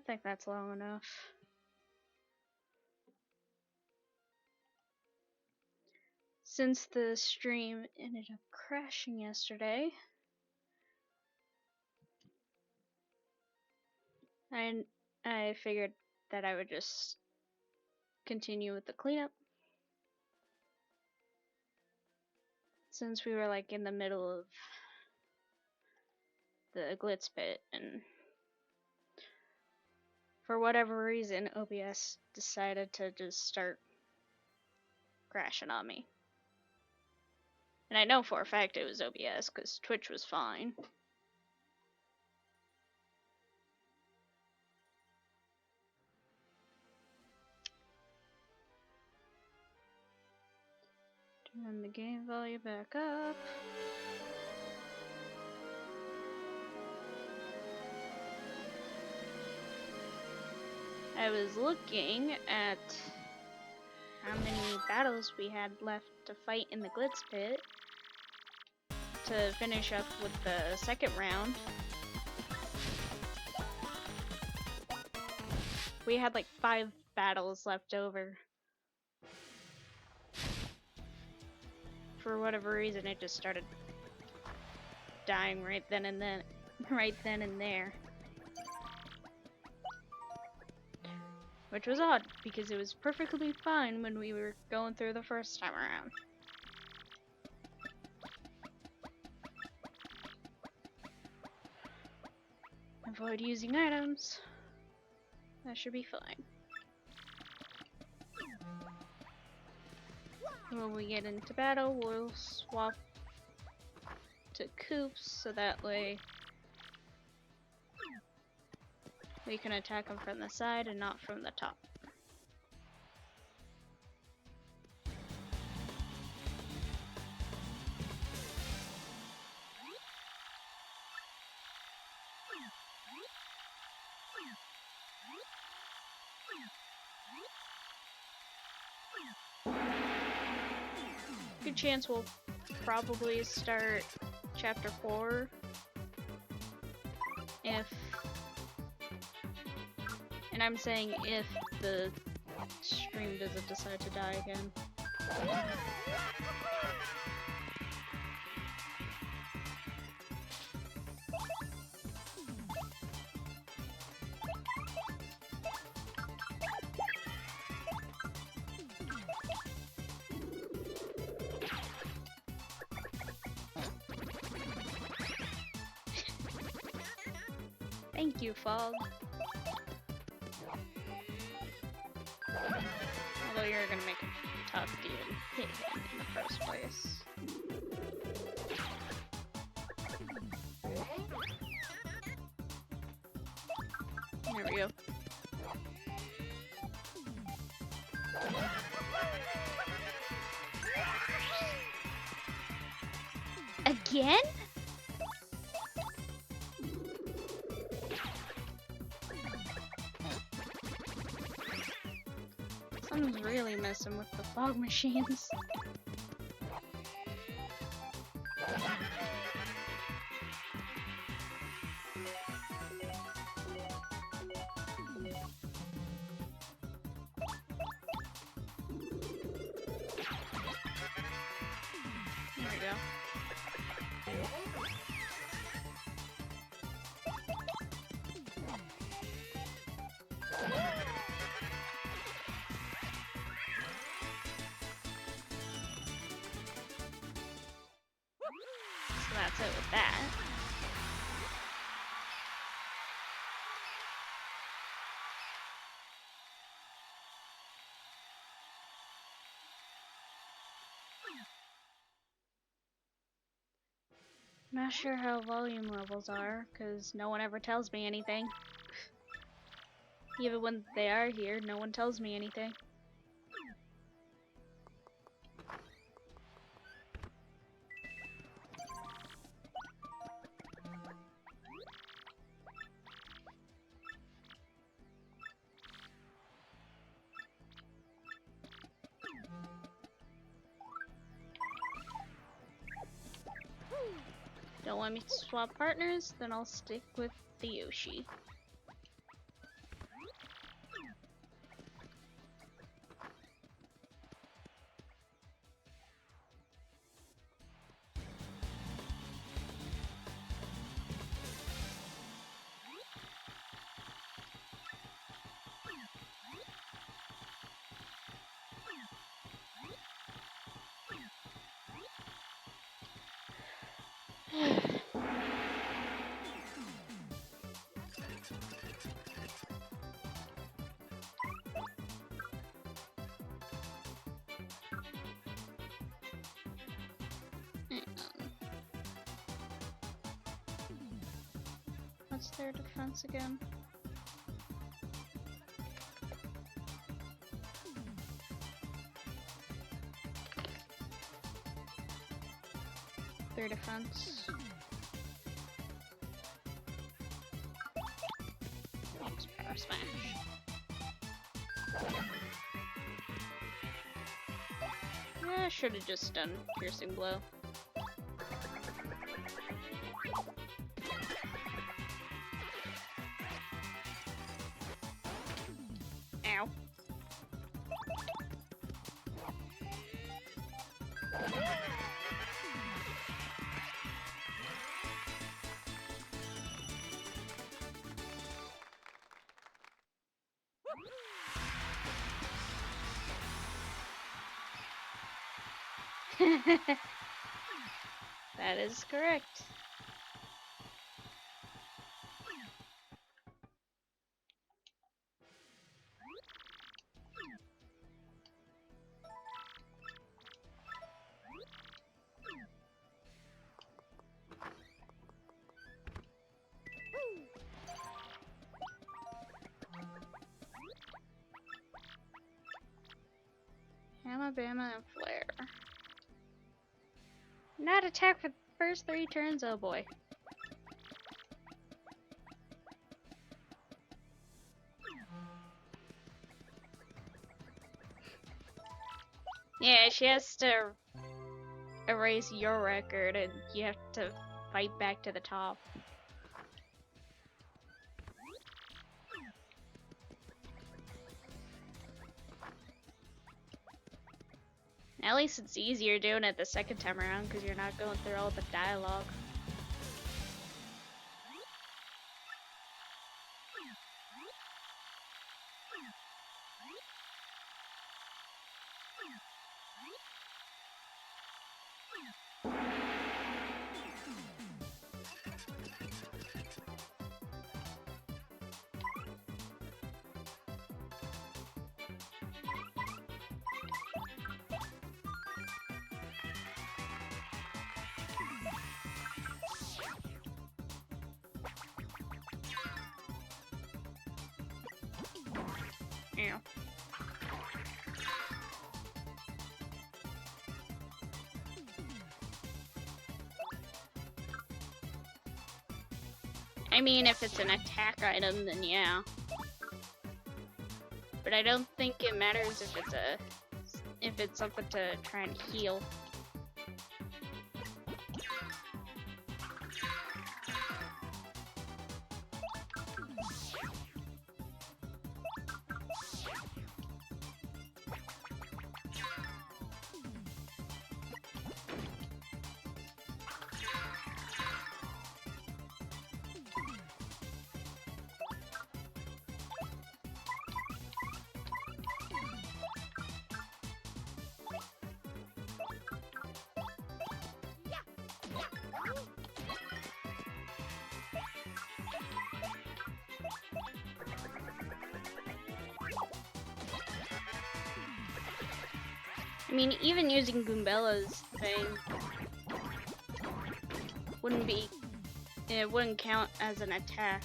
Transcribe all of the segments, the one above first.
think that's long enough. Since the stream ended up crashing yesterday, I figured that I would just continue with the cleanup. Since we were like in the middle of the glitz pit, and for whatever reason OBS decided to just start crashing on me. And I know for a fact it was OBS because Twitch was fine. Turn the game volume back up. I was looking at how many battles we had left to fight in the glitz pit to finish up with the second round. We had like 5 battles left over. For whatever reason, it just started dying right then and there. Which was odd, because it was perfectly fine when we were going through the first time around. Avoid using items. That should be fine. When we get into battle, we'll swap to coops, so that way we can attack them from the side and not from the top. Good chance we'll probably start chapter 4 if, and I'm saying if, the stream doesn't decide to die again. Thank you, Fog. Although you're gonna make it tough to even hit him in the first place. There we go. Again? Someone's really messing with the fog machines. There we go. So that's it with that. Not sure how volume levels are, because no one ever tells me anything. Even when they are here, no one tells me anything. Don't want me to swap partners? Then I'll stick with the Yoshi. What's their defense again? Their defense. Let's power smash. Yeah, I should have just done piercing blow. Ow. That is correct. Hamma, Bama, and Flare. Not attack for the first 3 turns, oh boy. Yeah, she has to erase your record and you have to fight back to the top. At least it's easier doing it the second time around because you're not going through all the dialogue. Yeah. I mean, if it's an attack item, then yeah. But I don't think it matters if it's something to try and heal. I mean, even using Goombella's thing wouldn't count as an attack.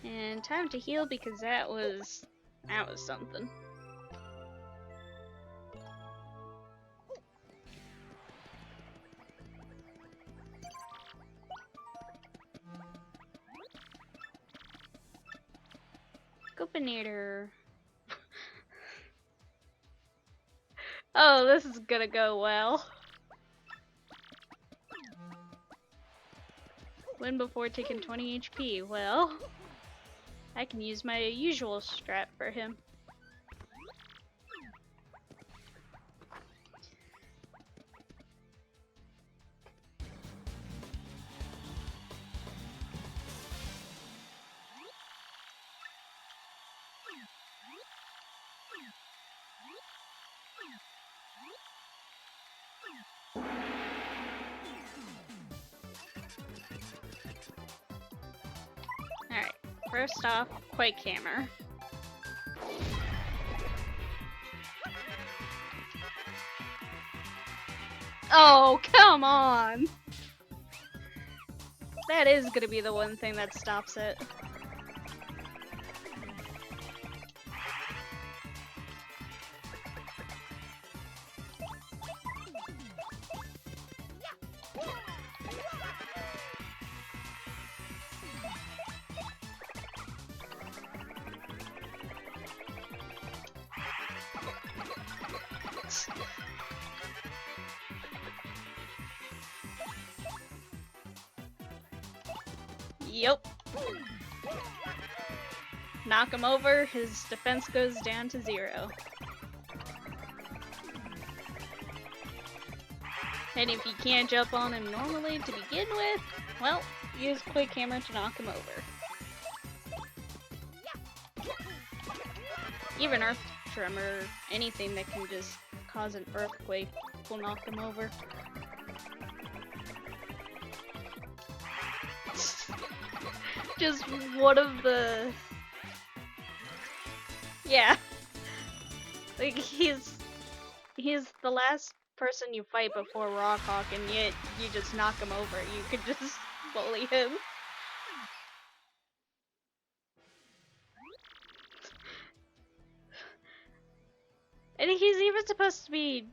And time to heal because that was something. Coopinator. Oh, this is gonna go well. Win before taking 20 HP. Well, I can use my usual strat for him. Alright, first off, Quake Hammer. Oh, come on! That is gonna be the one thing that stops it. Yep. Knock him over, his defense goes down to 0. And if you can't jump on him normally to begin with, well, use Quake Hammer to knock him over. Even Earth Tremor, anything that can just cause an earthquake will knock him over. Just one of the... Yeah. Like, he's the last person you fight before Rockhawk, and yet you just knock him over. You could just bully him. And he's even supposed to be...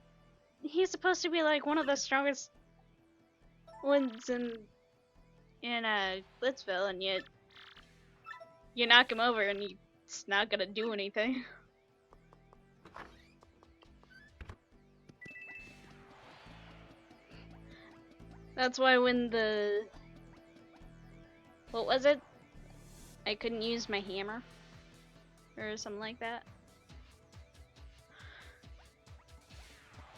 He's supposed to be like one of the strongest ones in Glitzville, and yet you knock him over and he's not gonna do anything. That's why when the... What was it? I couldn't use my hammer? Or something like that?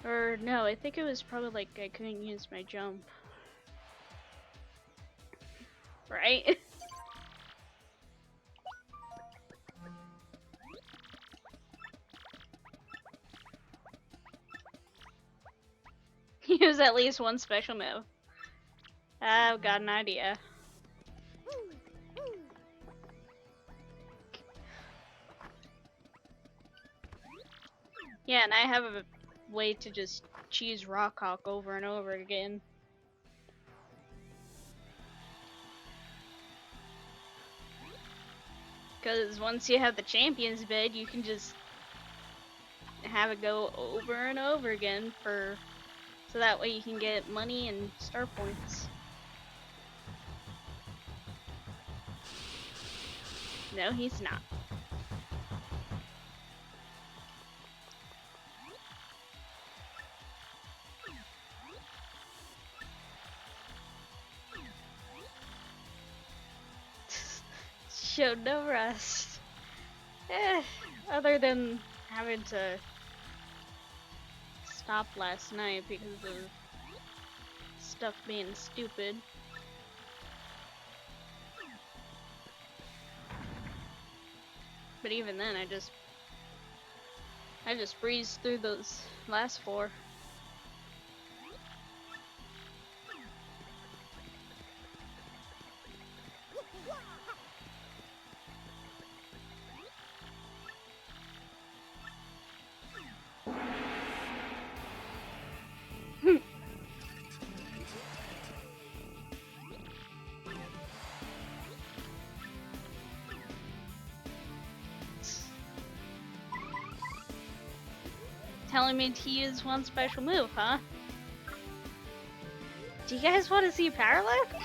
Or no, I think it was probably like I couldn't use my jump. Right? Use at least one special move. I've got an idea. Yeah, and I have a way to just choose Rockhawk over and over again. Because once you have the champion's bid, you can just have it go over and over again so that way you can get money and star points. No, he's not. Showed no rest. Other than having to stop last night because of stuff being stupid. But even then, I just breezed through those last 4. Telling me to use one special move, huh? Do you guys want to see Power Lift?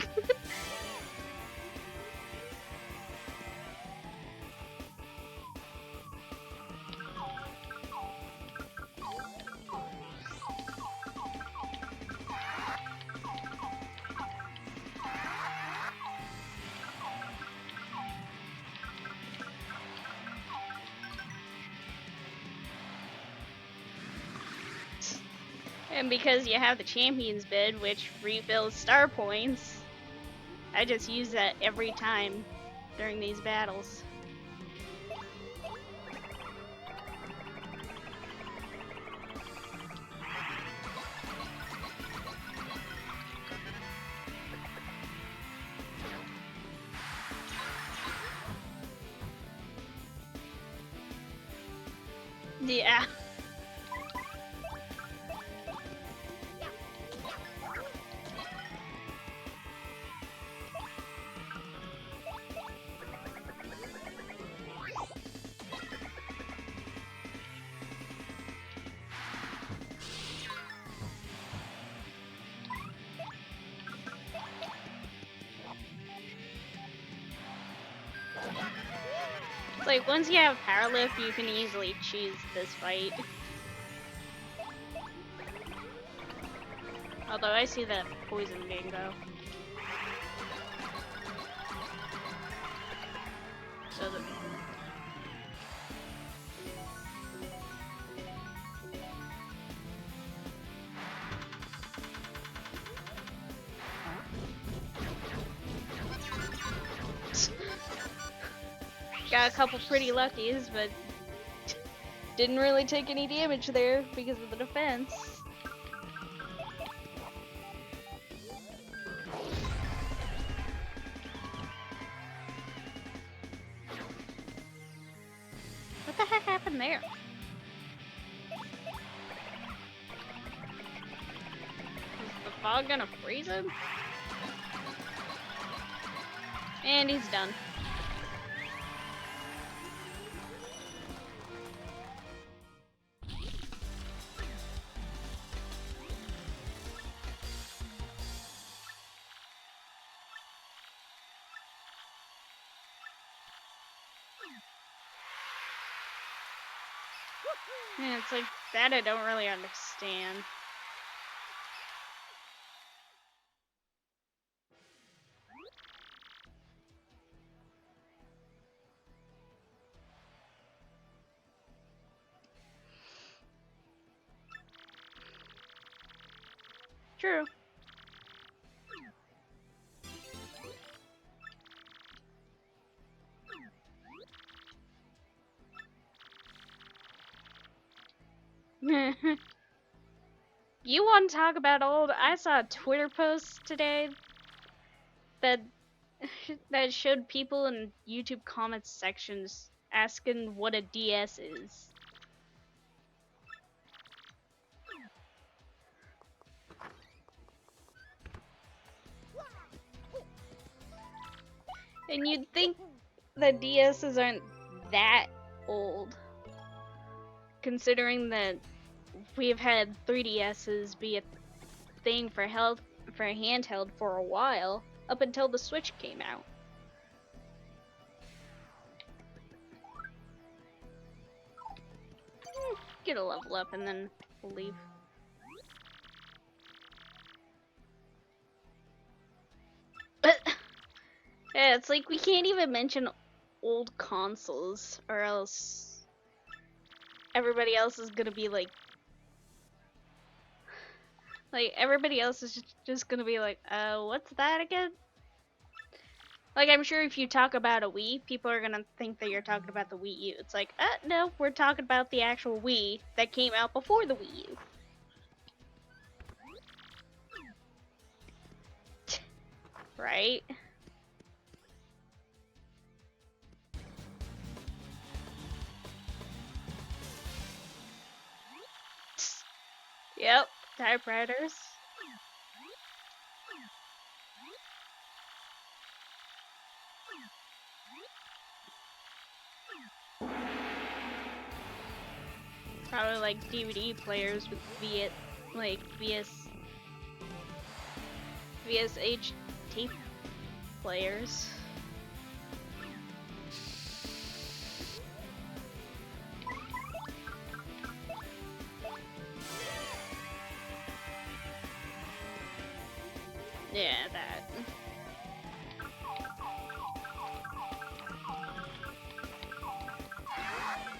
And because you have the Champions bid, which refills star points, I just use that every time during these battles. Yeah. It's like once you have Power Lift, you can easily choose this fight. Although I see that Poison Bingo. So the got a couple pretty luckies, but didn't really take any damage there because of the defense. What the heck happened there? Is the fog gonna freeze him? And he's done. Yeah, it's like that I don't really understand. True. You want to talk about old? I saw a Twitter post today that that showed people in YouTube comments sections asking what a DS is. And you'd think that DSs aren't that old, considering that we've had 3DSs be a thing for handheld for a while, up until the Switch came out. Get a level up and then we'll leave. Yeah, it's like we can't even mention old consoles, or else everybody else is gonna be like everybody else is just gonna be like, what's that again? Like, I'm sure if you talk about a Wii, people are gonna think that you're talking about the Wii U. It's like, no, we're talking about the actual Wii that came out before the Wii U. Right? Yep, typewriters. Probably like DVD players with VSH tape players. Yeah, that.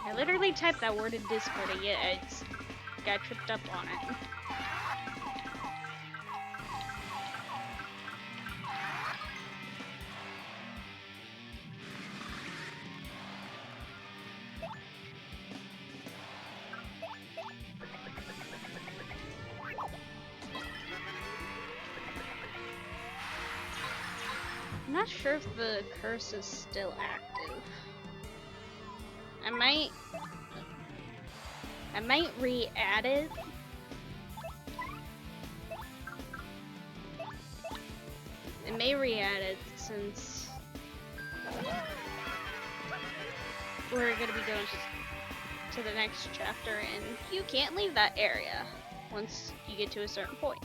I literally typed that word in Discord and yet I got tripped up on it. not sure if the curse is still active. I might re-add it. I may re-add it since we're gonna be going to the next chapter, and you can't leave that area once you get to a certain point.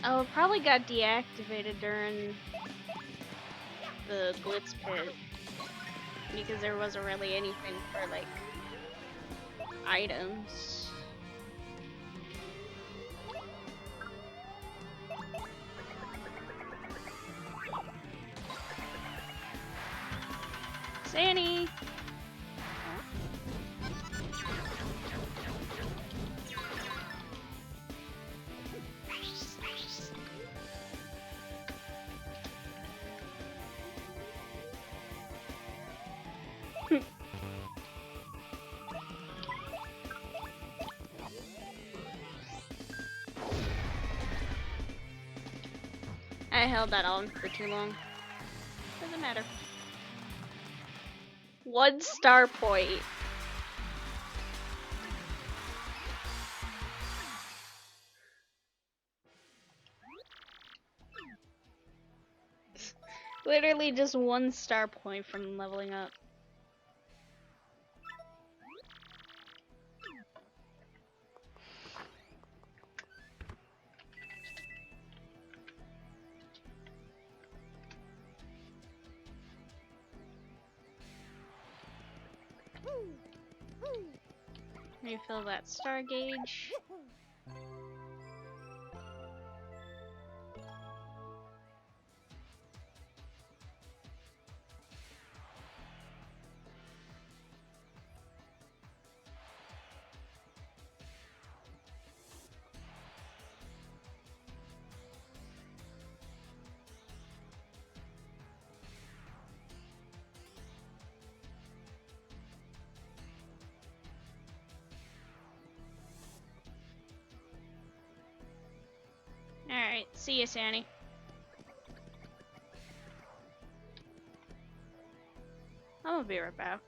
Oh, it probably got deactivated during the Glitz Pit because there wasn't really anything for like items. Sandy! I held that on for too long. Doesn't matter. 1 star point. Literally just 1 star point from leveling up. Refill that star gauge. Alright, see ya, Sandy. I'm gonna be right back.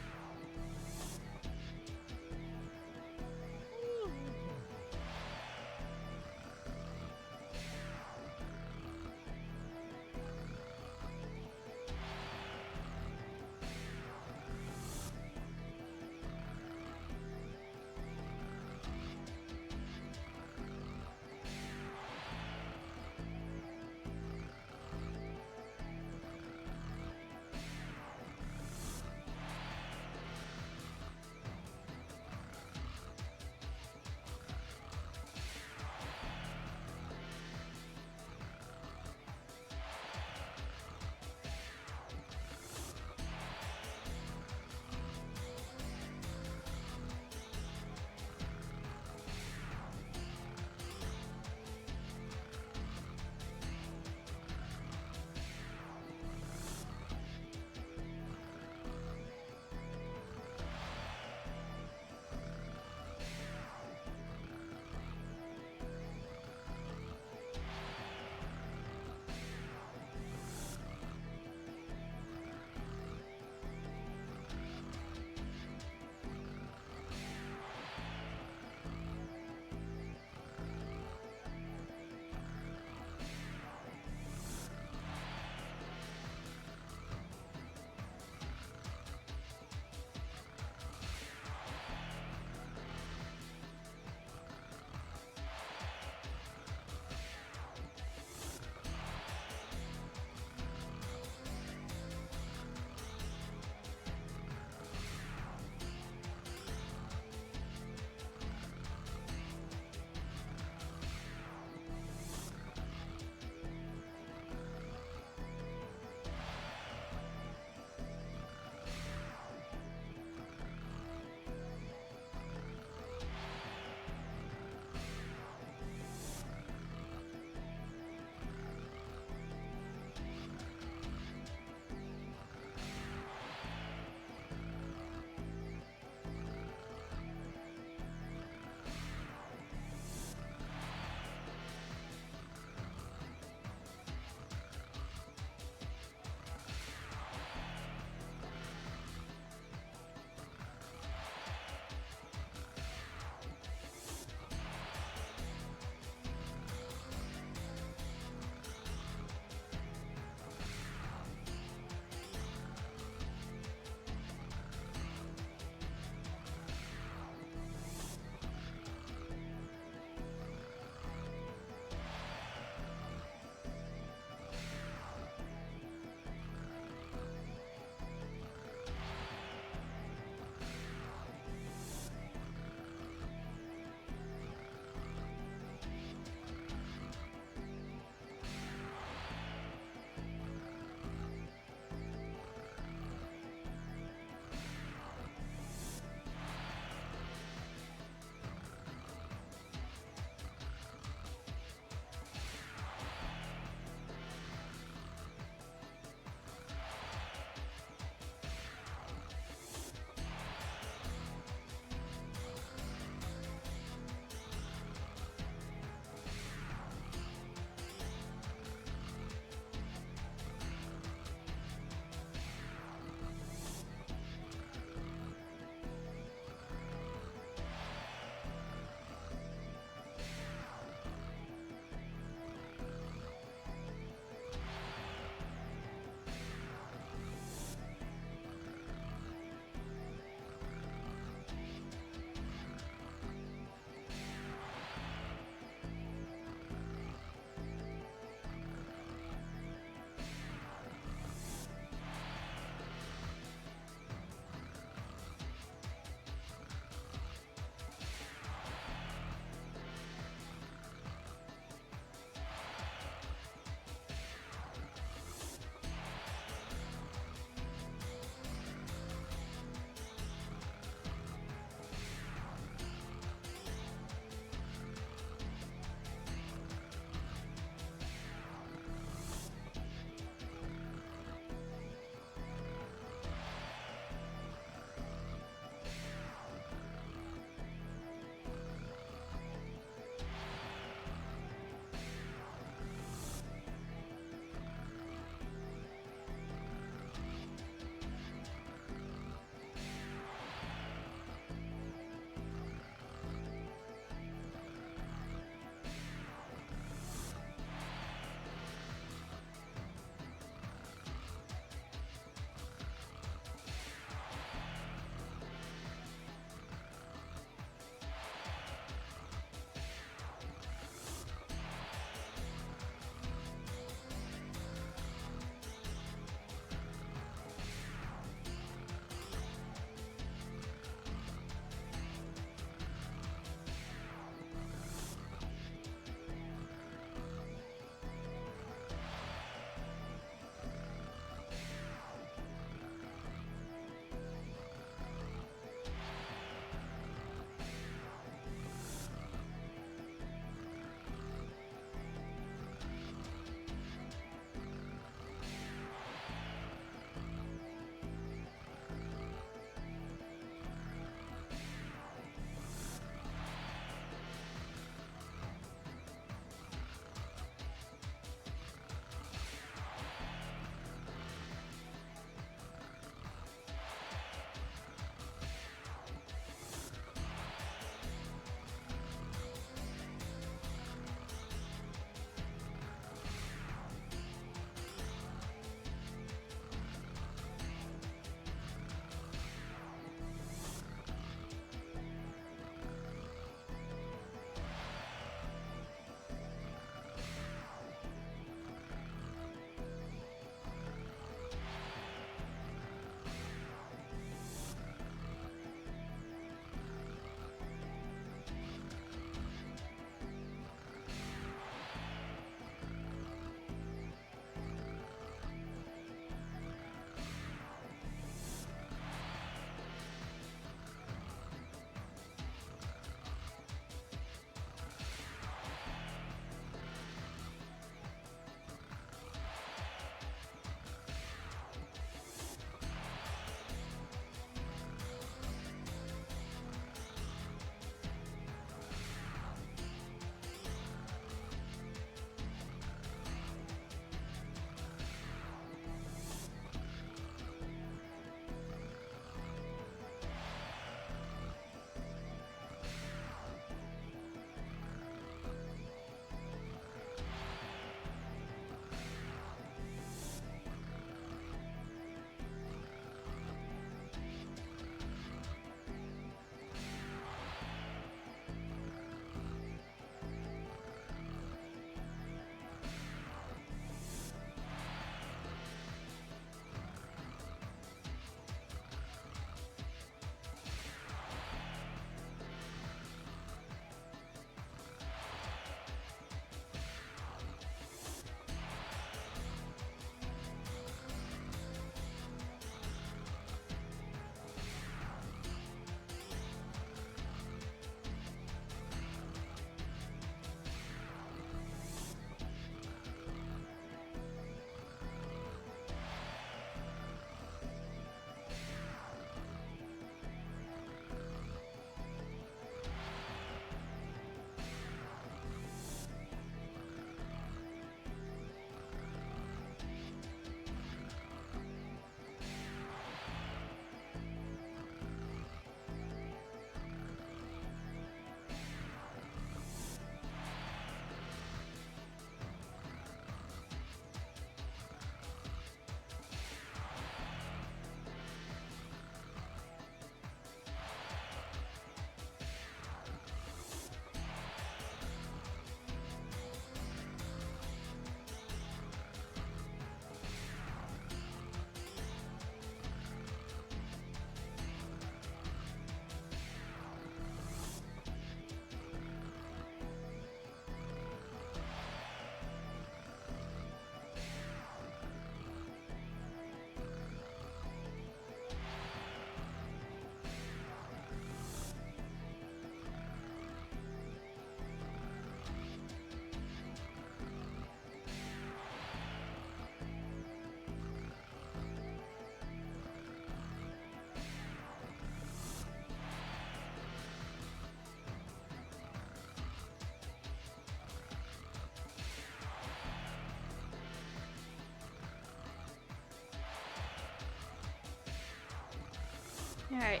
Alright.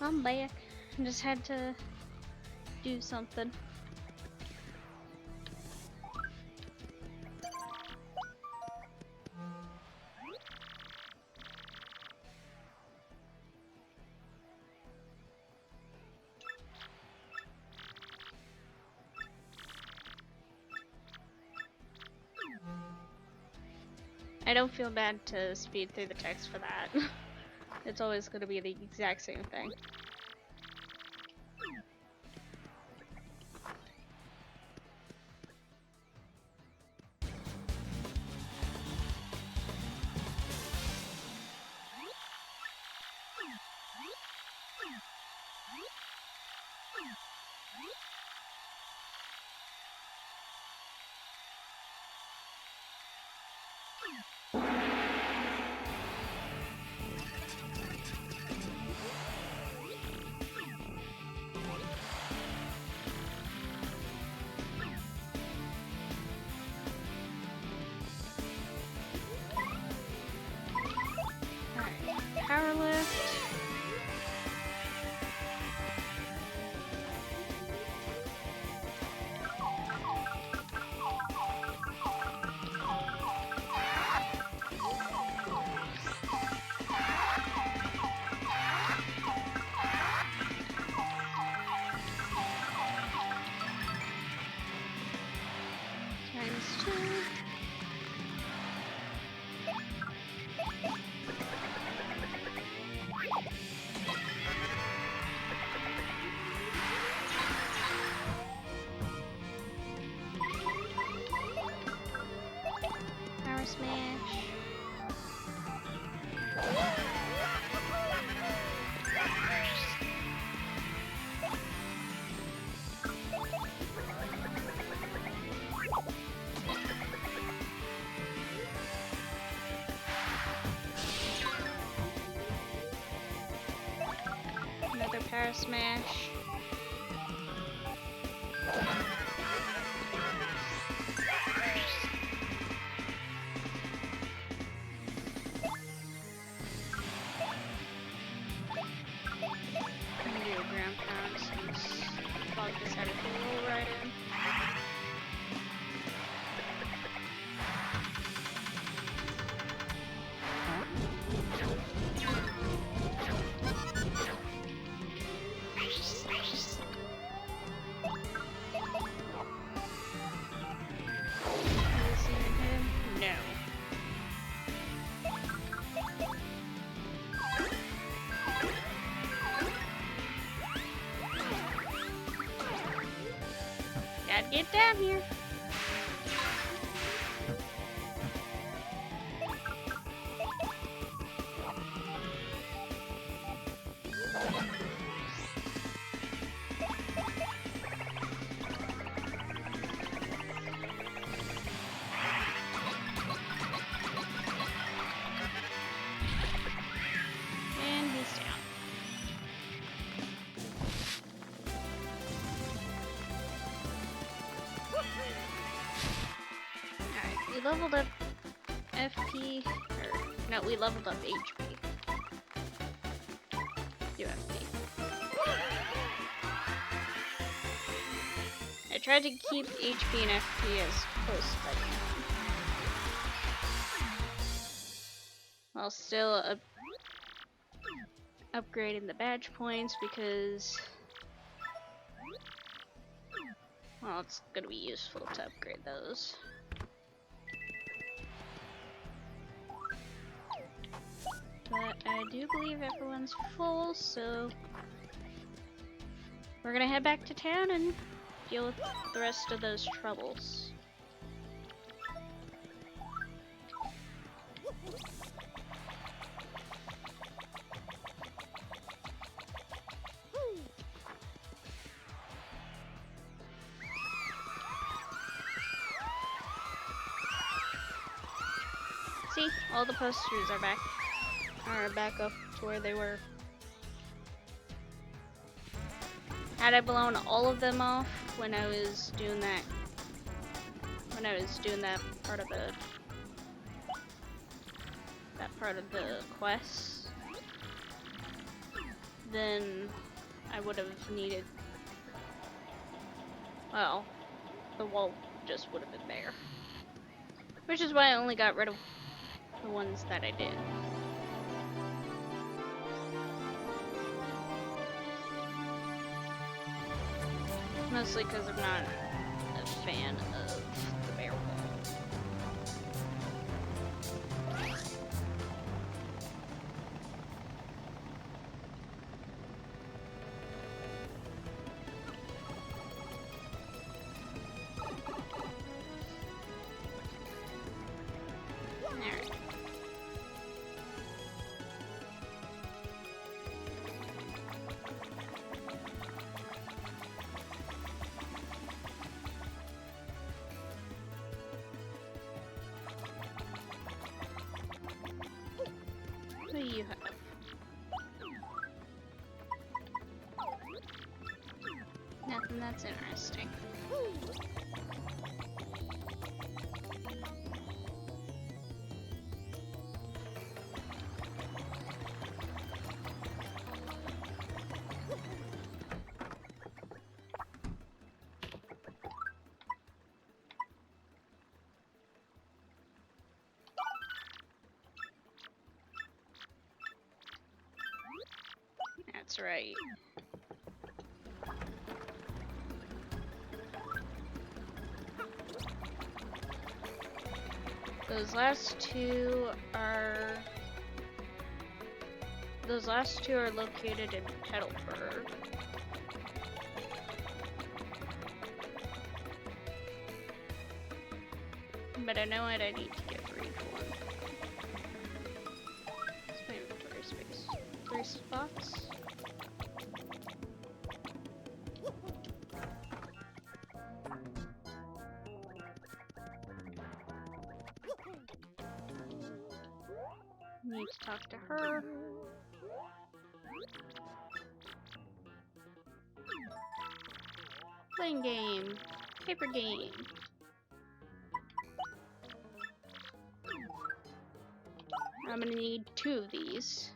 I'm back. Just had to do something. I don't feel bad to speed through the text for that. It's always going to be the exact same thing. Power lift. Times 2. Power smash. Another power smash. I'm gonna do a ground pound since the fog decided to roll right in. No. Gotta get down here. And he's down. Alright, we leveled up FP, or no, we leveled up HP. Do FP. I tried to keep HP and FP as close as I can, while still upgrading the badge points because, well, it's gonna be useful to upgrade those. But I do believe everyone's full, so we're gonna head back to town and deal with the rest of those troubles. See, all the posters are back up to where they were. Had I blown all of them off when I was doing that, when I was doing that part of the quest, then I would have needed, well, the wall just would have been there. Which is why I only got rid of the ones that I did. Mostly because I'm not a fan of the bear wall. Alright. What do you have? Nothing that's interesting. That's right. Those last two are located in Petalburg. But I know what I need to get for each one. What's my inventory space? 3 spots? Need to talk to her. Playing game. Paper game. I'm gonna need 2 of these.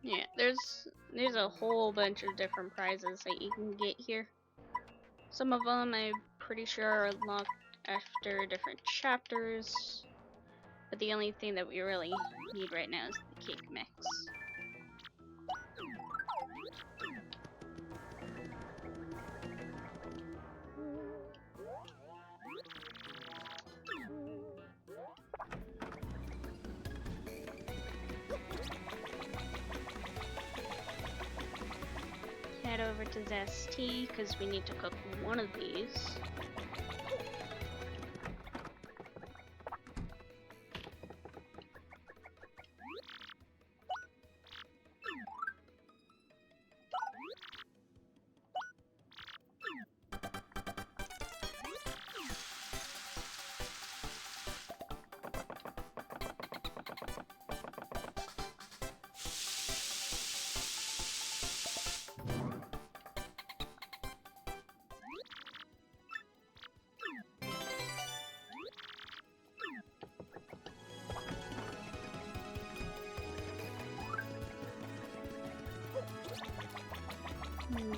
Yeah, there's a whole bunch of different prizes that you can get here. Some of them I'm pretty sure are unlocked after different chapters, but the only thing that we really need right now is the cake mix. Head over to Zesty because we need to cook one of these.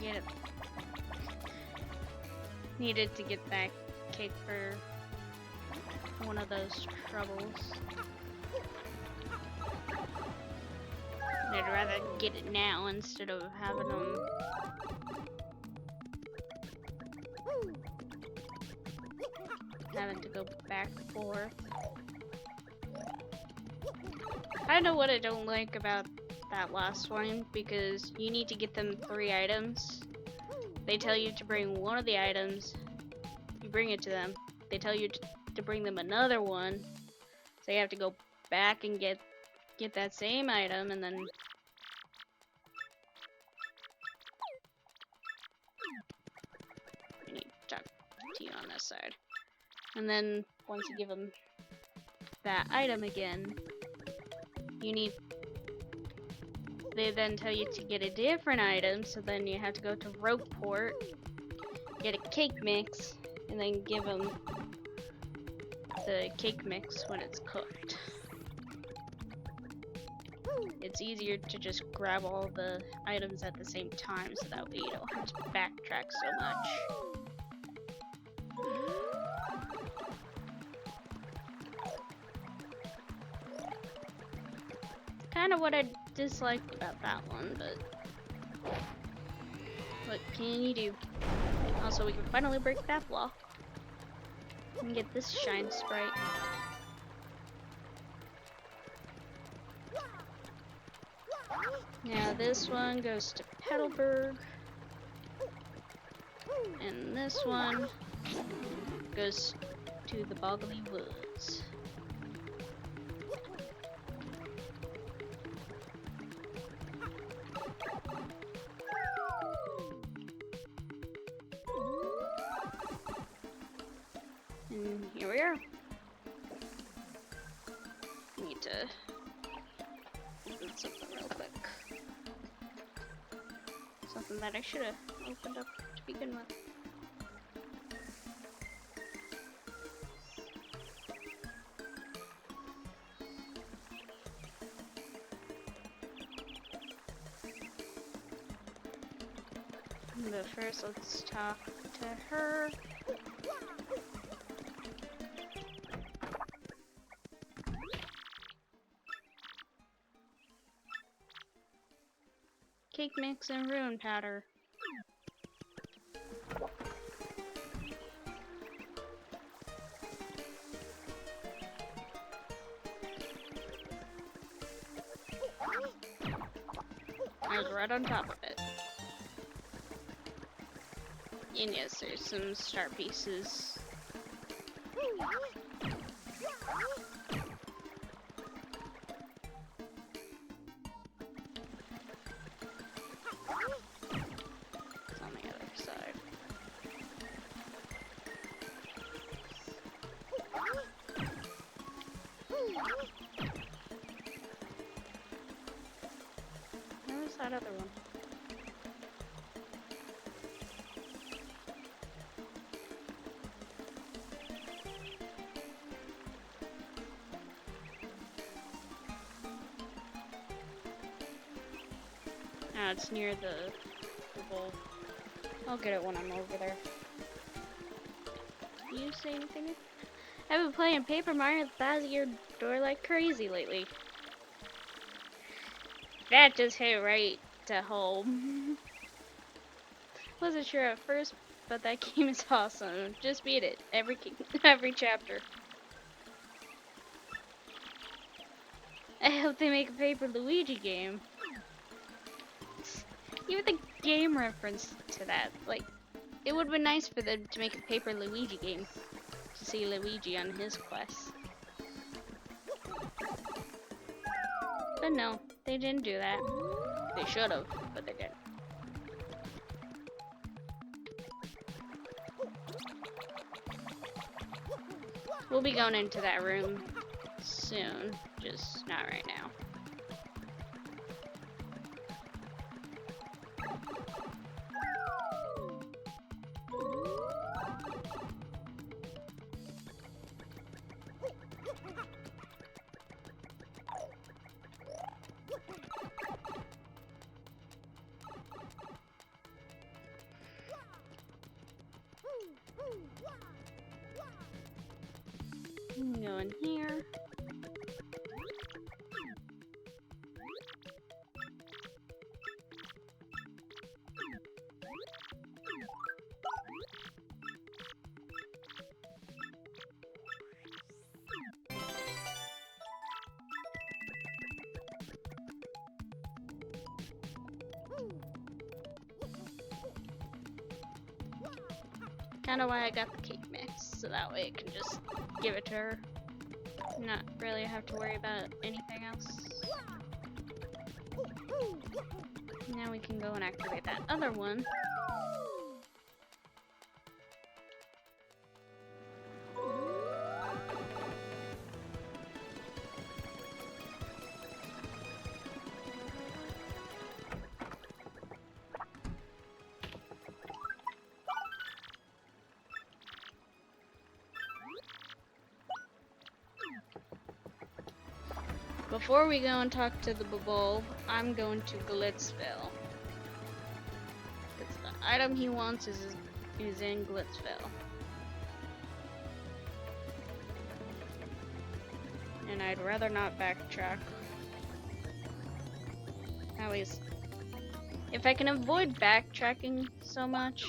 Get it. Needed to get that cake for one of those troubles. I'd rather get it now instead of having them having to go back and forth. I know what I don't like about that last one, because you need to get them 3 items. They tell you to bring one of the items, you bring it to them. They tell you to bring them another one, so you have to go back and get that same item, and then side. And then once you give them that item again, they then tell you to get a different item, so then you have to go to Rogueport, get a cake mix, and then give them the cake mix when it's cooked. It's easier to just grab all the items at the same time, so that way you don't have to backtrack so much. Kind of what I disliked about that one, but what can you do? Also, we can finally break that block and get this shine sprite. Now this one goes to Petalburg, and this one goes to the Boggly Woods. And here we are. Need to open something real quick. Something that I should have opened up to begin with. But first, let's talk to her. Cake mix and rune powder. I was right on top of it. And yes, there's some star pieces. It's on the other side. Where was that other one? Ah, it's near the bowl. I'll get it when I'm over there. Do you say anything? I've been playing Paper Mario Thousand Year Door like crazy lately. That just hit right to home. Wasn't sure at first, but that game is awesome. Just beat it every chapter. I hope they make a Paper Luigi game. Even the game reference to that, like, it would have been nice for them to make a Paper Luigi game to see Luigi on his quest. But no, they didn't do that. They should have, but they didn't. We'll be going into that room soon, just not right now. Go in here. Kind of why I got the cake mix, so that way I can just give it to her. Not really have to worry about anything else. Now we can go and activate that other one. Before we go and talk to the bulb, I'm going to Glitzville. Because the item he wants is in Glitzville. And I'd rather not backtrack. At least, if I can avoid backtracking so much,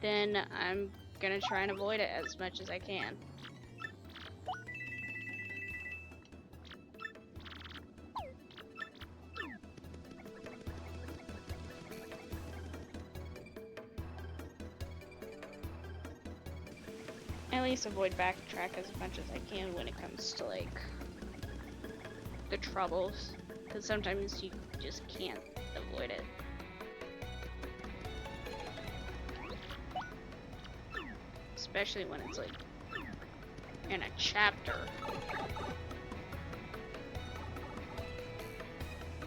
then I'm gonna try and avoid it as much as I can. At least avoid backtrack as much as I can when it comes to like the troubles, because sometimes you just can't avoid it. Especially when it's like in a chapter.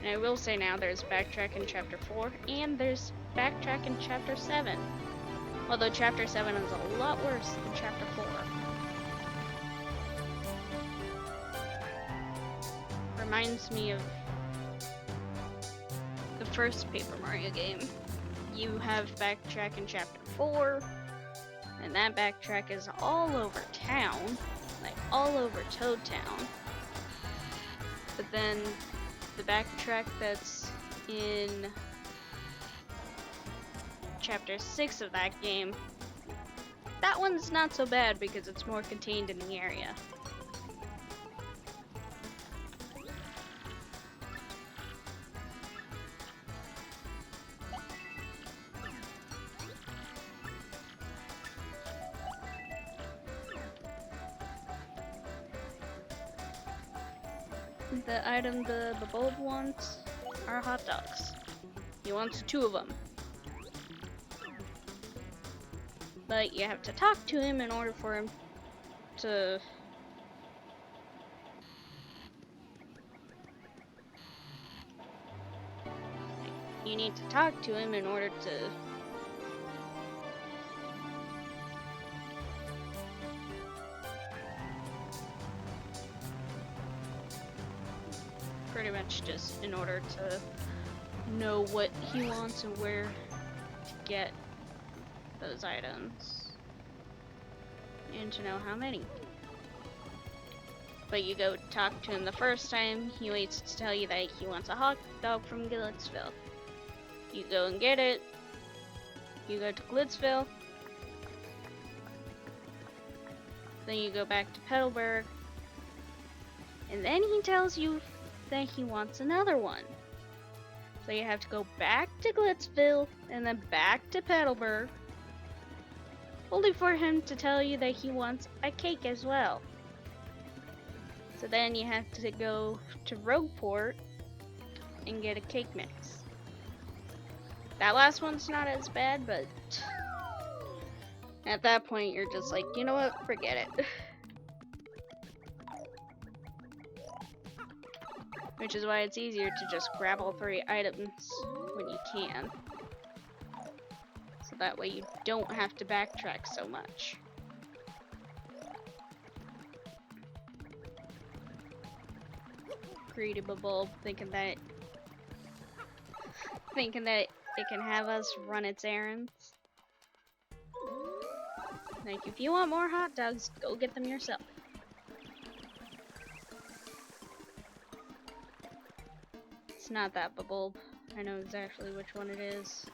And I will say now there's backtrack in chapter 4 and there's backtrack in chapter 7. Although chapter 7 is a lot worse than chapter 4. Reminds me of the first Paper Mario game. You have backtrack in chapter 4, and that backtrack is all over town, like all over Toad Town. But then the backtrack that's in chapter 6 of that game, that one's not so bad because it's more contained in the area. The item the bulb wants are hot dogs. He wants 2 of them. But you have to talk to him in order for him to you need to talk to him in order to pretty much just in order to know what he wants and where to get those items and to know how many. But you go talk to him the first time, he waits to tell you that he wants a hot dog from Glitzville. You go and get it, you go to Glitzville, then you go back to Petalburg, and then he tells you that he wants another one. So you have to go back to Glitzville and then back to Petalburg, only for him to tell you that he wants a cake as well. So then you have to go to Rogueport and get a cake mix. That last one's not as bad, but at that point you're just like, you know what, forget it. Which is why it's easier to just grab all 3 items when you can. So that way you don't have to backtrack so much. Greedy bulb thinking that it can have us run its errands. Like, if you want more hot dogs, go get them yourself. It's not that bulb. I know exactly which one it is.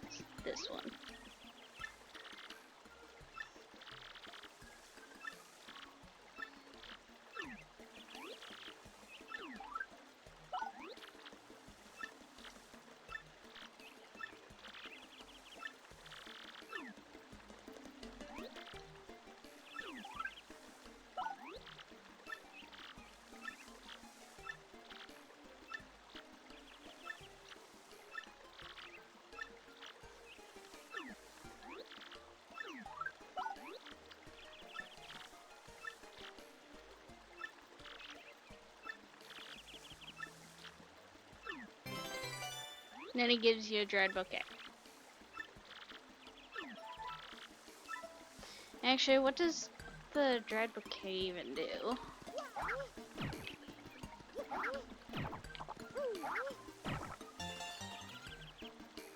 It's this one. And then he gives you a dried bouquet. Actually, what does the dried bouquet even do?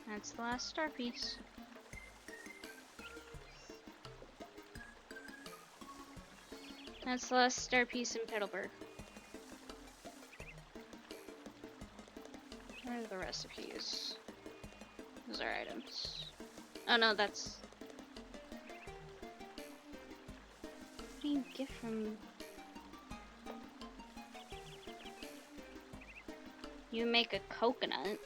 That's the last star piece. That's the last star piece in Petalburg. Where are the recipes? Those are items. Oh no, that's... What do you get from... You make a coconut.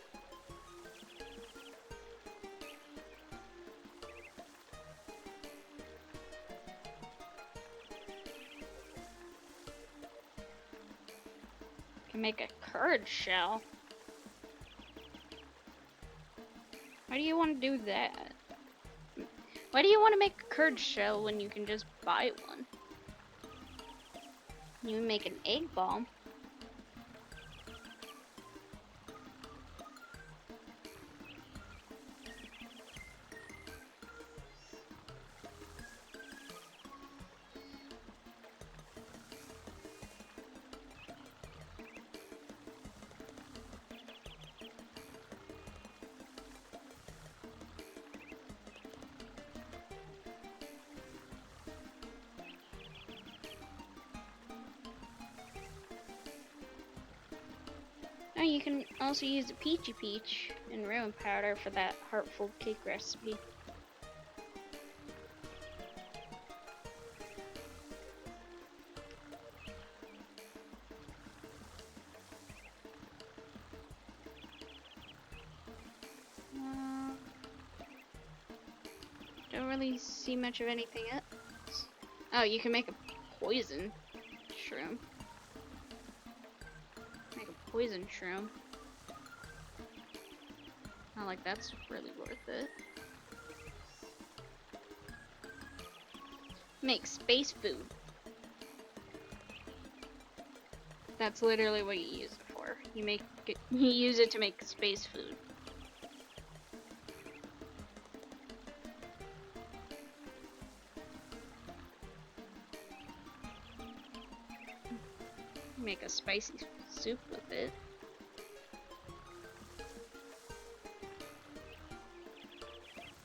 You can make a curd shell. Why do you want to do that? Why do you want to make a curd shell when you can just buy one? You make an egg bomb. Oh, you can also use a peachy peach and ruin powder for that heartful cake recipe. Don't really see much of anything else. Oh, you can make a poison shroom. Make a poison shroom. Not like that's really worth it. Make space food. That's literally what you use it for. You use it to make space food. Make a spicy soup with it.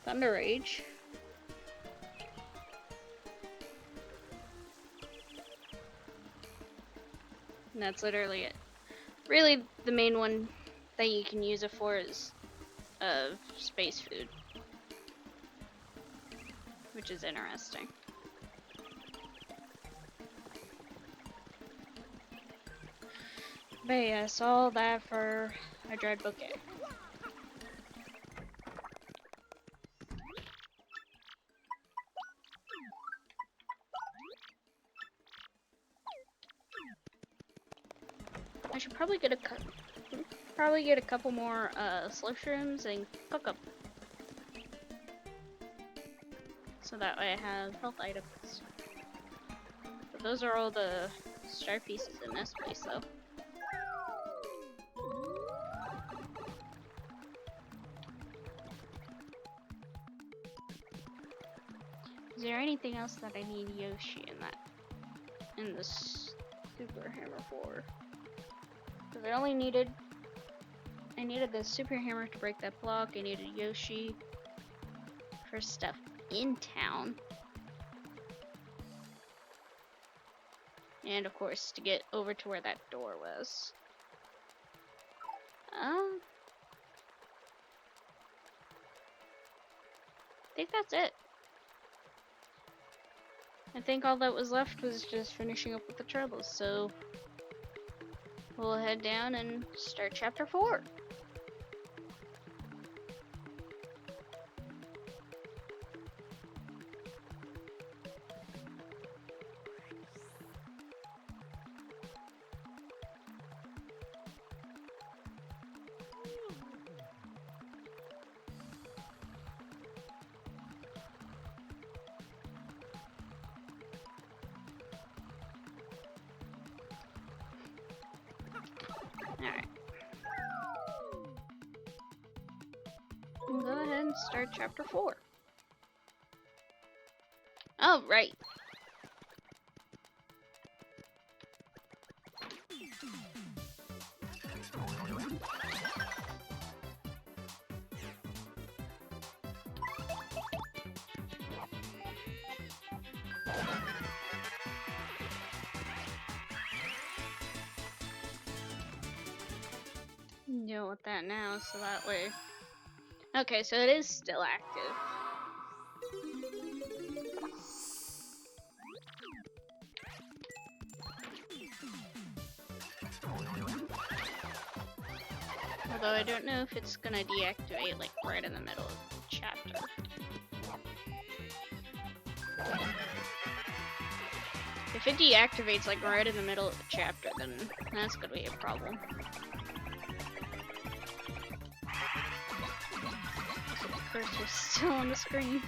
Thunder Rage. And that's literally it. Really, the main one that you can use it for is space food, which is interesting. But yes, all that for a dried bouquet. I should probably get a couple more slow shrooms and cook them, so that way I have health items. But those are all the star pieces in this place, though. Is there anything else that I need Yoshi in this super hammer for? Because I needed the super hammer to break that block. I needed Yoshi for stuff in town, and of course to get over to where that door was. I think that's it. I think all that was left was just finishing up with the troubles, so we'll head down and start chapter 4. Alright. We'll go ahead and start chapter 4. Oh, right. with that now, so that way. Okay, so it is still active. Although I don't know if it's gonna deactivate like right in the middle of the chapter. If it deactivates like right in the middle of the chapter, then that's gonna be a problem. The cursor's still on the screen.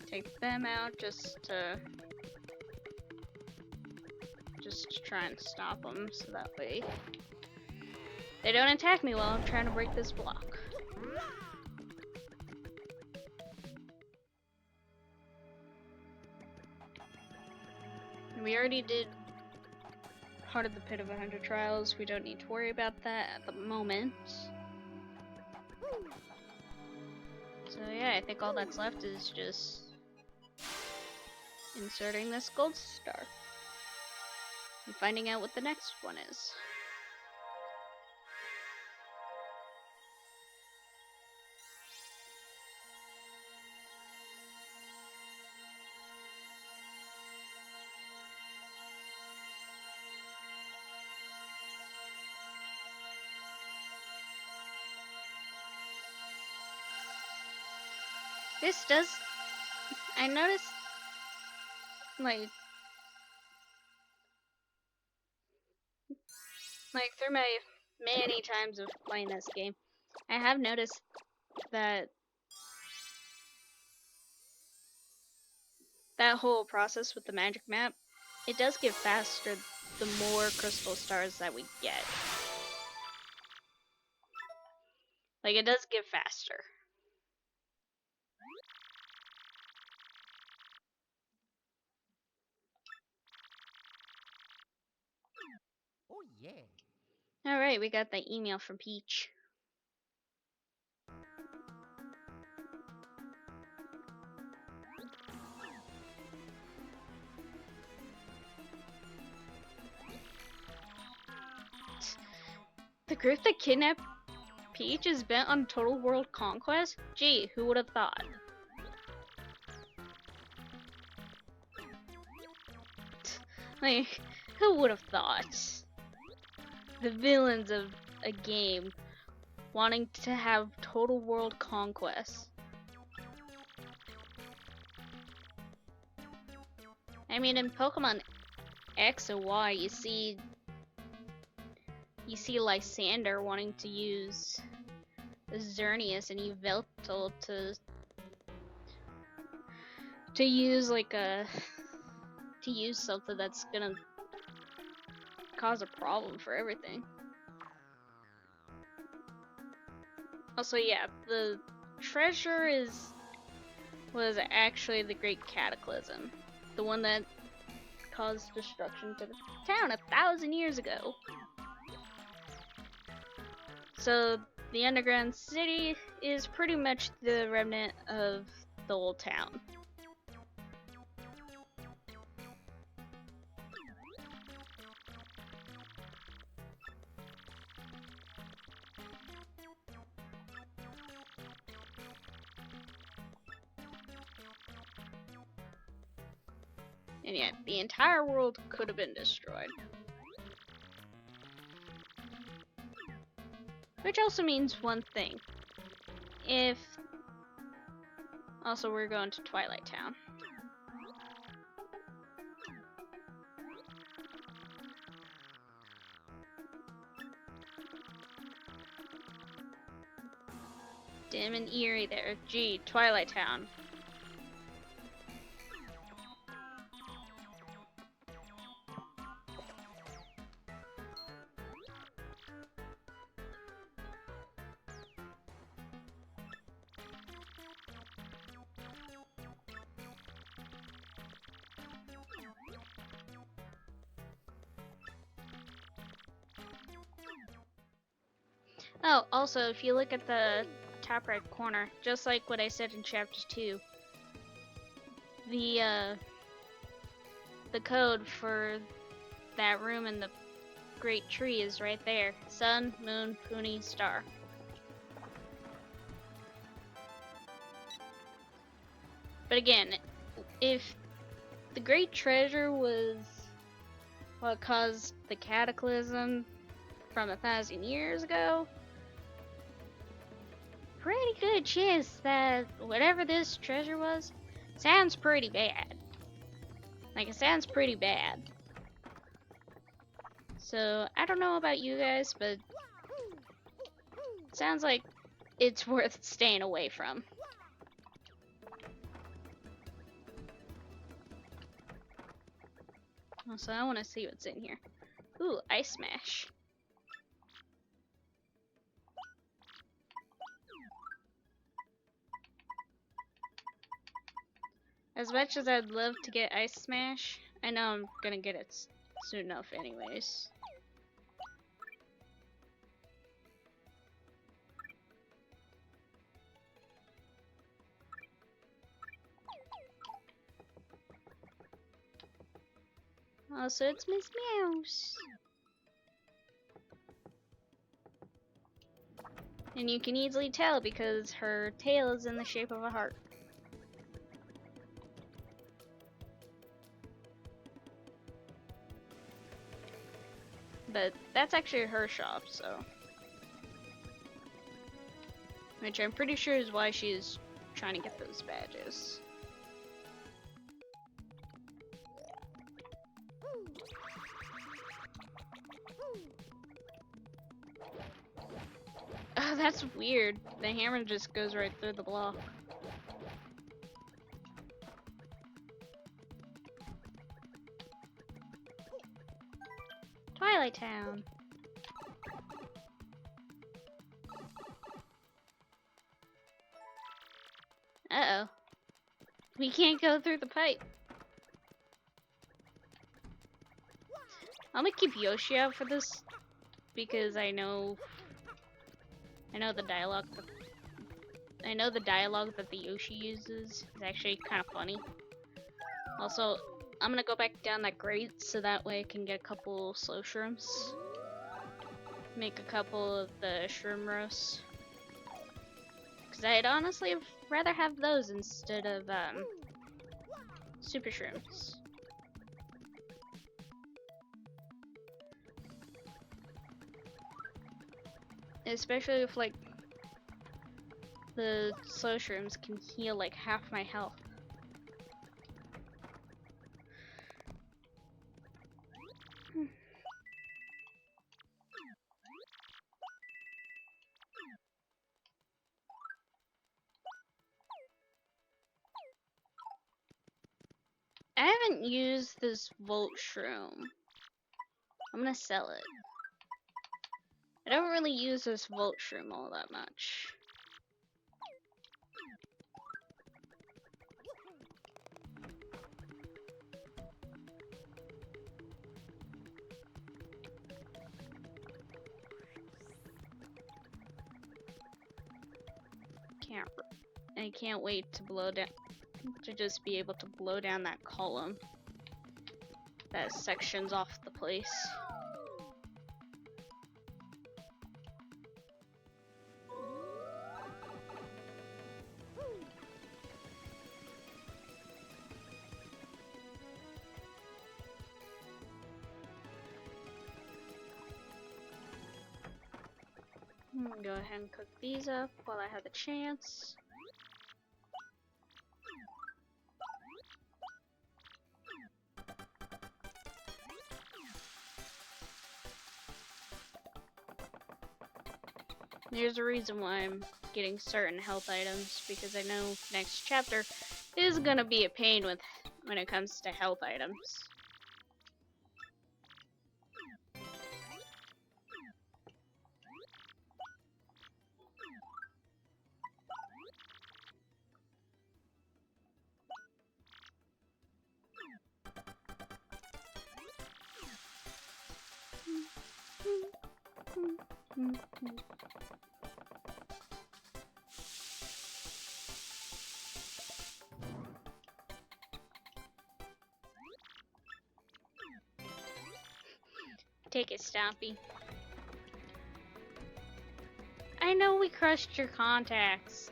Take them out just to try and stop them, so that way they don't attack me while I'm trying to break this block. We already did part of the Pit of 100 Trials. We don't need to worry about that at the moment. So yeah, I think all that's left is just inserting this gold star and finding out what the next one is. This does, I noticed, like through my many times of playing this game, I have noticed that that whole process with the magic map, it does get faster the more crystal stars that we get. Like, it does get faster. Oh yeah. Alright, we got that email from Peach. The group that kidnapped Peach is bent on total world conquest? Gee, who would have thought? Like, who would have thought? The villains of a game wanting to have total world conquest. I mean, in Pokemon X and Y, you see Lysander wanting to use Xerneas and Yveltal to use like to use something that's gonna cause a problem for everything. Also, yeah, the treasure was actually the Great Cataclysm, the one that caused destruction to the town 1,000 years ago. So the underground city is pretty much the remnant of the old town. And yet, the entire world could have been destroyed. Which also means one thing. Also, we're going to Twilight Town. Dim and eerie there. Gee, Twilight Town. Oh, also, if you look at the top right corner, just like what I said in chapter 2, the code for that room in the great tree is right there. Sun, moon, puni, star. But again, if the great treasure was what caused the cataclysm from 1,000 years ago, pretty good chance that whatever this treasure was sounds pretty bad. Like, it sounds pretty bad. So, I don't know about you guys, but it sounds like it's worth staying away from. So I want to see what's in here. Ooh, Ice Smash. As much as I'd love to get Ice Smash, I know I'm gonna get it soon enough anyways. Oh, so it's Miss Mouse. And you can easily tell because her tail is in the shape of a heart. But that's actually her shop, so. Which I'm pretty sure is why she's trying to get those badges. Oh, that's weird. The hammer just goes right through the block. Twilight Town. Uh-oh. We can't go through the pipe. I'm gonna keep Yoshi out for this because I know the dialogue that the Yoshi uses is actually kind of funny. Also, I'm gonna go back down that grate so that way I can get a couple slow shrooms. Make a couple of the shroom roasts. Because I'd honestly rather have those instead of super shrooms. Especially if like the slow shrooms can heal like half my health. I haven't used this Volt Shroom. I'm gonna sell it. I don't really use this Volt Shroom all that much. I can't wait to blow down, to just be able to blow down that column that sections off the place. I'm gonna go ahead and cook these up while I have the chance. There's a reason why I'm getting certain health items, because I know next chapter is gonna be a pain when it comes to health items. Take it, Stompy. I know we crushed your contacts.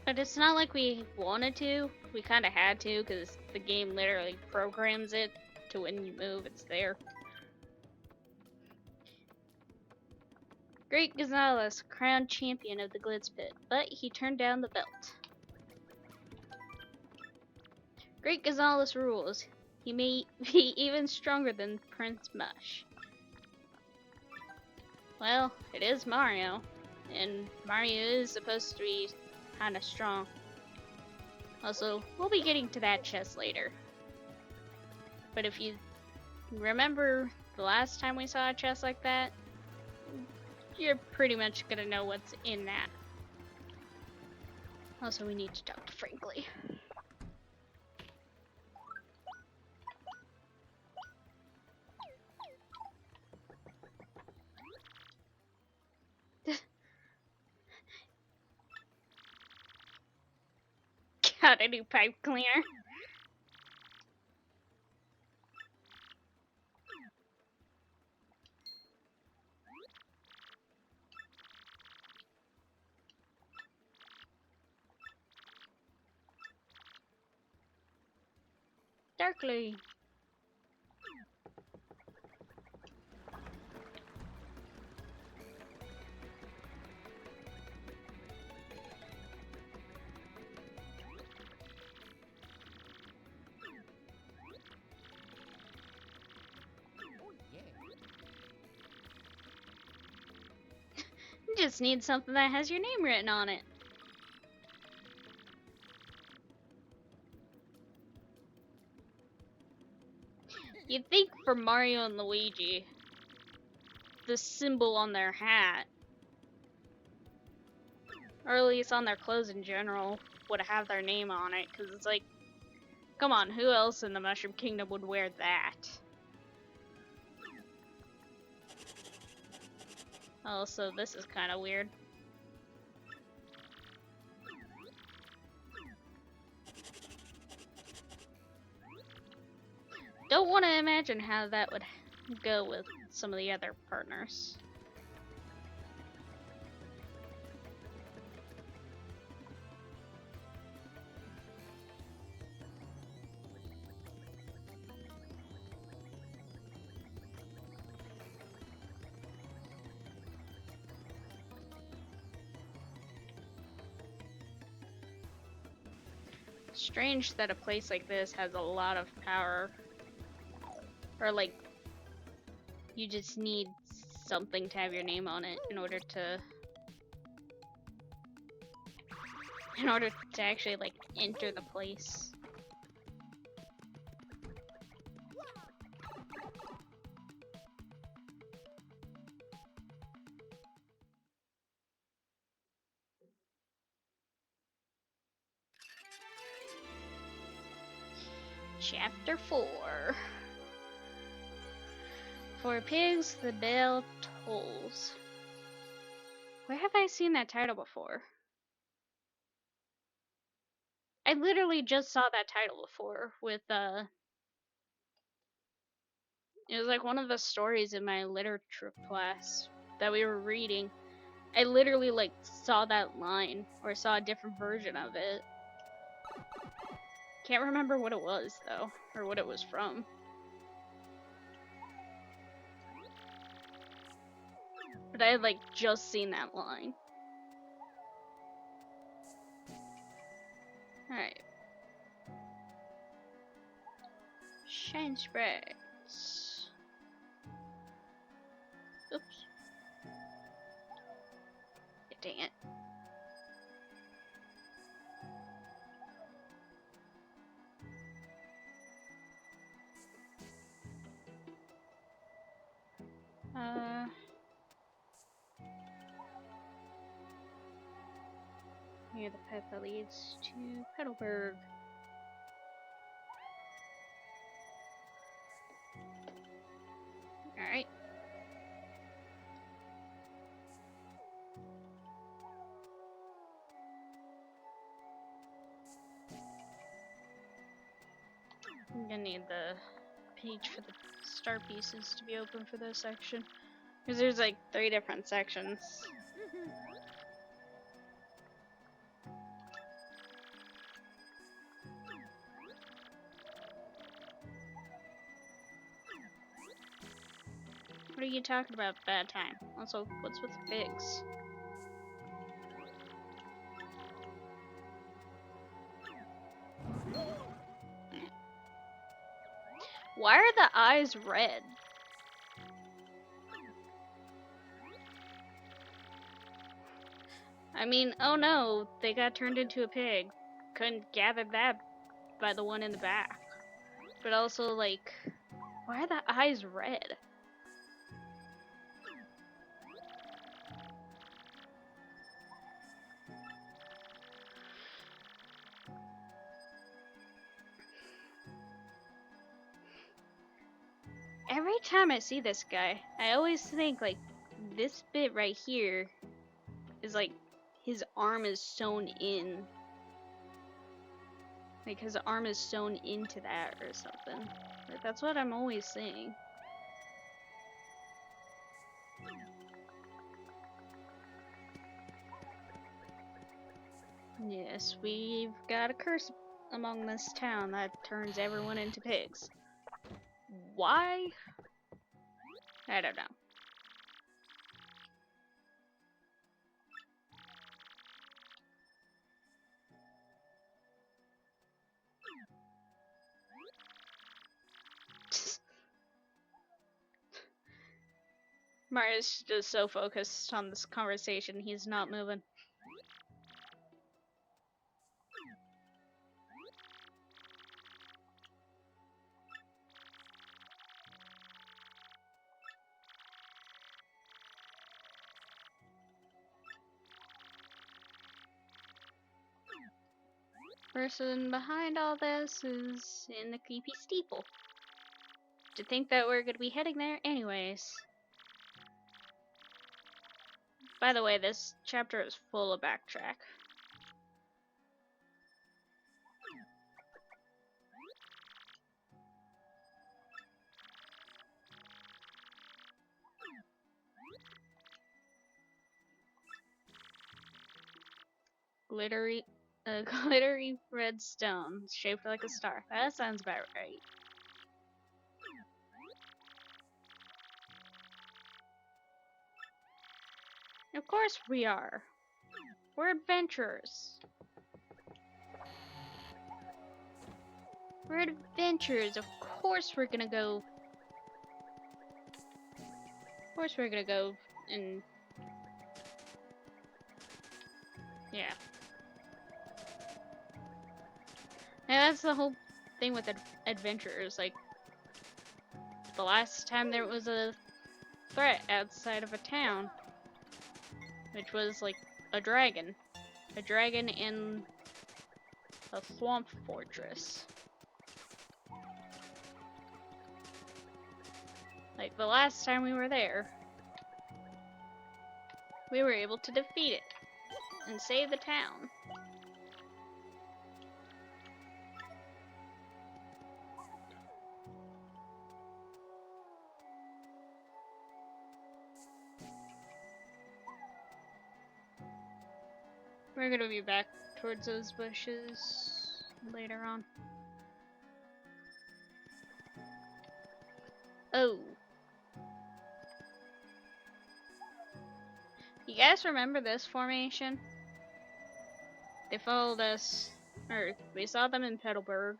But it's not like we wanted to. We kind of had to because the game literally programs it to when you move, it's there. Great Gonzalez, crowned champion of the Glitz Pit, but he turned down the belt. Great Gonzalez rules. He may be even stronger than Prince Mush. Well, it is Mario, and Mario is supposed to be kinda strong. Also, we'll be getting to that chest later. But if you remember the last time we saw a chest like that, you're pretty much gonna know what's in that. Also, we need to talk to Frankly. Got a new pipe cleaner. Darkly. Oh yeah. You just need something that has your name written on it. You'd think for Mario and Luigi, the symbol on their hat, or at least on their clothes in general, would have their name on it, because it's like, come on, who else in the Mushroom Kingdom would wear that? Also, this is kind of weird. Don't want to imagine how that would go with some of the other partners. Strange that a place like this has a lot of power. Or like, you just need something to have your name on it in order to actually like enter the place. Chapter 4. For pigs, the bell tolls. Where have I seen that title before? I literally just saw that title before with it was like one of the stories in my literature class that we were reading. I literally like saw that line or saw a different version of it. Can't remember what it was though, or what it was from. But I had like just seen that line. Alright. Shine spreads. Oops. Dang it. Near the path that leads to Petalburg. Alright. I'm gonna need the page for the star pieces to be open for this section. Because there's like 3 different sections. What are you talking about, bad time? Also, what's with the pigs? Why are the eyes red? I mean, oh no, they got turned into a pig. Couldn't gather that by the one in the back. But also, like, why are the eyes red? Every time I see this guy, I always think, like, this bit right here is like his arm is sewn in. Like, his arm is sewn into that or something. Like, that's what I'm always seeing. Yes, we've got a curse among this town that turns everyone into pigs. Why? I don't know. Mario's just so focused on this conversation, he's not moving. Person behind all this is in the creepy steeple. To think that we're gonna be heading there anyways. By the way, this chapter is full of backtrack. Glittery, glittery red stone shaped like a star. That sounds about right. Of course we are. We're adventurers. We're adventurers. Of course we're gonna go. Of course we're gonna go and. Yeah. Yeah, that's the whole thing with adventurers. Like, the last time there was a threat outside of a town, which was like a dragon. A dragon in a swamp fortress. Like, the last time we were there, we were able to defeat it and save the town. We're gonna be back towards those bushes later on. Oh. You guys remember this formation? They followed us, or we saw them in Petalburg,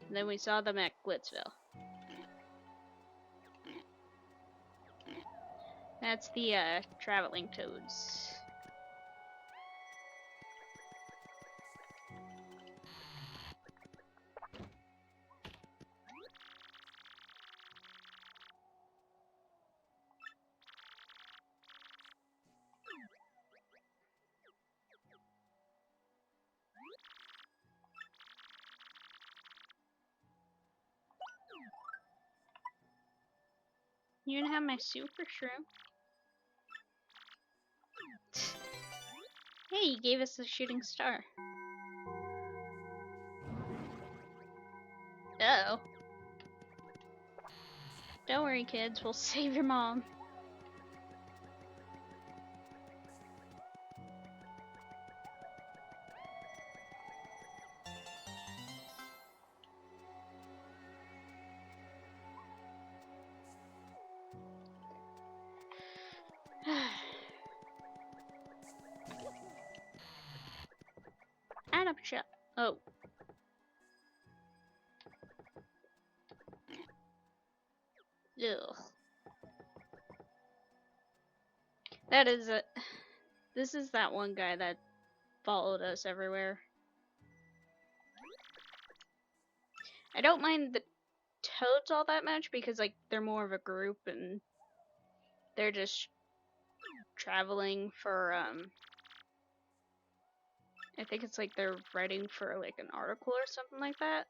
and then we saw them at Glitzville. That's the traveling toads. You didn't have my super shroom. Hey, you gave us a shooting star. Uh-oh. Don't worry, kids. We'll save your mom. Add up shop. Oh. Ugh. That is a. This is that one guy that followed us everywhere. I don't mind the toads all that much because like they're more of a group and they're just traveling for I think it's like they're writing for like an article or something like that.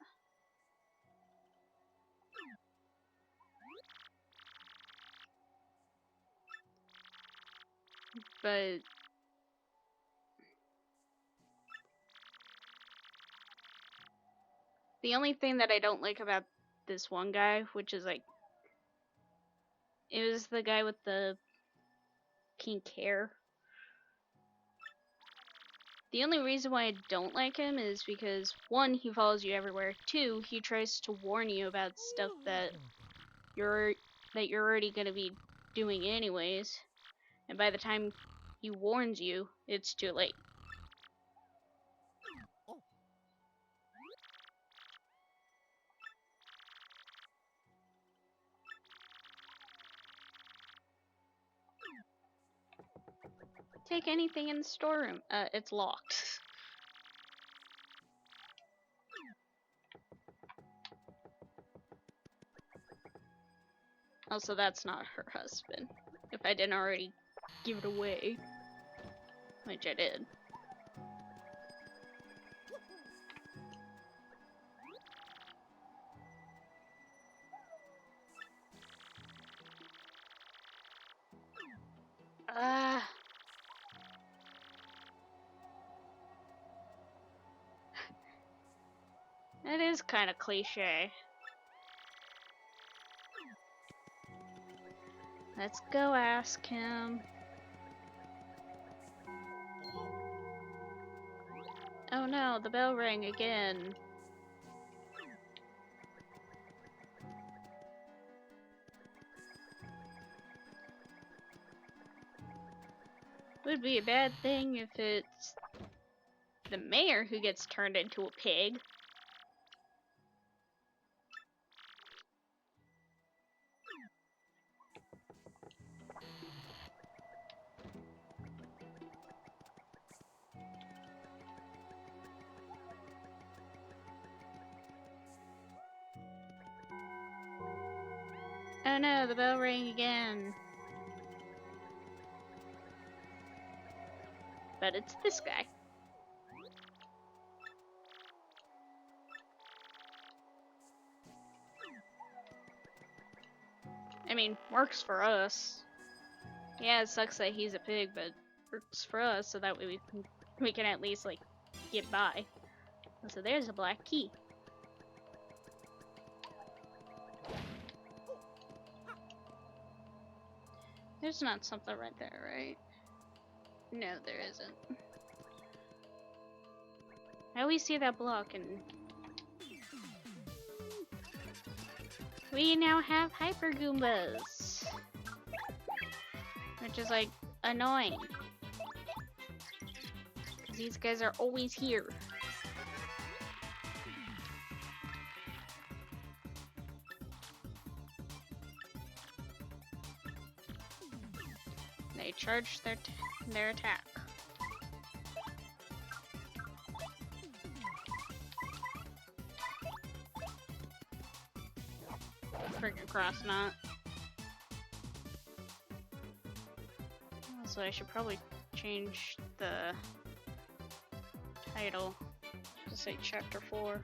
But the only thing that I don't like about this one guy, which is like, it was the guy with the pink hair. The only reason why I don't like him is because one, he follows you everywhere. Two, he tries to warn you about stuff that you're already gonna be doing anyways. And by the time he warns you, it's too late. Take anything in the storeroom. It's locked. Also, that's not her husband. If I didn't already give it away. Which I did. It is kind of cliche. Let's go ask him. Oh no, the bell rang again. Would be a bad thing if it's the mayor who gets turned into a pig. Oh no, the bell rang again. But it's this guy. I mean, works for us. Yeah, it sucks that he's a pig, but works for us so that way we can at least like get by. So there's a black key. There's not something right there, right? No, there isn't. I always see that block and we now have Hyper Goombas. Which is like annoying. These guys are always here. They charge their attack. Freaking cross knot. So I should probably change the title to say Chapter 4.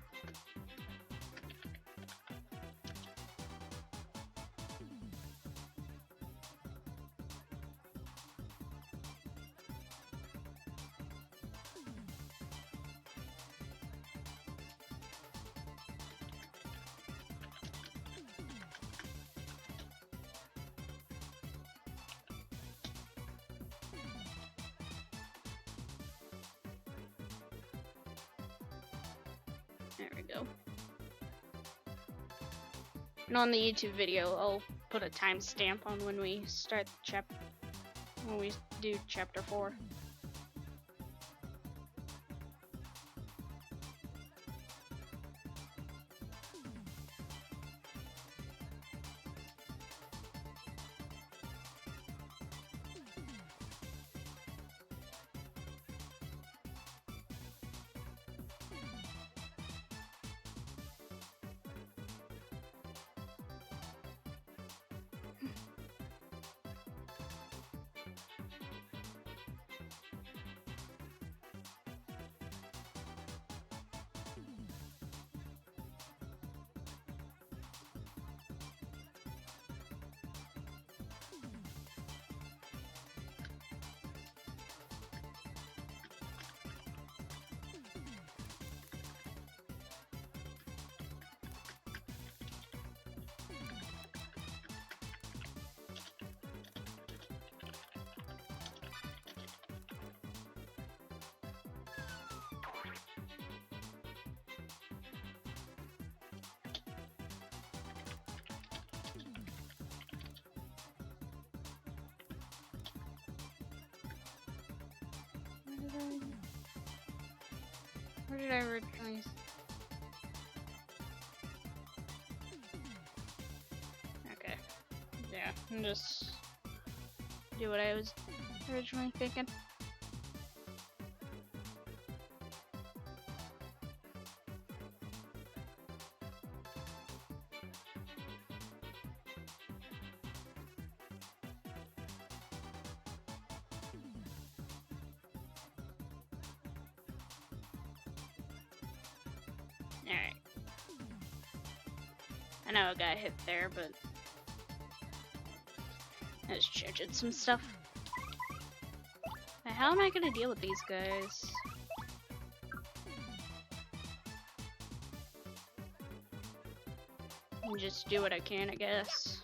There we go. And on the YouTube video, I'll put a timestamp on when we start when we do chapter 4. Where did I originally? Okay. Yeah, and just do what I was originally thinking. Alright. I know I got hit there, but I was changing some stuff. Now, how am I gonna deal with these guys? And just do what I can, I guess.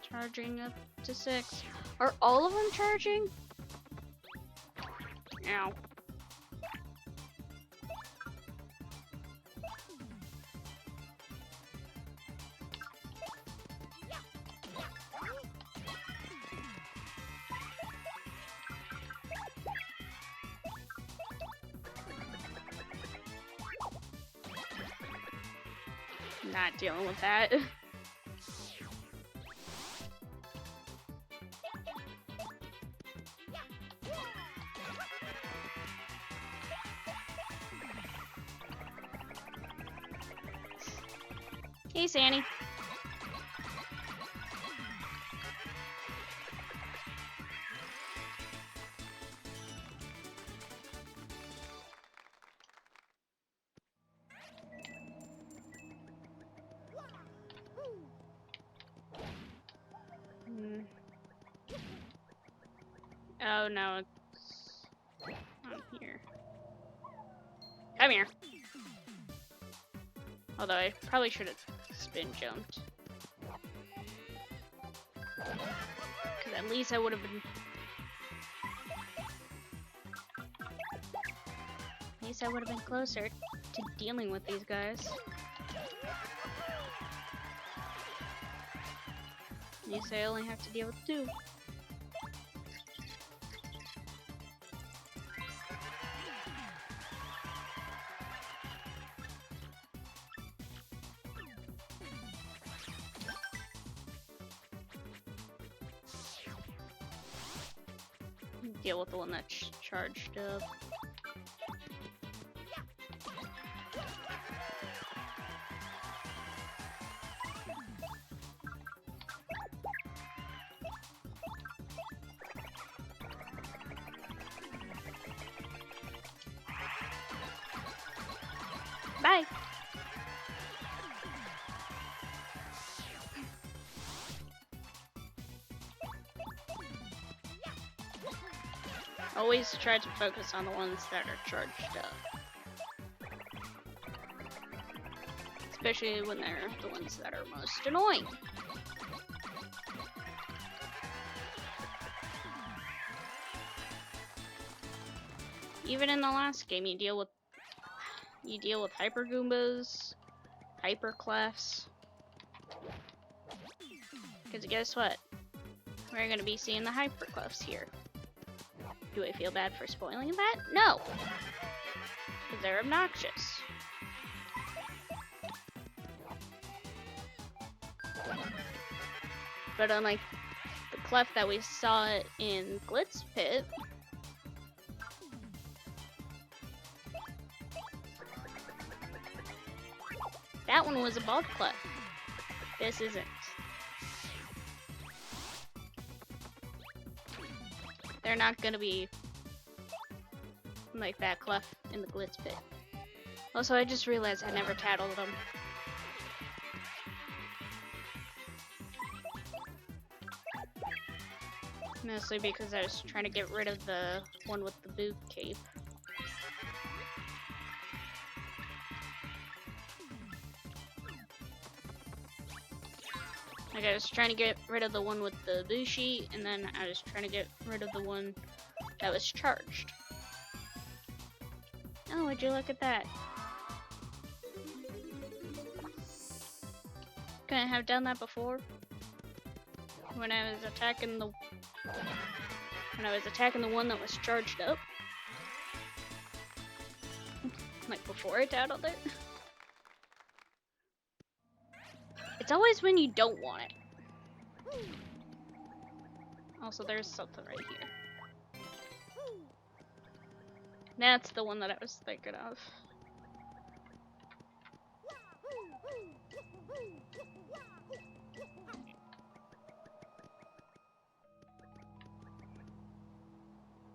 Charging up to 6. Are all of them charging? Ow. Not dealing with that. Hey, Sandy. Oh no, it's not here. Come here. Although I probably should have spin jumped. Because at least I would have been... At least I would have been closer to dealing with these guys. At least I only have to deal with 2. Deal with the one that's charged up. Bye! Always try to focus on the ones that are charged up. Especially when they're the ones that are most annoying. even in the last game, you deal with hyper goombas, hyper clefs. Because guess what? We're gonna be seeing the hyper clefs here. Do I feel bad for spoiling that? No, because they're obnoxious. But unlike the clef that we saw in Glitz Pit, that one was a bald clef. This isn't. They're not gonna be like that clef in the Glitz Pit. Also, I just realized I never tattled them. Mostly because I was trying to get rid of the one with the boot cape. Like, I was trying to get rid of the one with the bushi, and then I was trying to get rid of the one that was charged. Oh, would you look at that? Couldn't have done that before. When I was attacking the one that was charged up. Like before I tattled it. It's always when you don't want it. Also, there's something right here. That's the one that I was thinking of.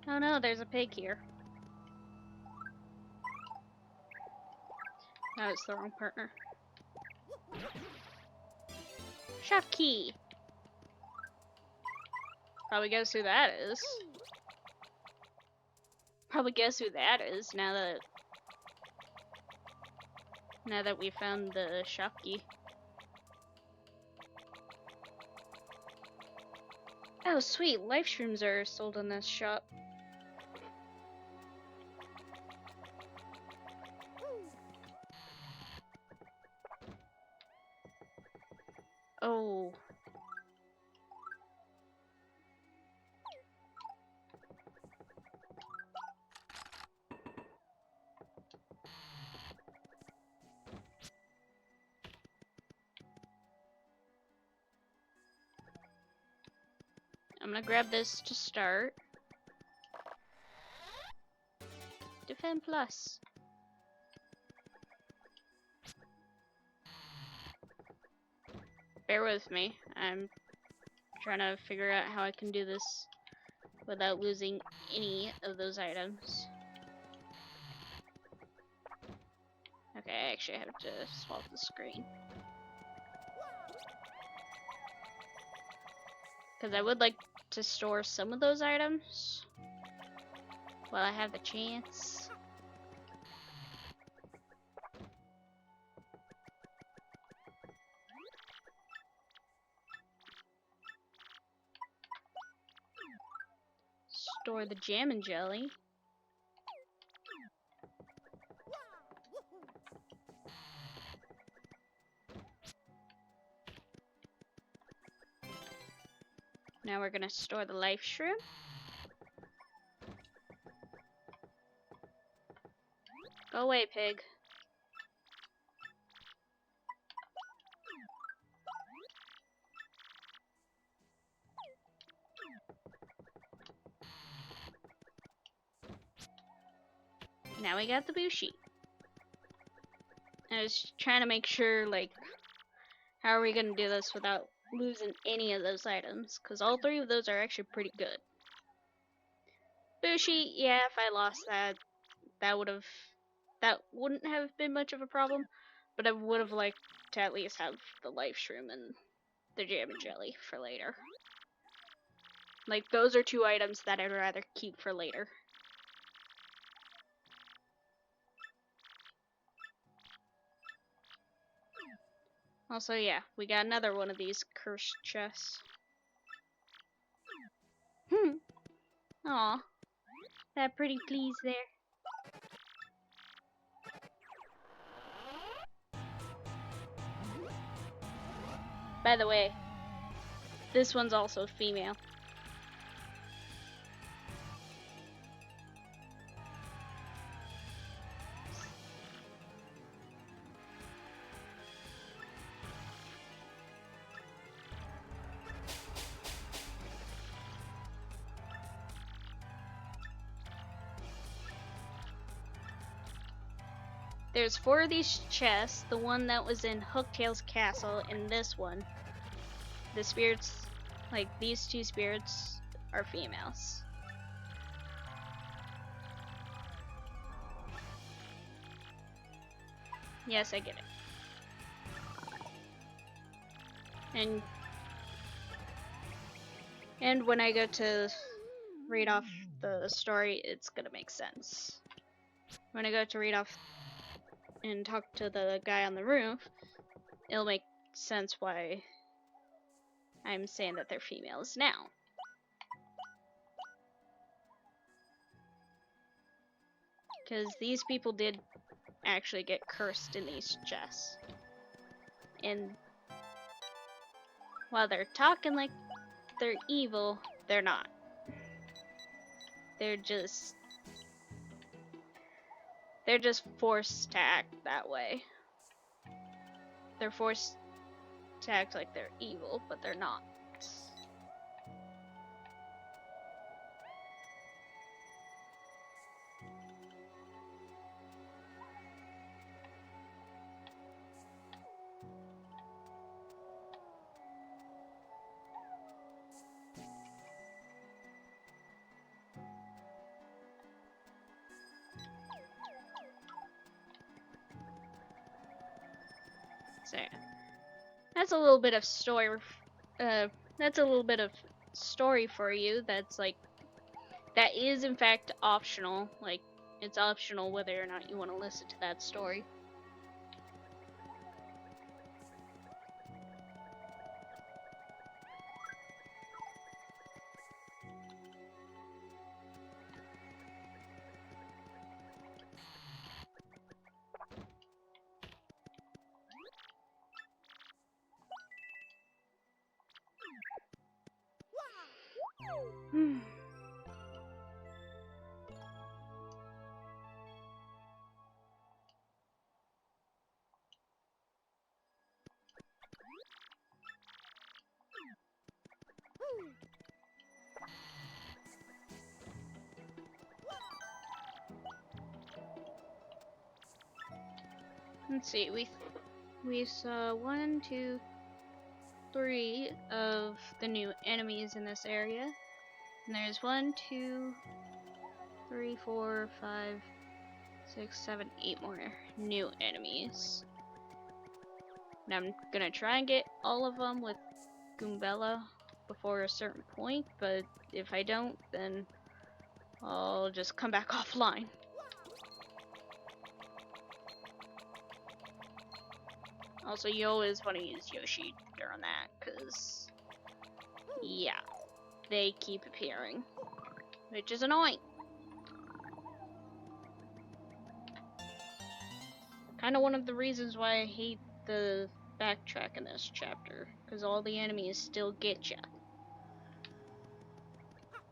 Oh no, there's a pig here. That was the wrong partner. Shop key. Probably guess who that is. Probably guess who that is now that we found the shop key. Oh sweet, life shrooms are sold in this shop. Oh. I'm gonna grab this to start. Defend plus. Bear with me. I'm trying to figure out how I can do this without losing any of those items. Okay, I actually have to swap the screen. Because I would like to store some of those items while I have the chance. Store the jam and jelly. Now we're gonna store the life shroom. Go away, pig. Now we got the bushi. I was trying to make sure, like, how are we gonna do this without losing any of those items? Because all three of those are actually pretty good. Bushi, yeah, if I lost that, that wouldn't have been much of a problem. But I would have liked to at least have the life shroom and the jam and jelly for later. Like, those are two items that I'd rather keep for later. Also, yeah, we got another one of these cursed chests. Aw, that pretty please there. By the way, this one's also female. There's 4 of these chests, the one that was in Hooktail's castle, and this one. The spirits, like these 2 spirits, are females. Yes, I get it. And when I go to read off the story, it's gonna make sense. When I go to read off and talk to the guy on the roof, it'll make sense why I'm saying that they're females now. Because these people did actually get cursed in these chests. And while they're talking like they're evil, they're not. They're just forced to act that way. They're forced to act like they're evil, but they're not. So yeah. That's a little bit of story. That's a little bit of story for you. That's like, that is in fact optional. Like, it's optional whether or not you want to listen to that story. Let's see, we saw 1, 2, 3 of the new enemies in this area. And there's 1, 2, 3, 4, 5, 6, 7, 8 more new enemies. And I'm gonna try and get all of them with Goombella before a certain point, but if I don't, then I'll just come back offline. Also, you always want to use Yoshi during that, because, yeah, they keep appearing, which is annoying. Kind of one of the reasons why I hate the backtrack in this chapter, because all the enemies still get ya.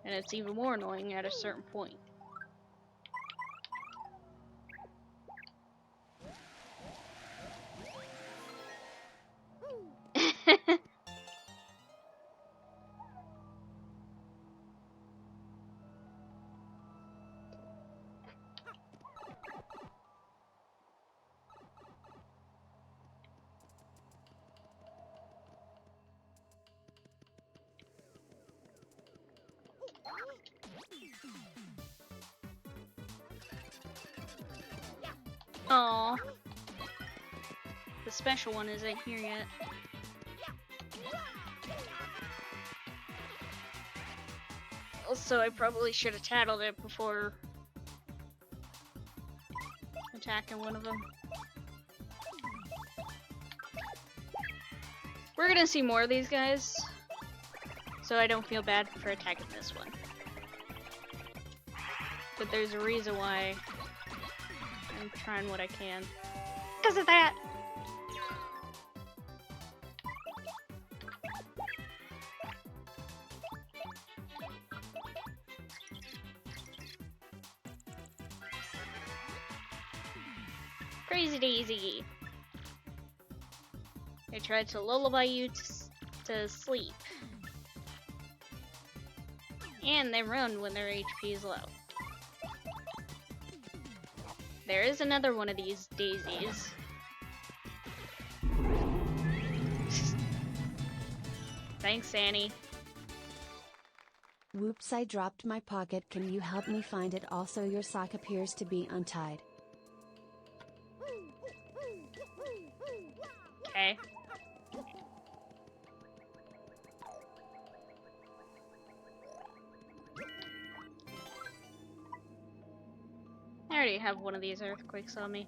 And it's even more annoying at a certain point. Aww. The special one isn't here yet. Also, I probably should have tattled it before attacking one of them. We're gonna see more of these guys, so I don't feel bad for attacking this one. But there's a reason why I'm trying what I can. Because of that! Crazy Daisy. They tried to lullaby you to sleep. And they run when their HP is low. There is another one of these daisies. Thanks, Annie. Whoops, I dropped my pocket. Can you help me find it? Also, your sock appears to be untied. Okay. I already have one of these earthquakes on me.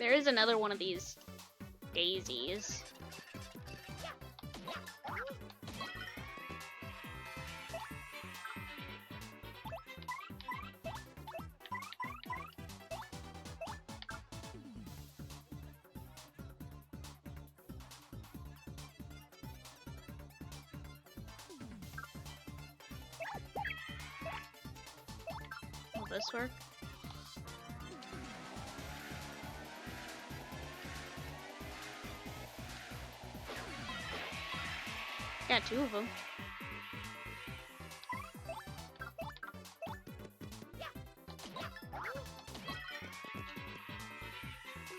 There is another one of these daisies. Will this work? Got two of them.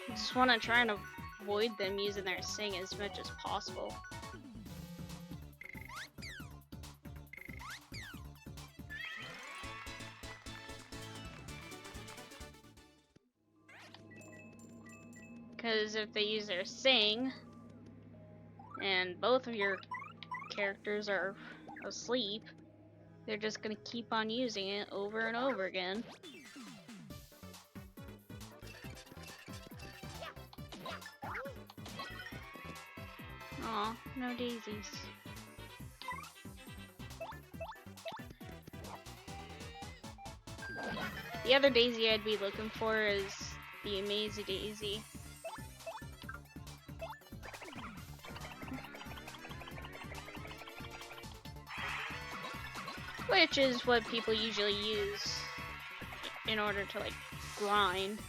I just want to try and avoid them using their sing as much as possible. Because if they use their sing, and both of your characters are asleep, they're just gonna keep on using it over and over again. Aw, no daisies. The other daisy I'd be looking for is the Amazing Daisy. Which is what people usually use in order to, like, grind.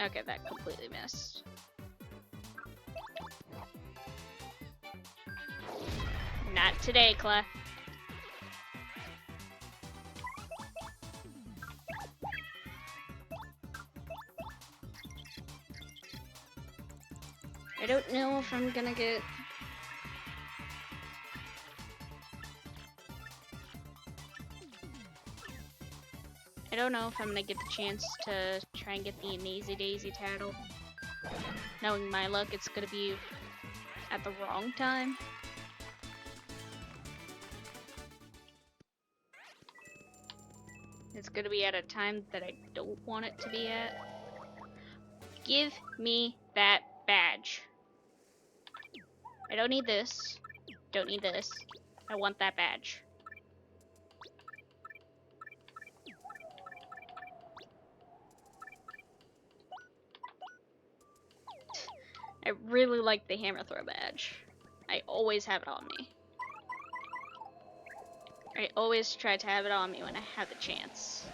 Okay, that completely missed. Not today, Clay. I don't know if I'm gonna get... I don't know if I'm gonna get the chance to try and get the Amazing Daisy title. Knowing my luck, it's gonna be at the wrong time. It's gonna be at a time that I don't want it to be at. Give me that badge. I don't need this. Don't need this. I want that badge. I really like the hammer throw badge. I always have it on me. I always try to have it on me when I have the chance.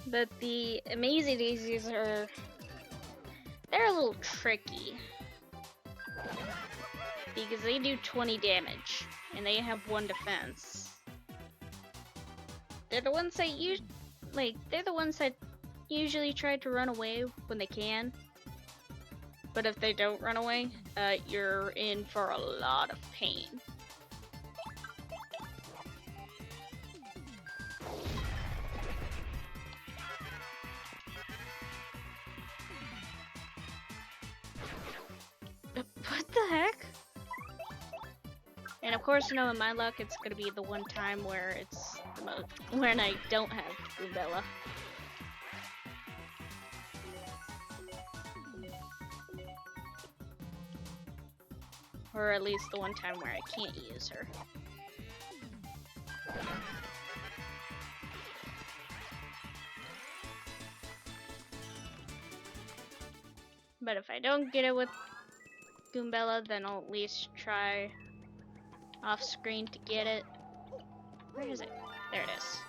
But the Amazing Daisies are... they're a little tricky. Because they do 20 damage, and they have 1 defense. They're the ones that they're the ones that usually try to run away when they can. But if they don't run away, you're in for a lot of pain. the heck? And of course, you know, in my luck, it's gonna be the one time where it's the most when I don't have Goombella. Or at least the one time where I can't use her. But if I don't get it with Goombella, then I'll at least try off screen to get it. Where is it? There it is.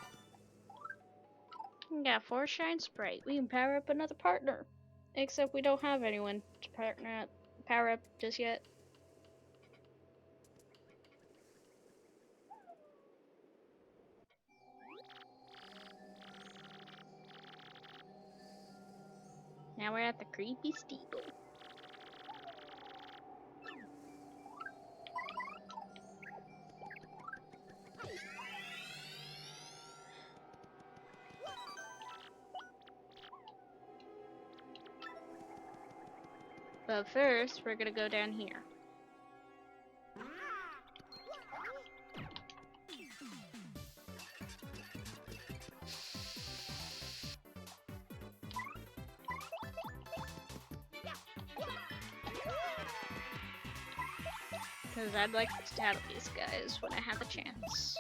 We got 4 Shine Sprite. We can power up another partner. Except we don't have anyone to power up just yet. Now we're at the creepy Steeple. But first, we're gonna go down here. Because I'd like to tattle these guys when I have a chance.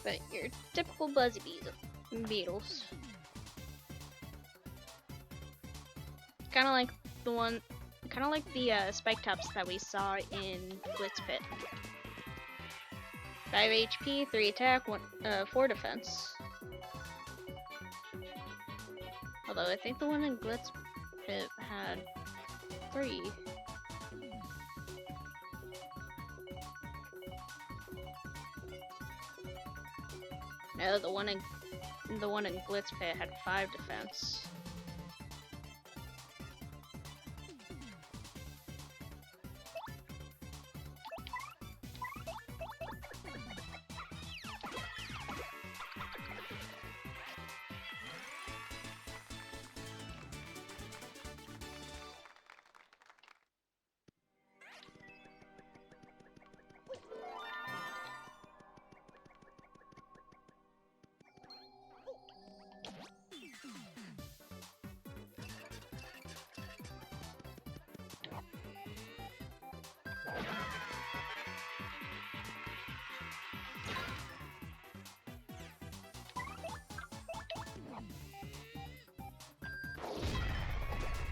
But your typical buzzy beetles. Kind of like the spike tops that we saw in Blitz Pit. 5 HP, 3 attack, 4 defense. Although I think the one in Blitz Pit had 3. No, the one in Glitz Pit had 5 defense.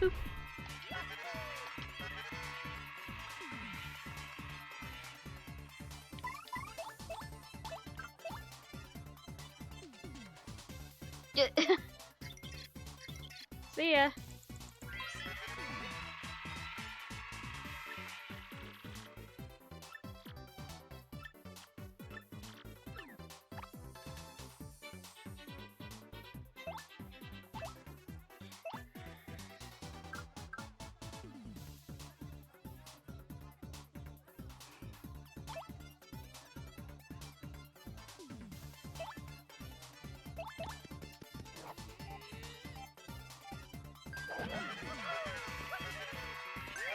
Boop. See ya.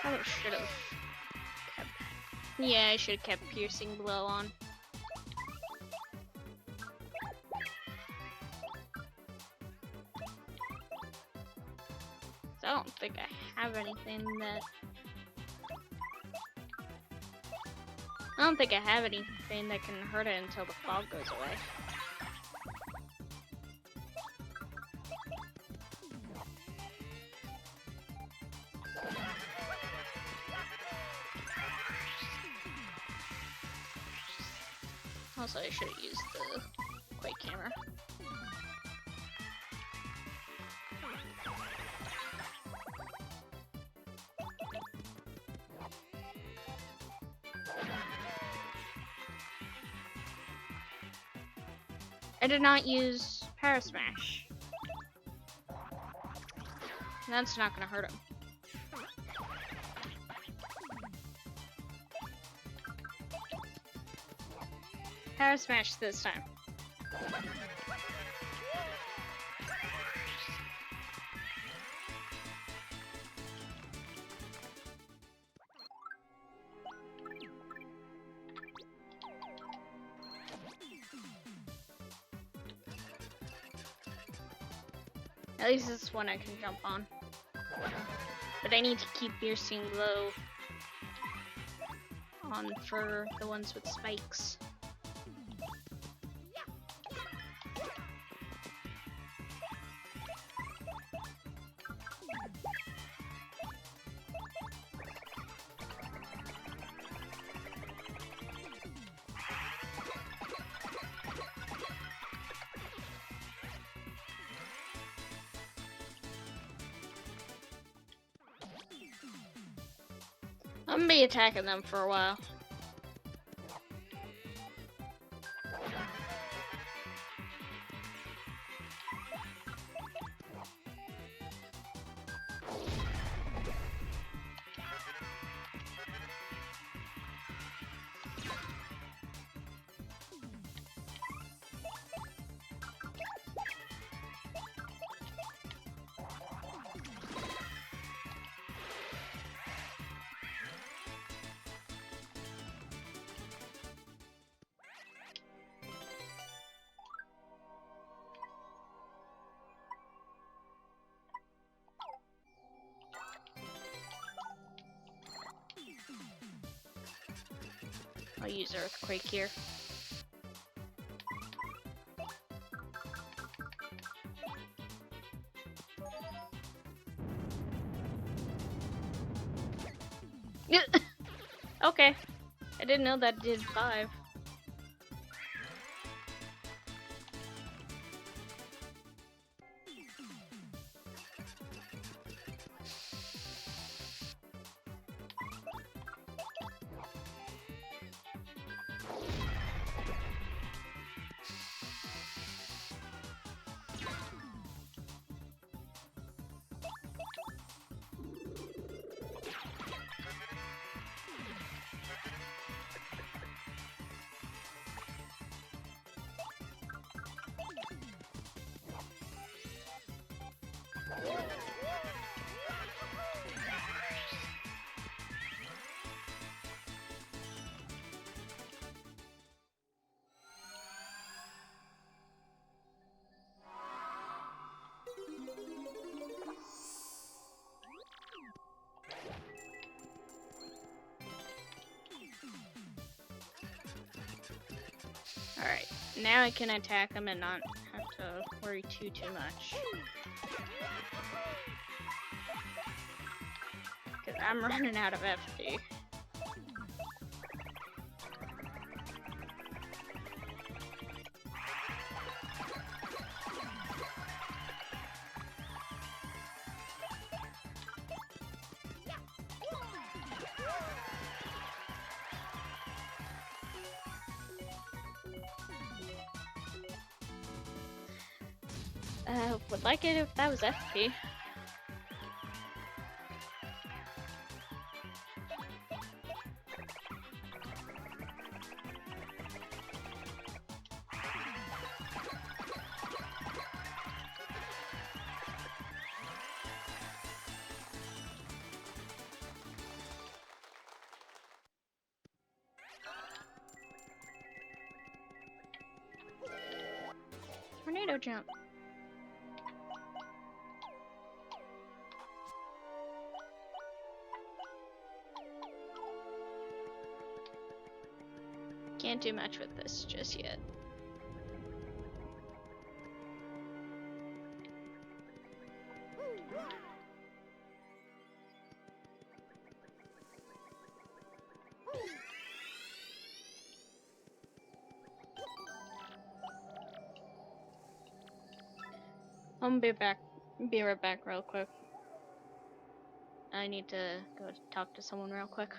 I should have kept. Yeah, I should have kept piercing blow on. So I don't think I have anything that. I don't think I have anything that can hurt it until the fog goes away. Also, I should have used the Quake camera. I did not use Power Smash. That's not gonna hurt him. Power Smash this time. At least this one I can jump on. But I need to keep piercing low on for the ones with spikes. I'm gonna be attacking them for a while. I'll use Earthquake here. Okay. I didn't know that did 5. Alright, now I can attack him and not have to worry too much. Because I'm running out of FP. Would like it if that was FP. Tornado jump. Can't do much with this just yet. I'm gonna be right back real quick. I need to go talk to someone real quick.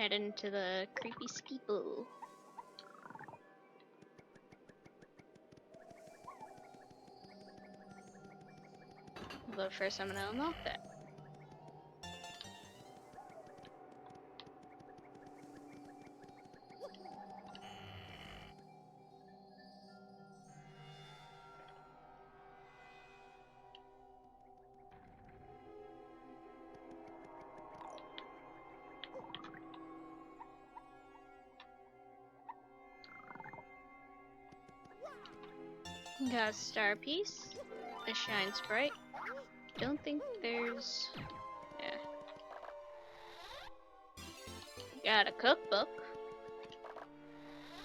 head into the creepy Steeple. But first I'm gonna unlock that. Got a star piece. It shines bright. Don't think there's... yeah. Got a cookbook.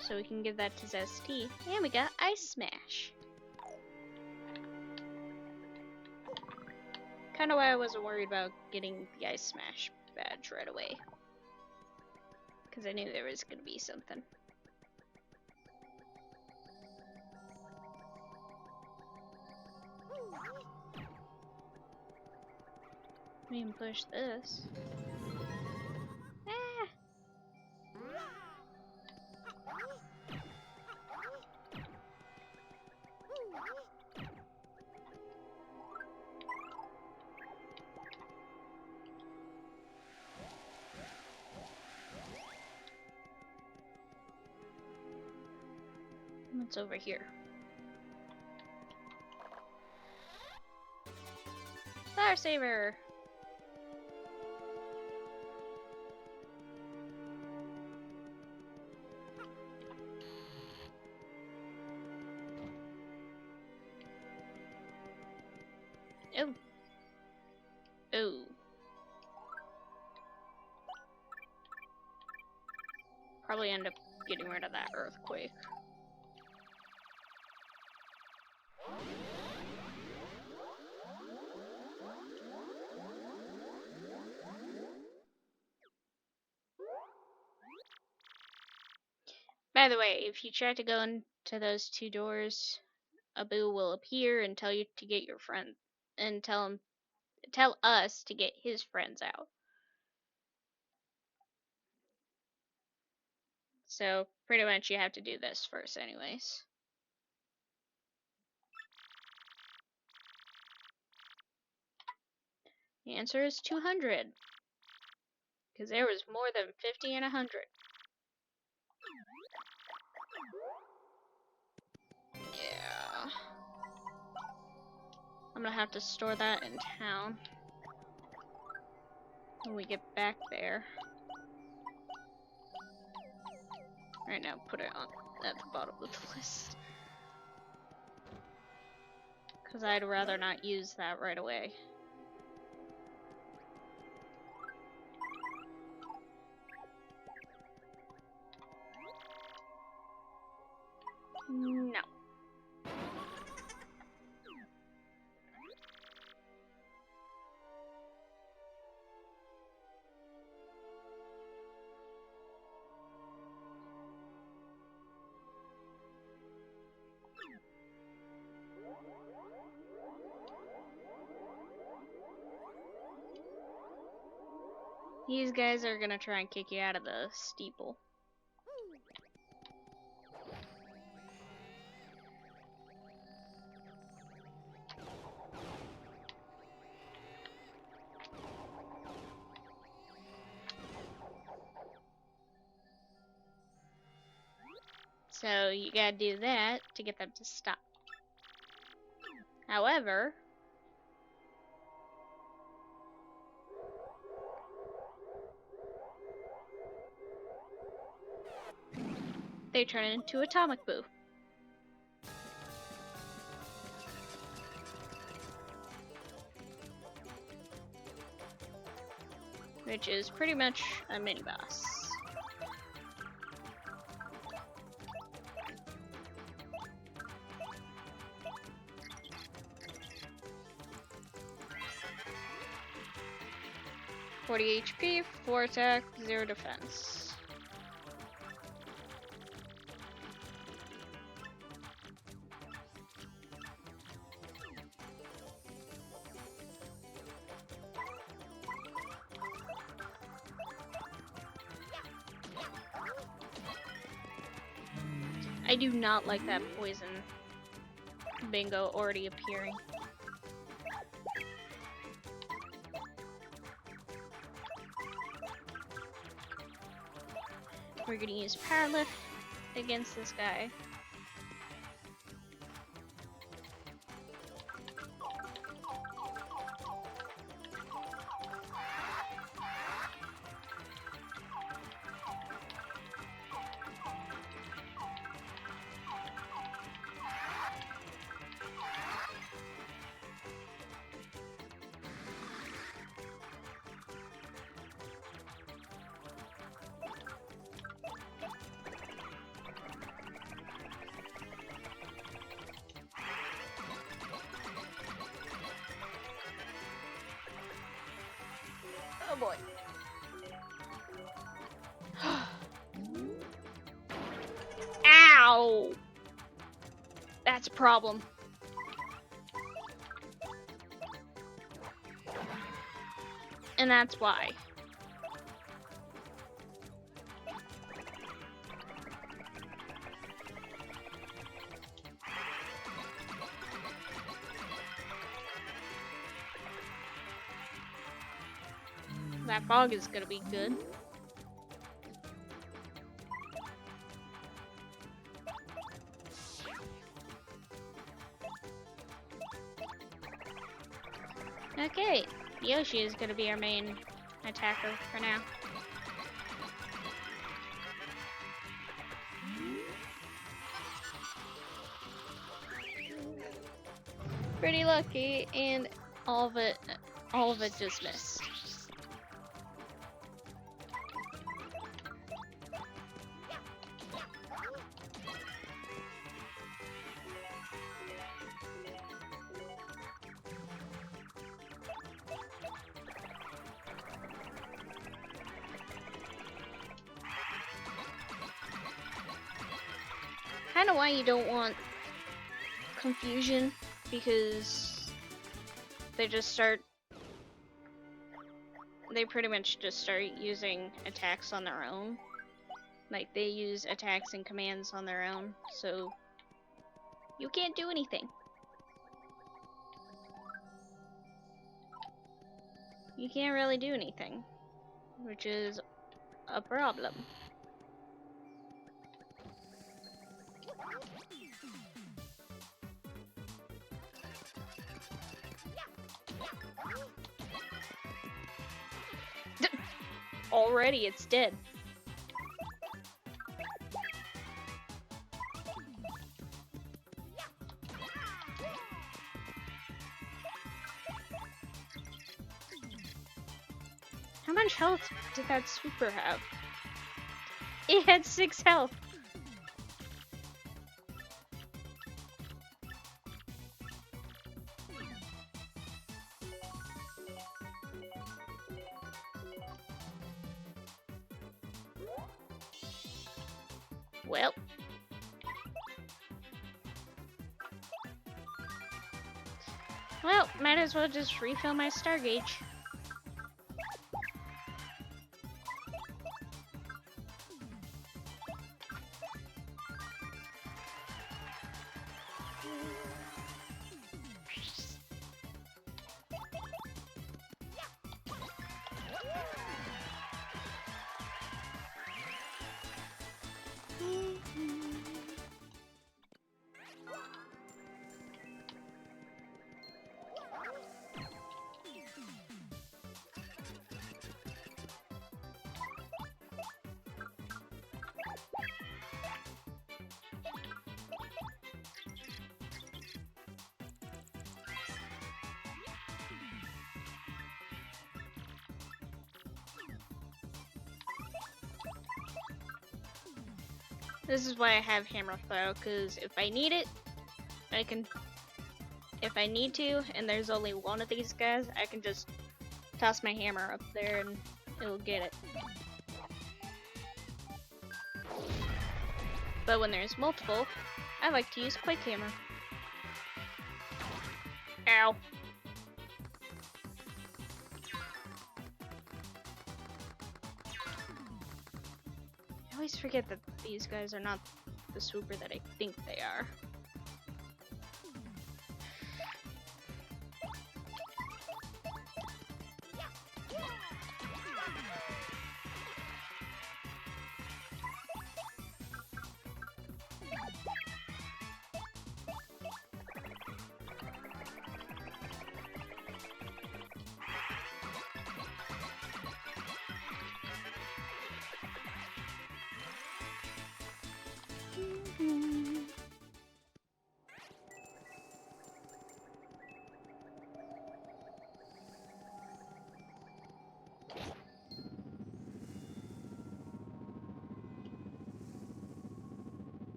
So we can give that to Zesty. And we got Ice Smash. Kinda why I wasn't worried about getting the Ice Smash badge right away. Because I knew there was gonna be something. We can push this. Ah! What's over here? Star Saver! Oh. Oh. Probably end up getting rid of that earthquake. By the way, if you try to go into those two doors, Abu will appear and tell you to get your friend and tell us to get his friends out. So pretty much you have to do this first anyways. The answer is 200. Because there was more than 50 and 100. Yeah. I'm gonna have to store that in town when we get back there. Right now, put it on at the bottom of the list. Because I'd rather not use that right away. No. These guys are gonna try and kick you out of the steeple. So you gotta do that to get them to stop. However, they turn into Atomic Boo. Which is pretty much a mini boss. $40 HP, 4 attack, 0 defense. I do not like that poison bingo already appearing. We're gonna use Power Lift against this guy. Oh boy. Ow! That's a problem. And that's why. That fog is gonna be good. Okay, Yoshi is gonna be our main attacker for now. Pretty lucky, and all of it just missed. Kinda why you don't want confusion, because they pretty much just start using attacks on their own. Like, they use attacks and commands on their own, so you can't do anything. You can't really do anything, which is a problem. Already it's dead. How much health did that super have? It had 6 health. Well, might as well just refill my star gauge. This is why I have hammer throw, because if I need it, I can, if I need to, and there's only one of these guys, I can just toss my hammer up there and it'll get it. But when there's multiple, I like to use Quake Hammer. Ow. I always forget that these guys are not the swooper that I think they are.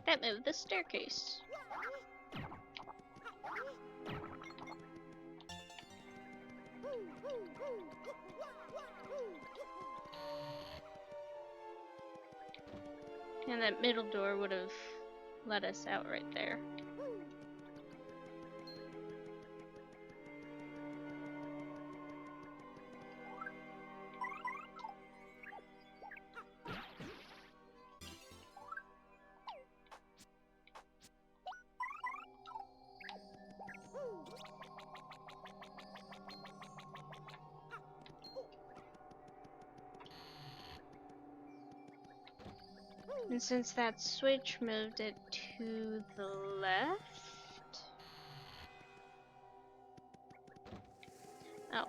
That moved the staircase. And that middle door would have let us out right there. And since that switch moved it to the left. Oh.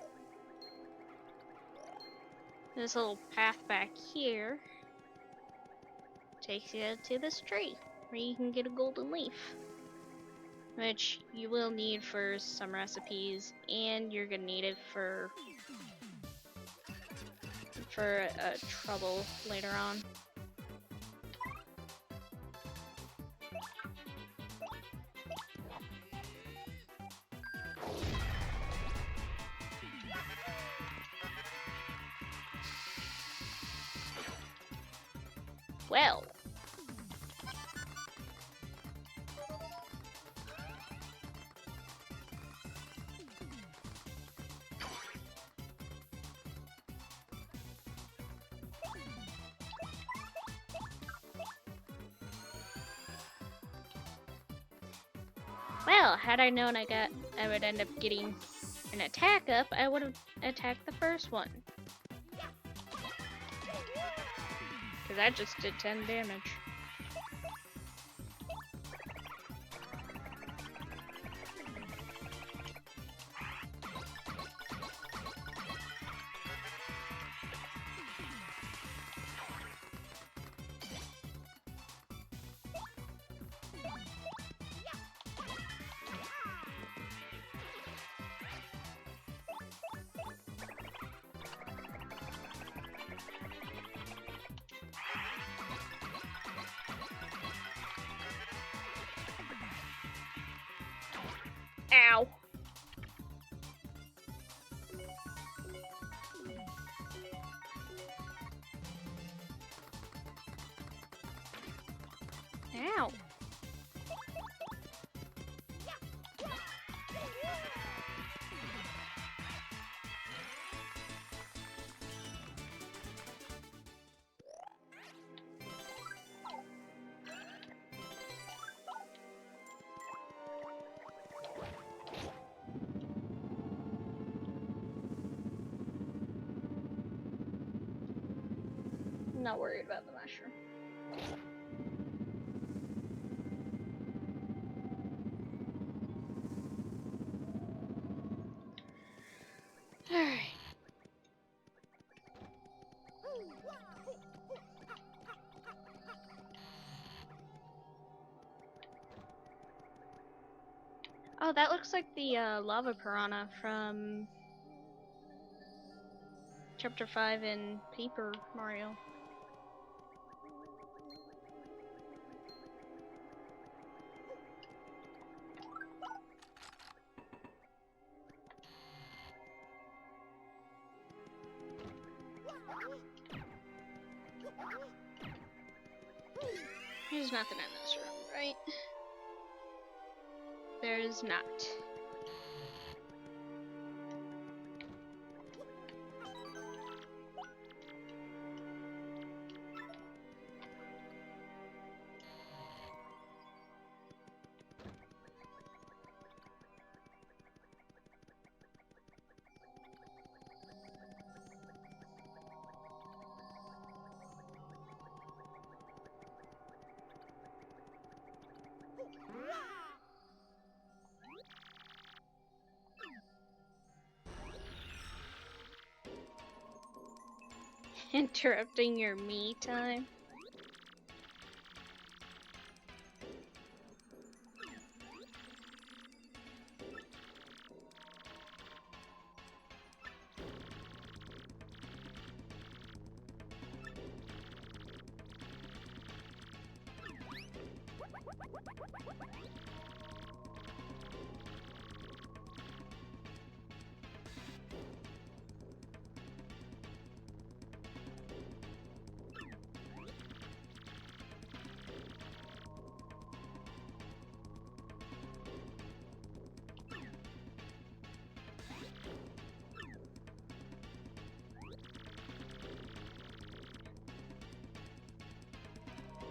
This little path back here takes you to this tree where you can get a golden leaf. Which you will need for some recipes, and you're gonna need it for trouble later on. Well. Well, had I known I would end up getting an attack up, I would have attacked the first one. Because that just did 10 damage. Ow. Ow. Not worried about the mushroom. Alright. Oh, that looks like the lava piranha from Chapter 5 in Paper Mario. There's nothing in this room, right? There is not. Interrupting your me time.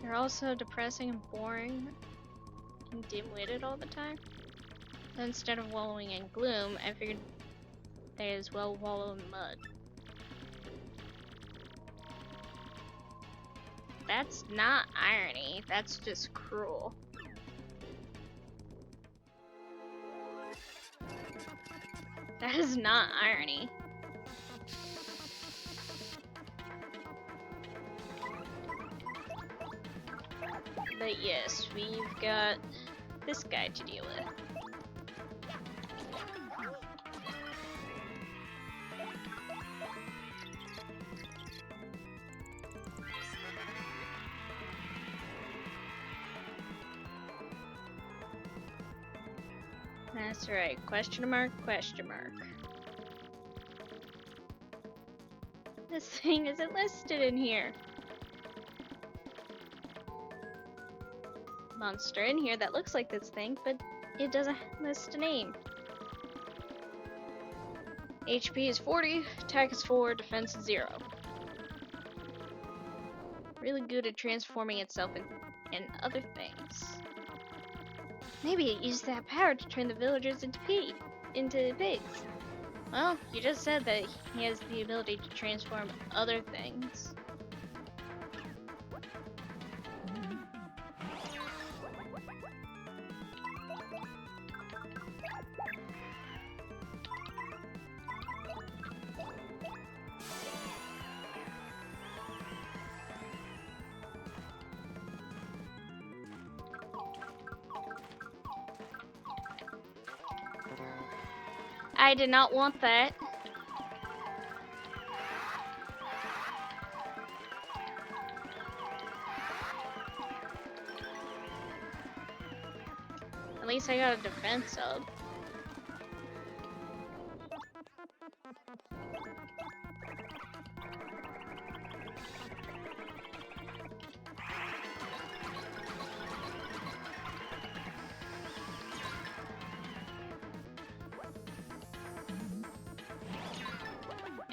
You're also depressing and boring and dim-witted all the time. So instead of wallowing in gloom, I figured they as well wallow in mud. That's not irony, that's just cruel. That is not irony. But yes, we've got this guy to deal with. That's right, question mark, question mark. This thing isn't listed in here. Monster in here that looks like this thing, but it doesn't list a name. HP is 40, attack is 4, defense is 0. Really good at transforming itself in other things. Maybe it used that power to turn the villagers into pigs. Well, you just said that he has the ability to transform other things. I did not want that. At least I got a defense up.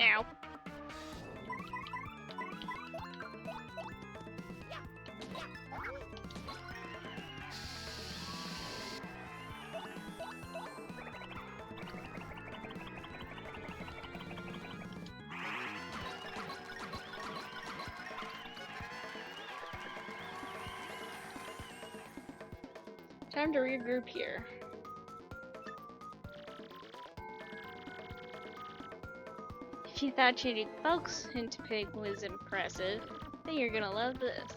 Ow. Time to regroup here. If you thought changing folks into pig was impressive, then you're gonna love this.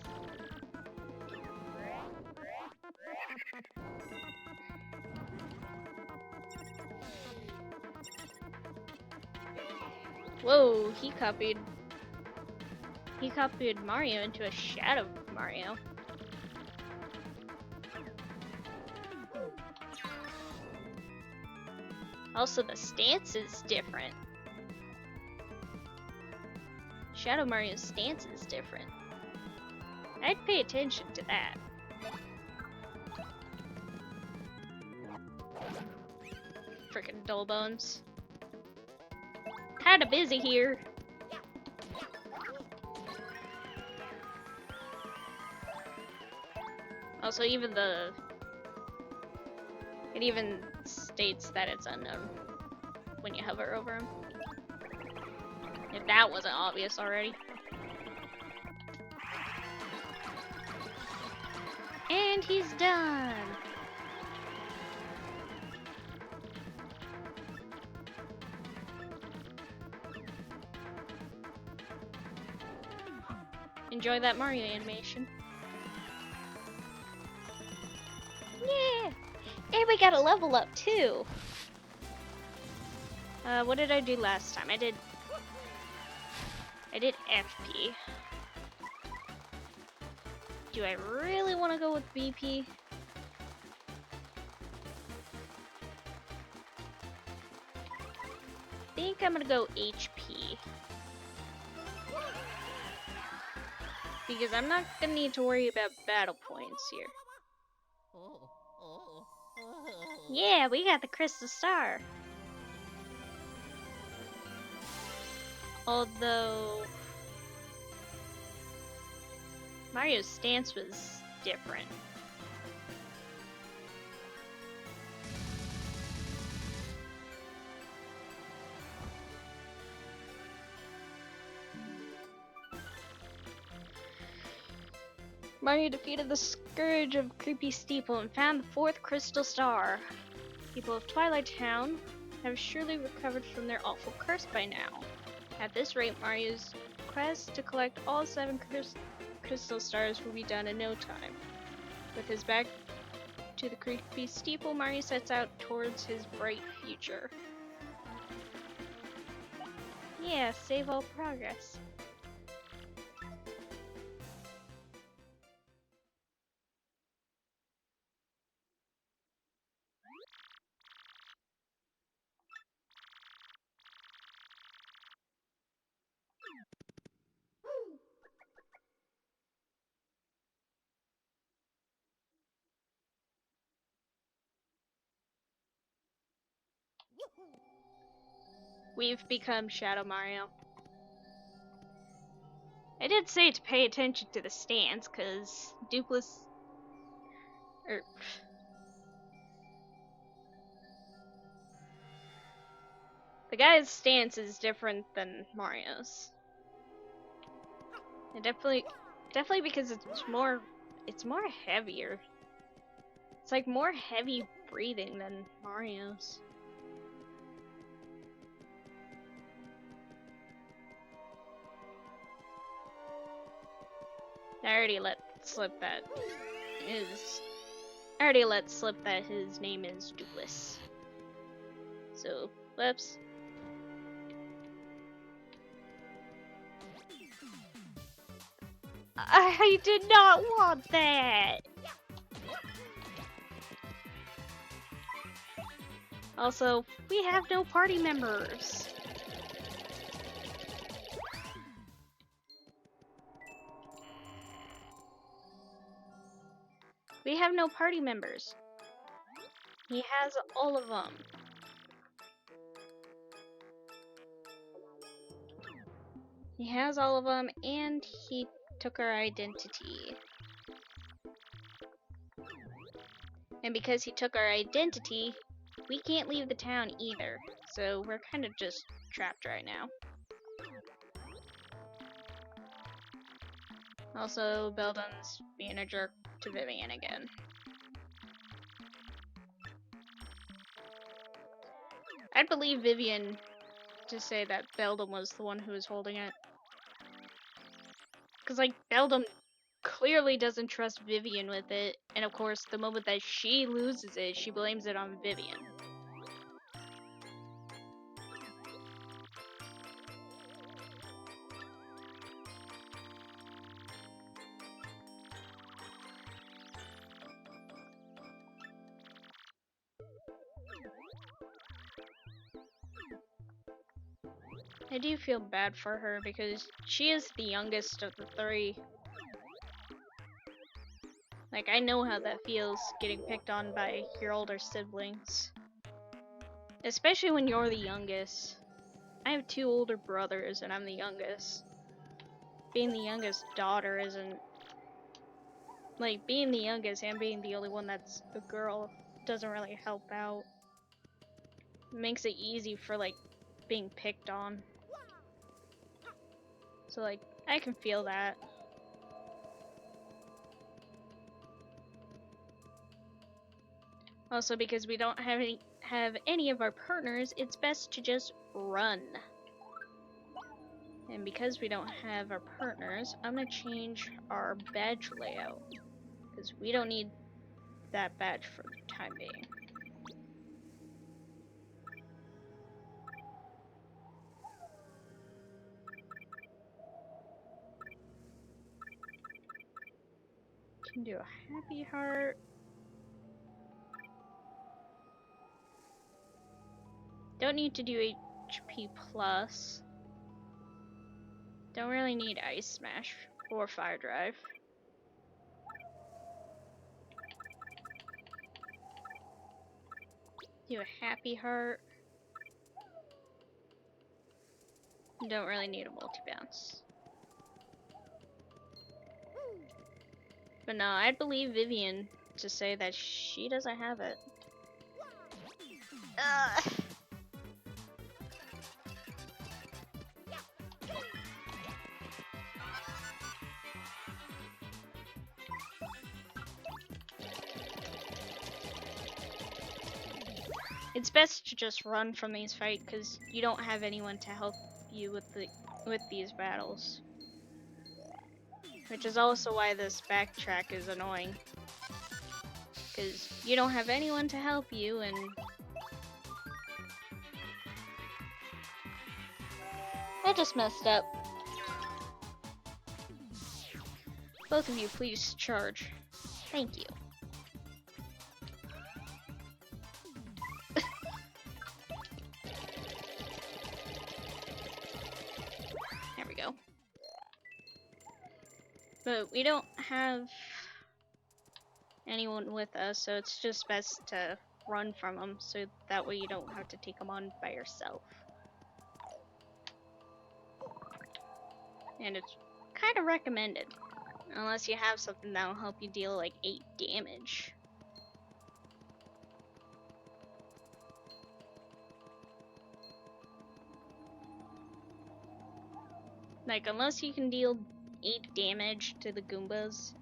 Whoa, he copied Mario into a Shadow Mario. Also, the stance is different. Shadow Mario's stance is different. I'd pay attention to that. Frickin' dull bones. Kinda busy here. Also, it even states that it's unknown when you hover over him. If that wasn't obvious already. And he's done! Enjoy that Mario animation. Yeah! And we got a level up too! What did I do last time? I did FP. Do I really want to go with BP? I think I'm gonna go HP. Because I'm not gonna need to worry about battle points here. Yeah, we got the Crystal Star! Although Mario's stance was different. Mario defeated the scourge of creepy Steeple and found the 4th Crystal Star. People of Twilight Town have surely recovered from their awful curse by now. At this rate, Mario's quest to collect all 7 Crystal Stars will be done in no time. With his back to the creepy Steeple, Mario sets out towards his bright future. Yeah, save all progress. We've become Shadow Mario. I did say to pay attention to the stance, cause Dupless... the guy's stance is different than Mario's. And definitely because it's more heavier. It's like more heavy breathing than Mario's. I already let slip that his name is Dupless. So, whoops. I did not want that! Also, we have no party members. We have no party members. He has all of them. He has all of them, and he took our identity. And because he took our identity, we can't leave the town either. So we're kind of just trapped right now. Also, Beldon's being a jerk to Vivian again. I'd believe Vivian to say that Beldon was the one who was holding it. Because, like, Beldon clearly doesn't trust Vivian with it, and of course, the moment that she loses it, she blames it on Vivian. I do feel bad for her because she is the youngest of the 3. Like, I know how that feels, getting picked on by your older siblings. Especially when you're the youngest. I have 2 older brothers and I'm the youngest. Being the youngest daughter isn't... like, being the youngest and being the only one that's a girl doesn't really help out. It makes it easy for, like, being picked on. So, like, I can feel that. Also, because we don't have any of our partners, it's best to just run. And because we don't have our partners, I'm gonna change our badge layout. Because we don't need that badge for the time being. Can do a happy heart. Don't need to do HP plus. Don't really need Ice Smash or Fire Drive. Do a happy heart. Don't really need a multi-bounce. But no, I'd believe Vivian to say that she doesn't have it. Ugh. It's best to just run from these fights because you don't have anyone to help you with these battles. Which is also why this backtrack is annoying. Because you don't have anyone to help you, and I just messed up. Both of you, please charge. Thank you. There we go. But we don't have anyone with us, so it's just best to run from them, so that way you don't have to take them on by yourself. And it's kind of recommended, unless you have something that'll help you deal like 8 damage. Like, unless you can deal 8 damage to the Goombas.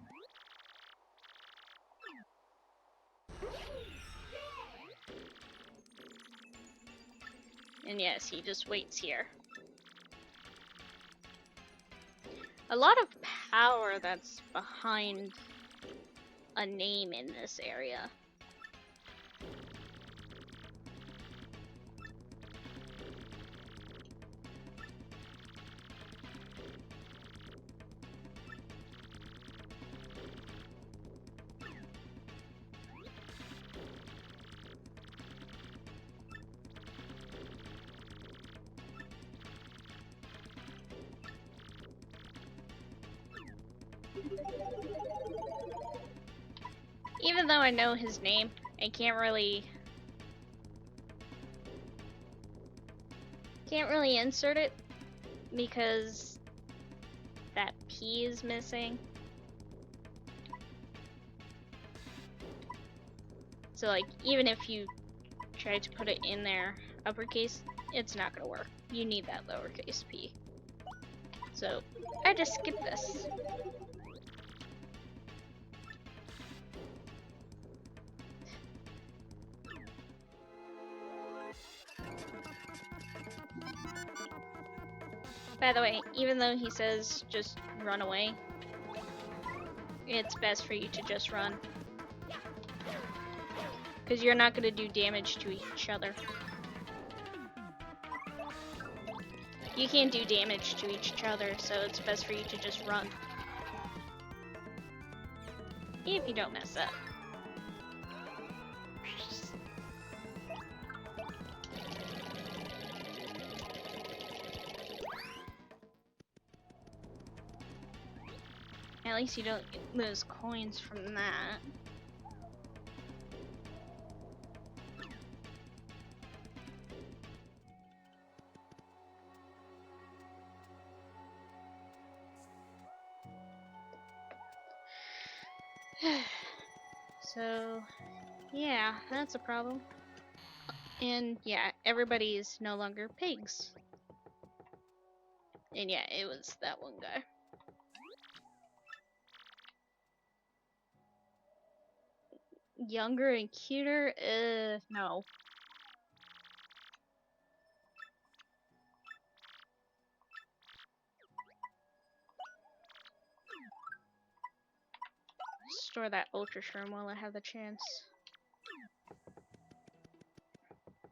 And yes, he just waits here. A lot of power that's behind a name in this area. Even though I know his name, I can't really insert it because that P is missing. So like, even if you try to put it in there uppercase, it's not gonna work. You need that lowercase p. So I just skip this. By the way, even though he says just run away, it's best for you to just run. Because you're not going to do damage to each other. You can't do damage to each other, so it's best for you to just run. If you don't mess up. At least you don't lose coins from that. So, yeah, that's a problem. And yeah, everybody is no longer pigs. And yeah, it was that one guy. Younger and cuter? No. store that Ultra Shroom while I have the chance.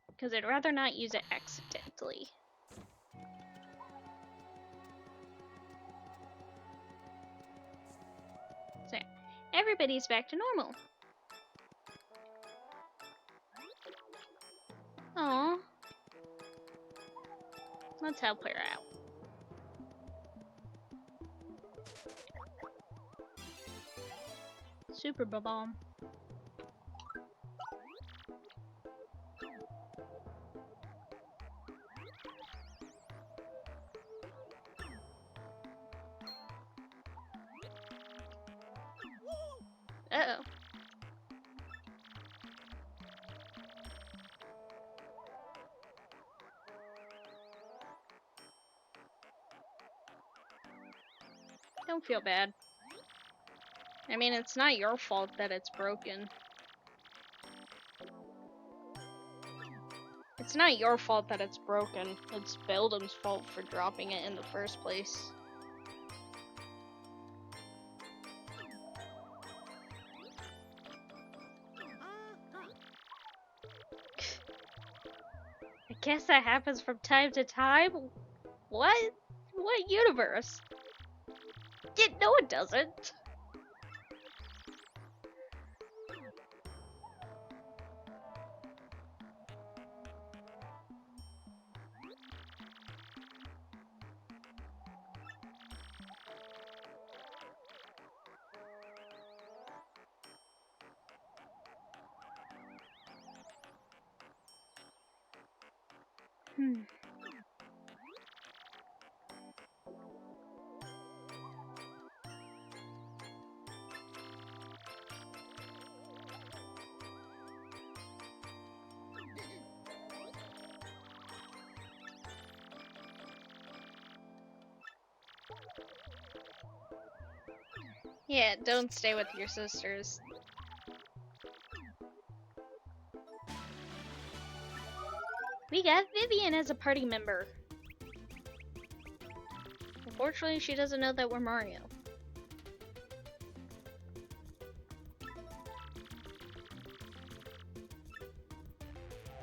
Because I'd rather not use it accidentally. So, everybody's back to normal. Aww. Let's help her out. Super bomb. Uh-oh. Don't feel bad. I mean, it's not your fault that it's broken. It's not your fault that it's broken. It's Beldam's fault for dropping it in the first place. I guess that happens from time to time? What? What universe? No, it doesn't. Yeah, don't stay with your sisters. We got Vivian as a party member. Unfortunately, she doesn't know that we're Mario.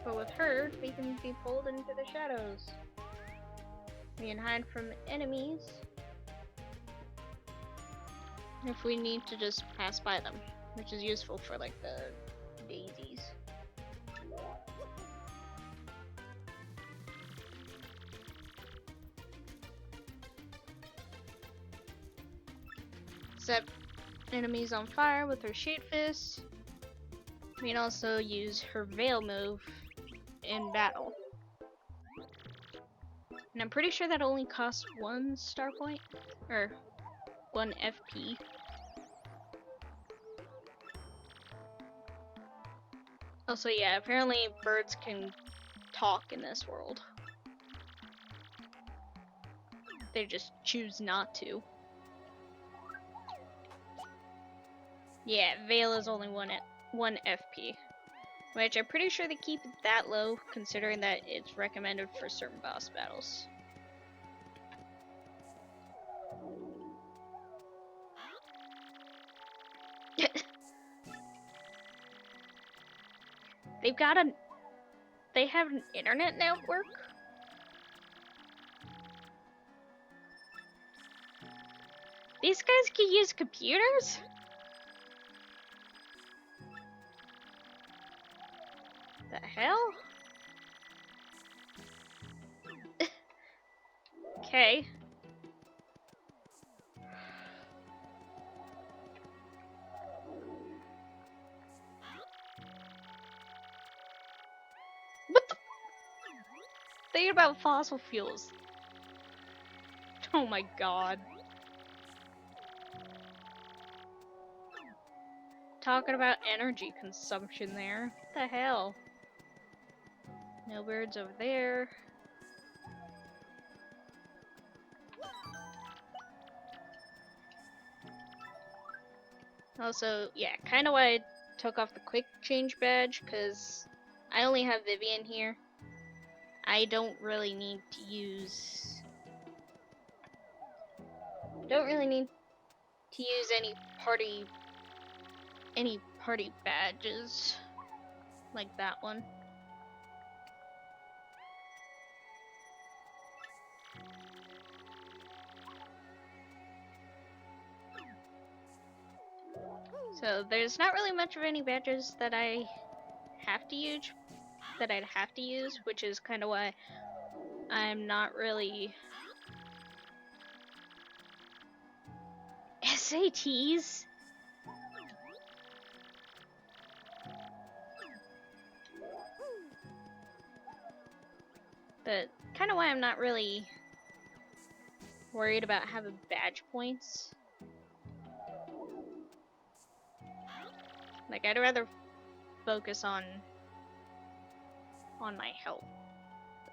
But with her, we can be pulled into the shadows. We can hide from enemies if we need to just pass by them, which is useful for like the daisies. Set enemies on fire with her shoot fist. We can also use her veil move in battle. And I'm pretty sure that only costs 1 star point, or 1 FP. Also, yeah, apparently birds can talk in this world. They just choose not to. Yeah, Veil is only 1 FP. Which I'm pretty sure they keep it that low, considering that it's recommended for certain boss battles. They have an internet network? These guys can use computers? The hell? Okay. What the? Think about fossil fuels. Oh my god. Talking about energy consumption there. What the hell? No birds over there. Also, yeah, kind of why I took off the quick change badge, because I only have Vivian here. I don't really need to use... any party any party badges like that one. So there's not really much of any badges that I'd have to use, which is kind of why I'm not really SATs. But kind of why I'm not really worried about having badge points. Like, I'd rather focus on my health,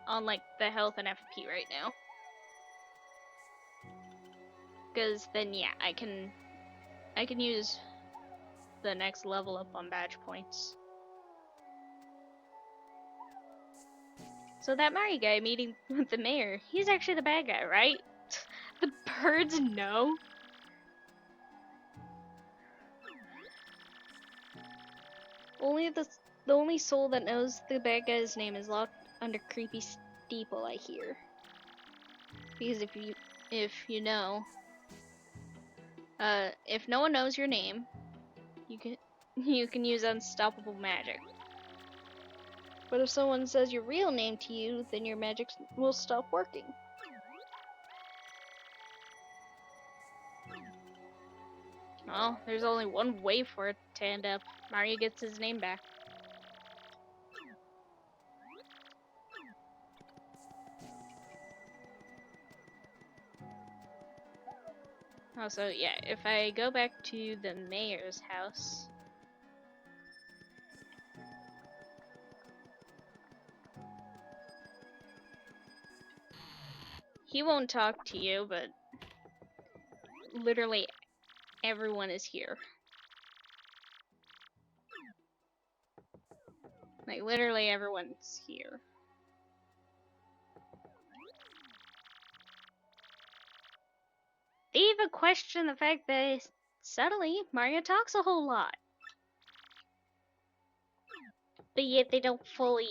on like the health and FP right now, because then yeah, I can use the next level up on badge points. So that Mario guy meeting with the mayor, he's actually the bad guy, right? The birds know. Only the only soul that knows the bad guy's name is locked under creepy Steeple, I hear. Because if you know, if no one knows your name, you can use unstoppable magic. But if someone says your real name to you, then your magic will stop working. Well, there's only one way for it to end up. Mario gets his name back. Also, yeah, if I go back to the mayor's house, he won't talk to you, but literally everyone is here. Like, literally everyone's here. They even question the fact that suddenly Mario talks a whole lot. But yet they don't fully...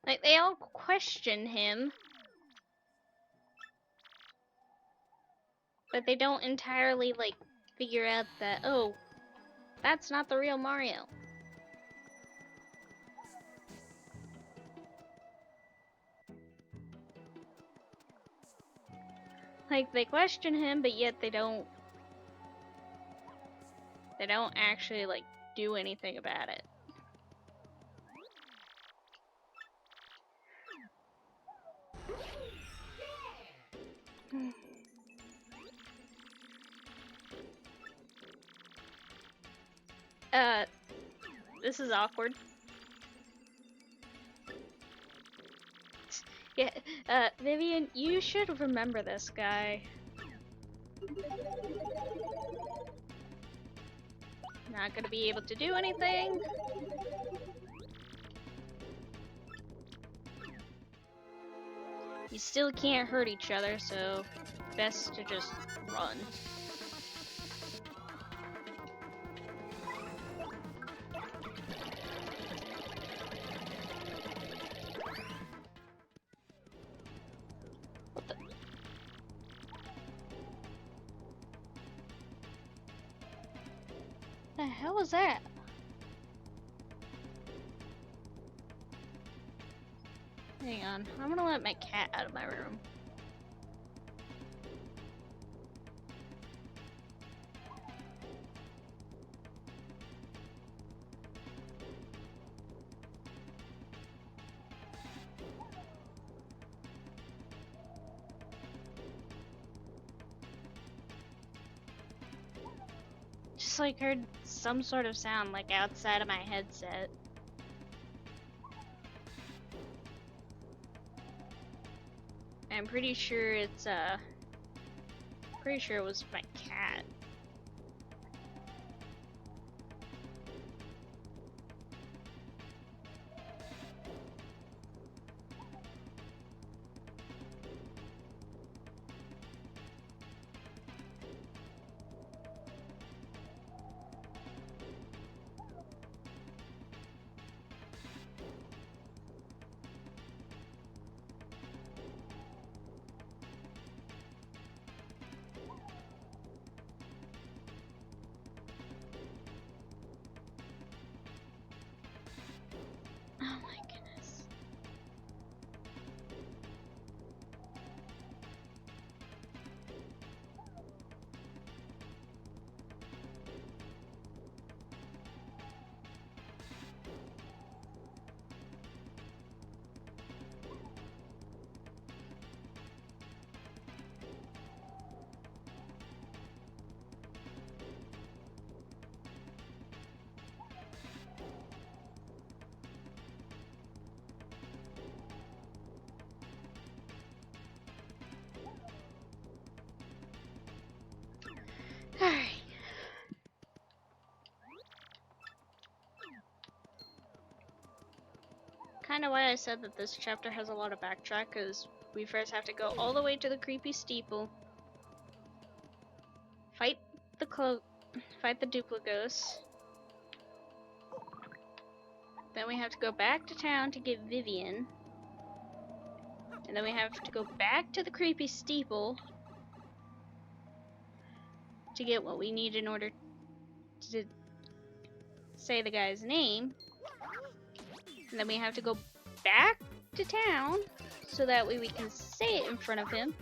Like, they all question him, but they don't entirely, like, figure out that, oh, that's not the real Mario. Like, they question him, but yet they don't actually, like, do anything about it. This is awkward. Yeah, Vivian, you should remember this guy. Not gonna be able to do anything. You still can't hurt each other, so best to just run. What the hell was that? Hang on, I'm gonna let my cat out of my room. Just like heard some sort of sound like outside of my headset. I'm pretty sure it's pretty sure it was my cat. Alright. Kind of why I said that this chapter has a lot of backtrack, because we first have to go all the way to the creepy steeple, fight the Dupligos, then we have to go back to town to get Vivian, and then we have to go back to the creepy steeple to get what we need in order to say the guy's name. And then we have to go back to town so that way we can say it in front of him.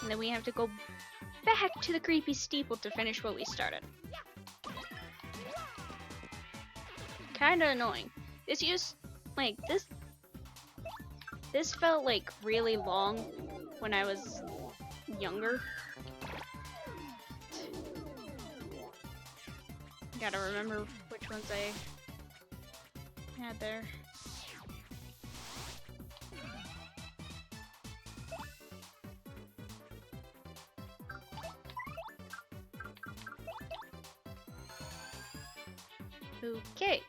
And then we have to go back to the creepy steeple to finish what we started. Kinda annoying. This felt like really long when I was younger. Gotta remember which ones I had there. Okay.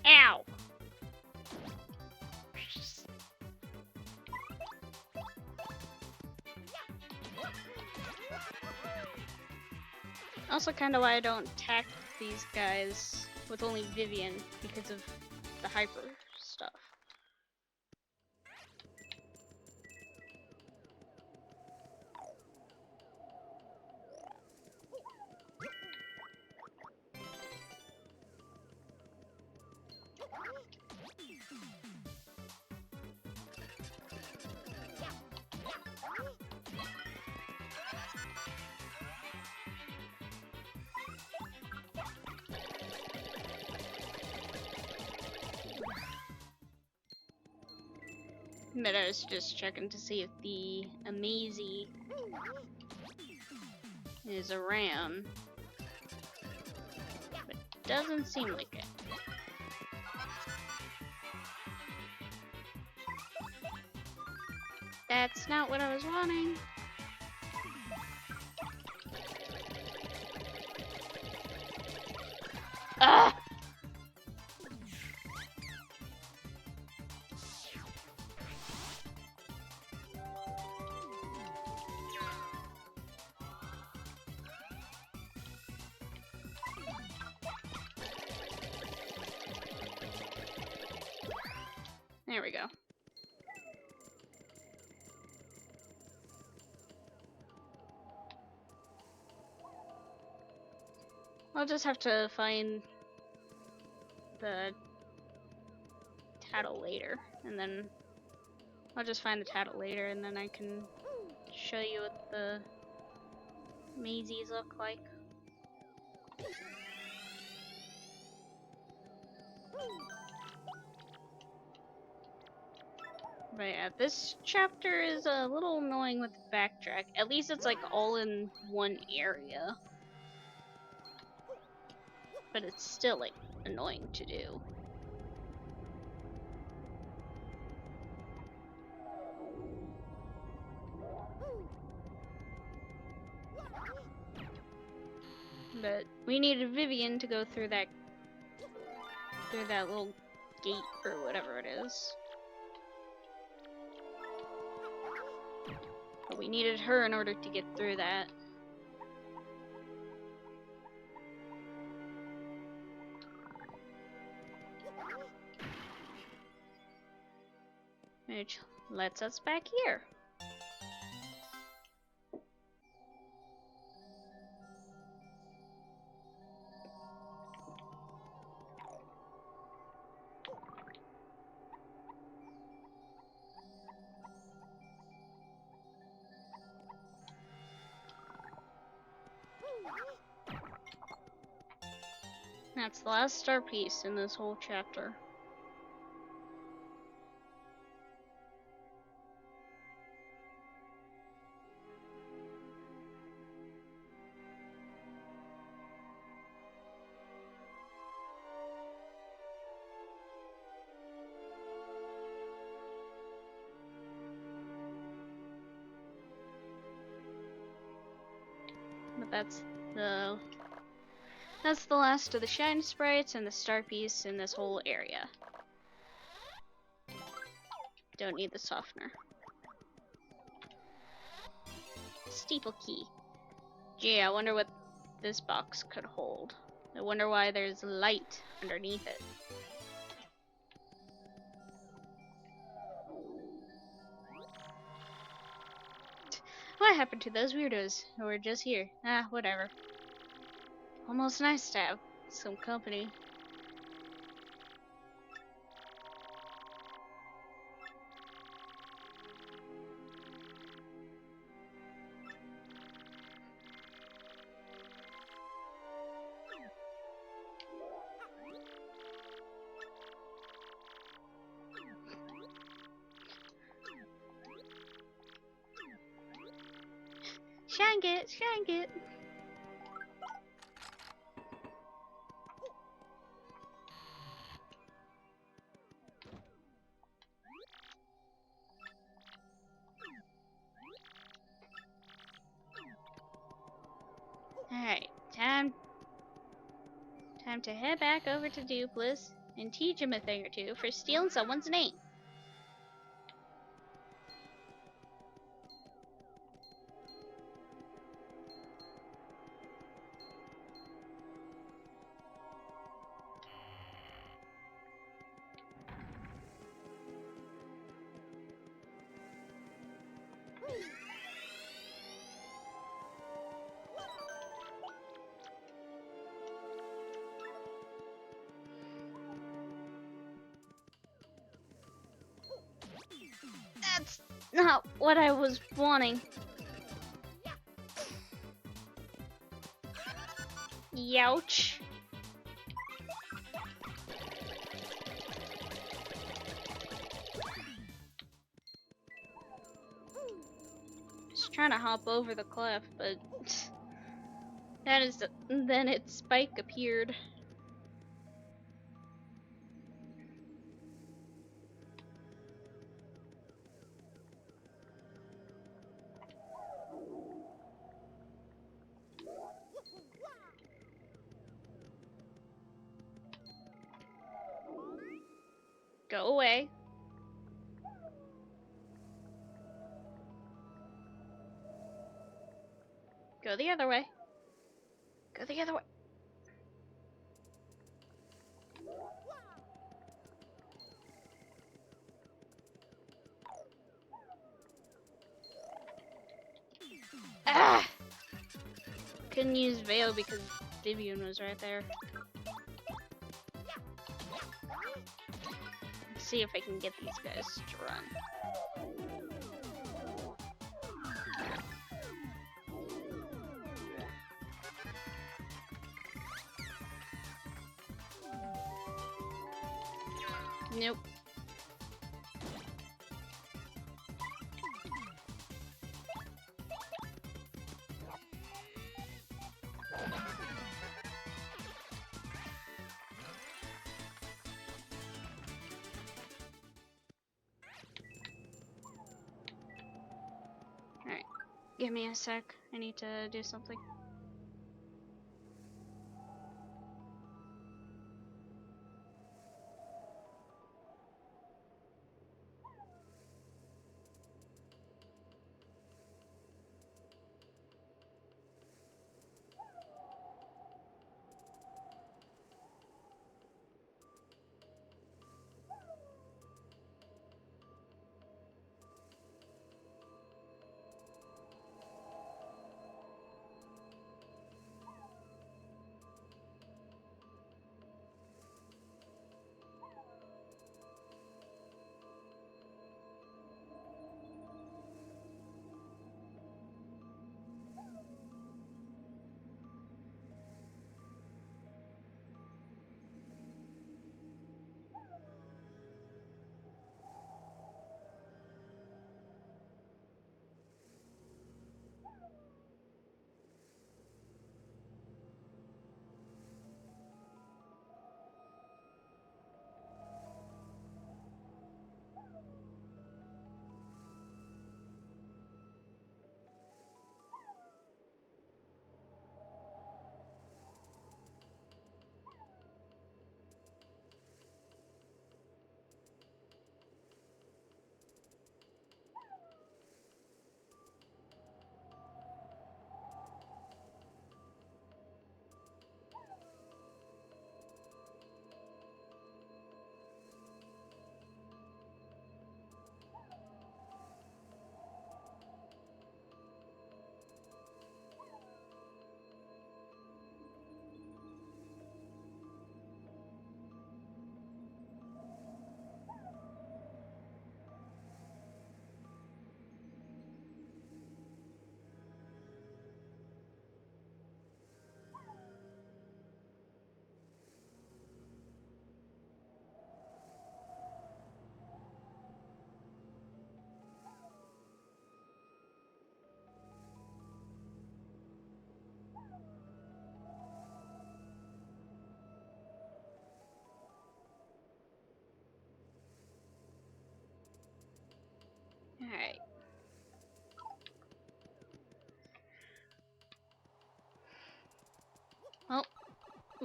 Ow! Also kinda why I don't attack these guys with only Vivian, because of the hyper stuff. But I was just checking to see if the Amazy is around. But doesn't seem like it. That's not what I was wanting. Ah! There we go. I'll just have to find the tattle later, and then I'll just find the tattle later, and then I can show you what the Mazies look like. But yeah, this chapter is a little annoying with the backtrack. At least it's like all in one area. But it's still like annoying to do. But we needed Vivian to go through that little gate or whatever it is. But we needed her in order to get through that. Which lets us back here. That's the last star piece in this whole chapter. But that's the last of the shine sprites and the star piece in this whole area. Don't need the softener. Steeple key. Gee, I wonder what this box could hold. I wonder why there's light underneath it. What happened to those weirdos who were just here? Ah, whatever. Almost nice to have some company. Shank it, shank it. Alright, time to head back over to Dupless and teach him a thing or two for stealing someone's name. That's not what I was wanting. Youch. Just trying to hop over the cliff, but then its spike appeared. Go away. Go the other way. Go the other way. Ah! Couldn't use Veil because Vivian was right there. Let's see if I can get these guys to run. Nope. Alright, give me a sec. I need to do something.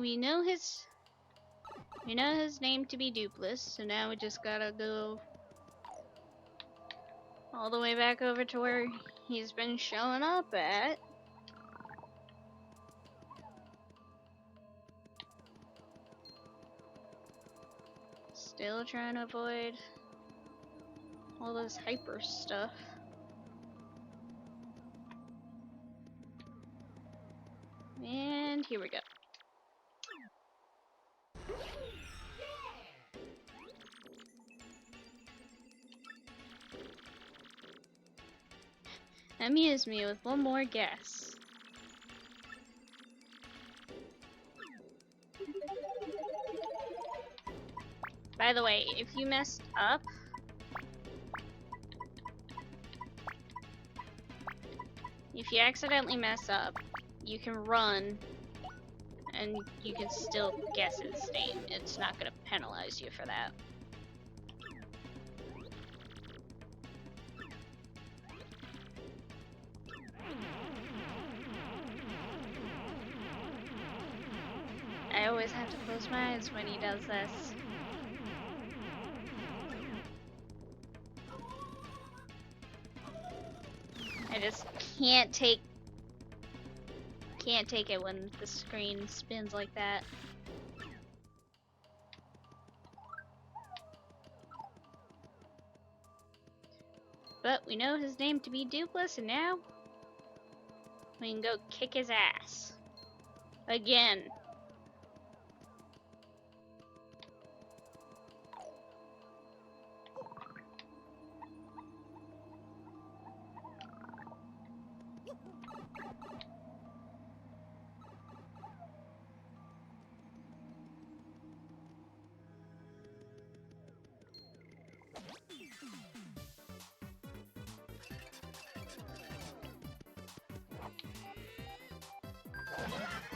we know his name to be Dupless, so now we just gotta go all the way back over to where he's been showing up at. Still trying to avoid all this hyper stuff. And here we go. Amuse me with one more guess. By the way, if you messed up, if you accidentally mess up, you can run and you can still guess his name. It's not gonna penalize you for that. I always have to close my eyes when he does this. I just can't take it when the screen spins like that. But we know his name to be Dupless, and now we can go kick his ass. Again.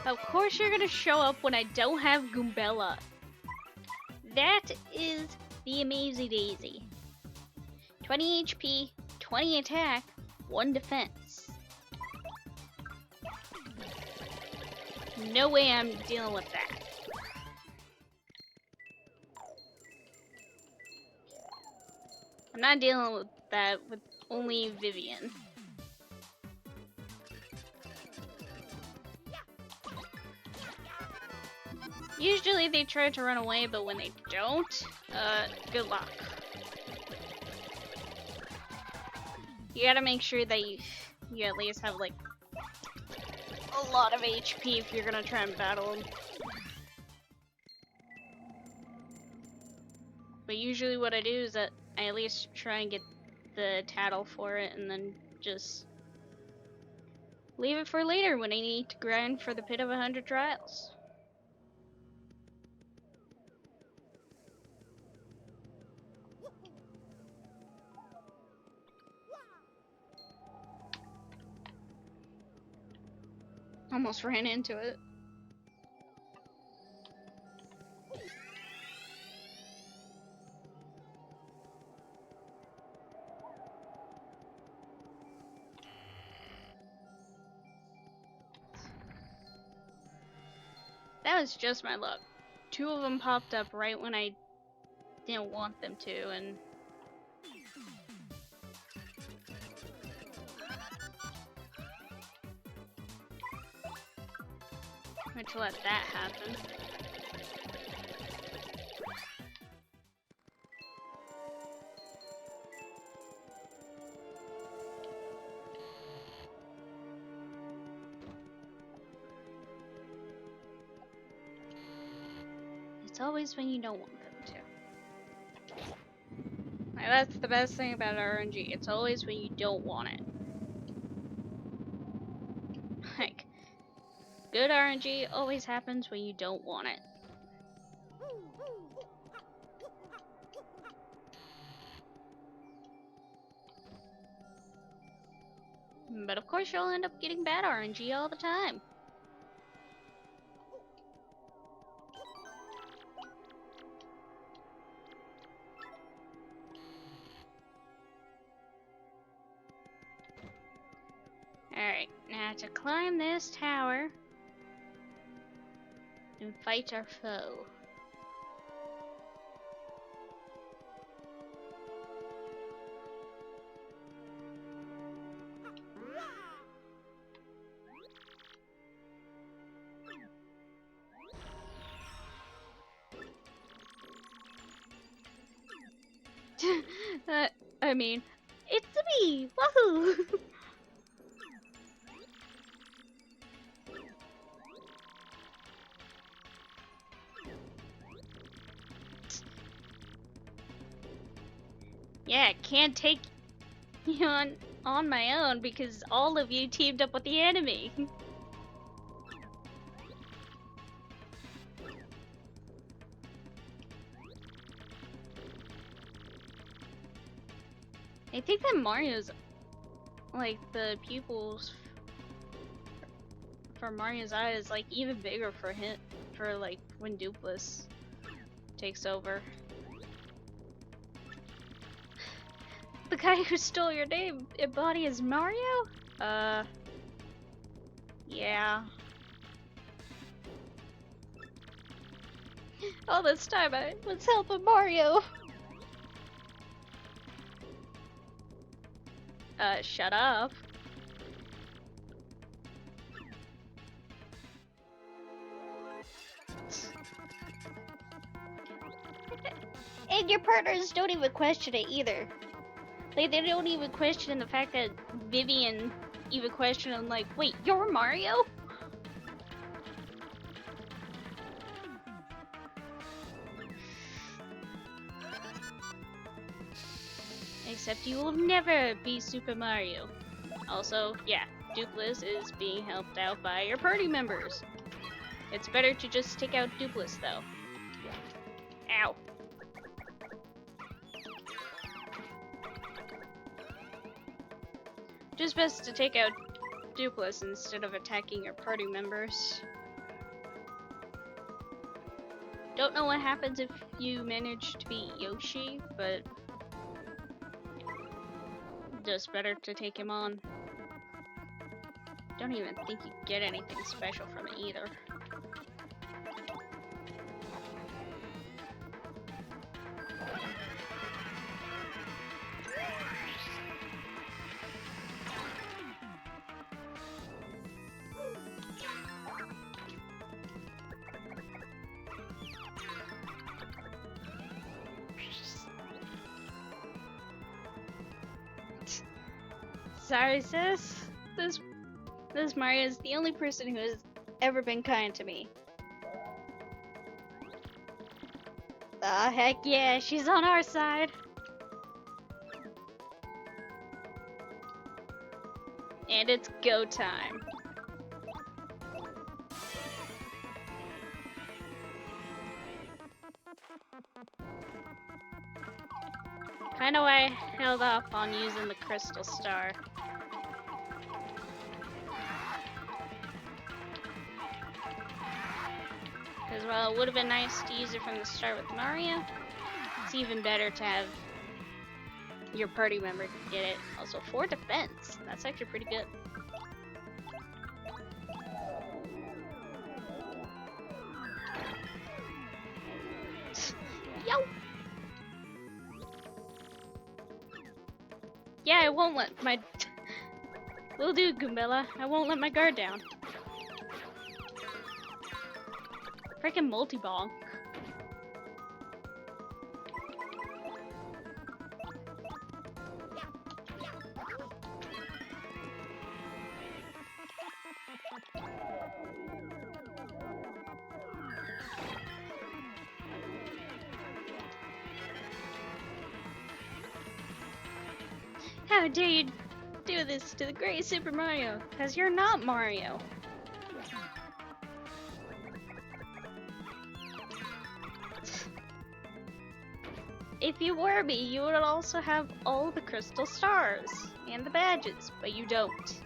Of course you're gonna show up when I don't have Goombella. That is the Amazing Daisy. 20 HP, 20 attack, 1 defense. No way I'm dealing with that. I'm not dealing with that with only Vivian. Usually they try to run away, but when they don't, good luck. You gotta make sure that you at least have like a lot of HP if you're gonna try and battle them. But usually what I do is that I at least try and get the tattle for it and then just leave it for later when I need to grind for the Pit of 100 Trials. Almost ran into it. That was just my luck. 2 of them popped up right when I didn't want them to, and I had to let that happen. It's always when you don't want them to. Like, that's the best thing about RNG. It's always when you don't want it. Like, good RNG always happens when you don't want it. But of course you'll end up getting bad RNG all the time. Alright, now to climb this tower, can fight our foe. I mean, it's me! Woohoo! Yeah, can't take you on my own because all of you teamed up with the enemy. I think that Mario's, like, the pupils for Mario's eye is, like, even bigger for him, for, like, when Dupless takes over. The guy who stole your name and body is Mario? Yeah. All this time I was helping Mario. Shut up. And your partners don't even question it either. Like, they don't even question the fact that Vivian even questioned him, like, wait, you're Mario? Except you will never be Super Mario. Also, yeah, Dupless is being helped out by your party members. It's better to just take out Dupless, though. Ow. Just best to take out Dupless instead of attacking your party members. Don't know what happens if you manage to beat Yoshi, but just better to take him on. Don't even think you get anything special from it either. Sorry, sis. This Mario is the only person who has ever been kind to me. Ah, heck yeah, she's on our side. And it's go time. Kinda why I held off on using the crystal star. Because while it would have been nice to use it from the start with Mario, it's even better to have your party member get it. Also, 4 defense. That's actually pretty good. Yo! Yeah, I won't let my... Will do, Goombella. I won't let my guard down. Freaking multi-ball. How dare you do this to the great Super Mario? Because you're not Mario. If you were me, you would also have all the crystal stars and the badges, but you don't.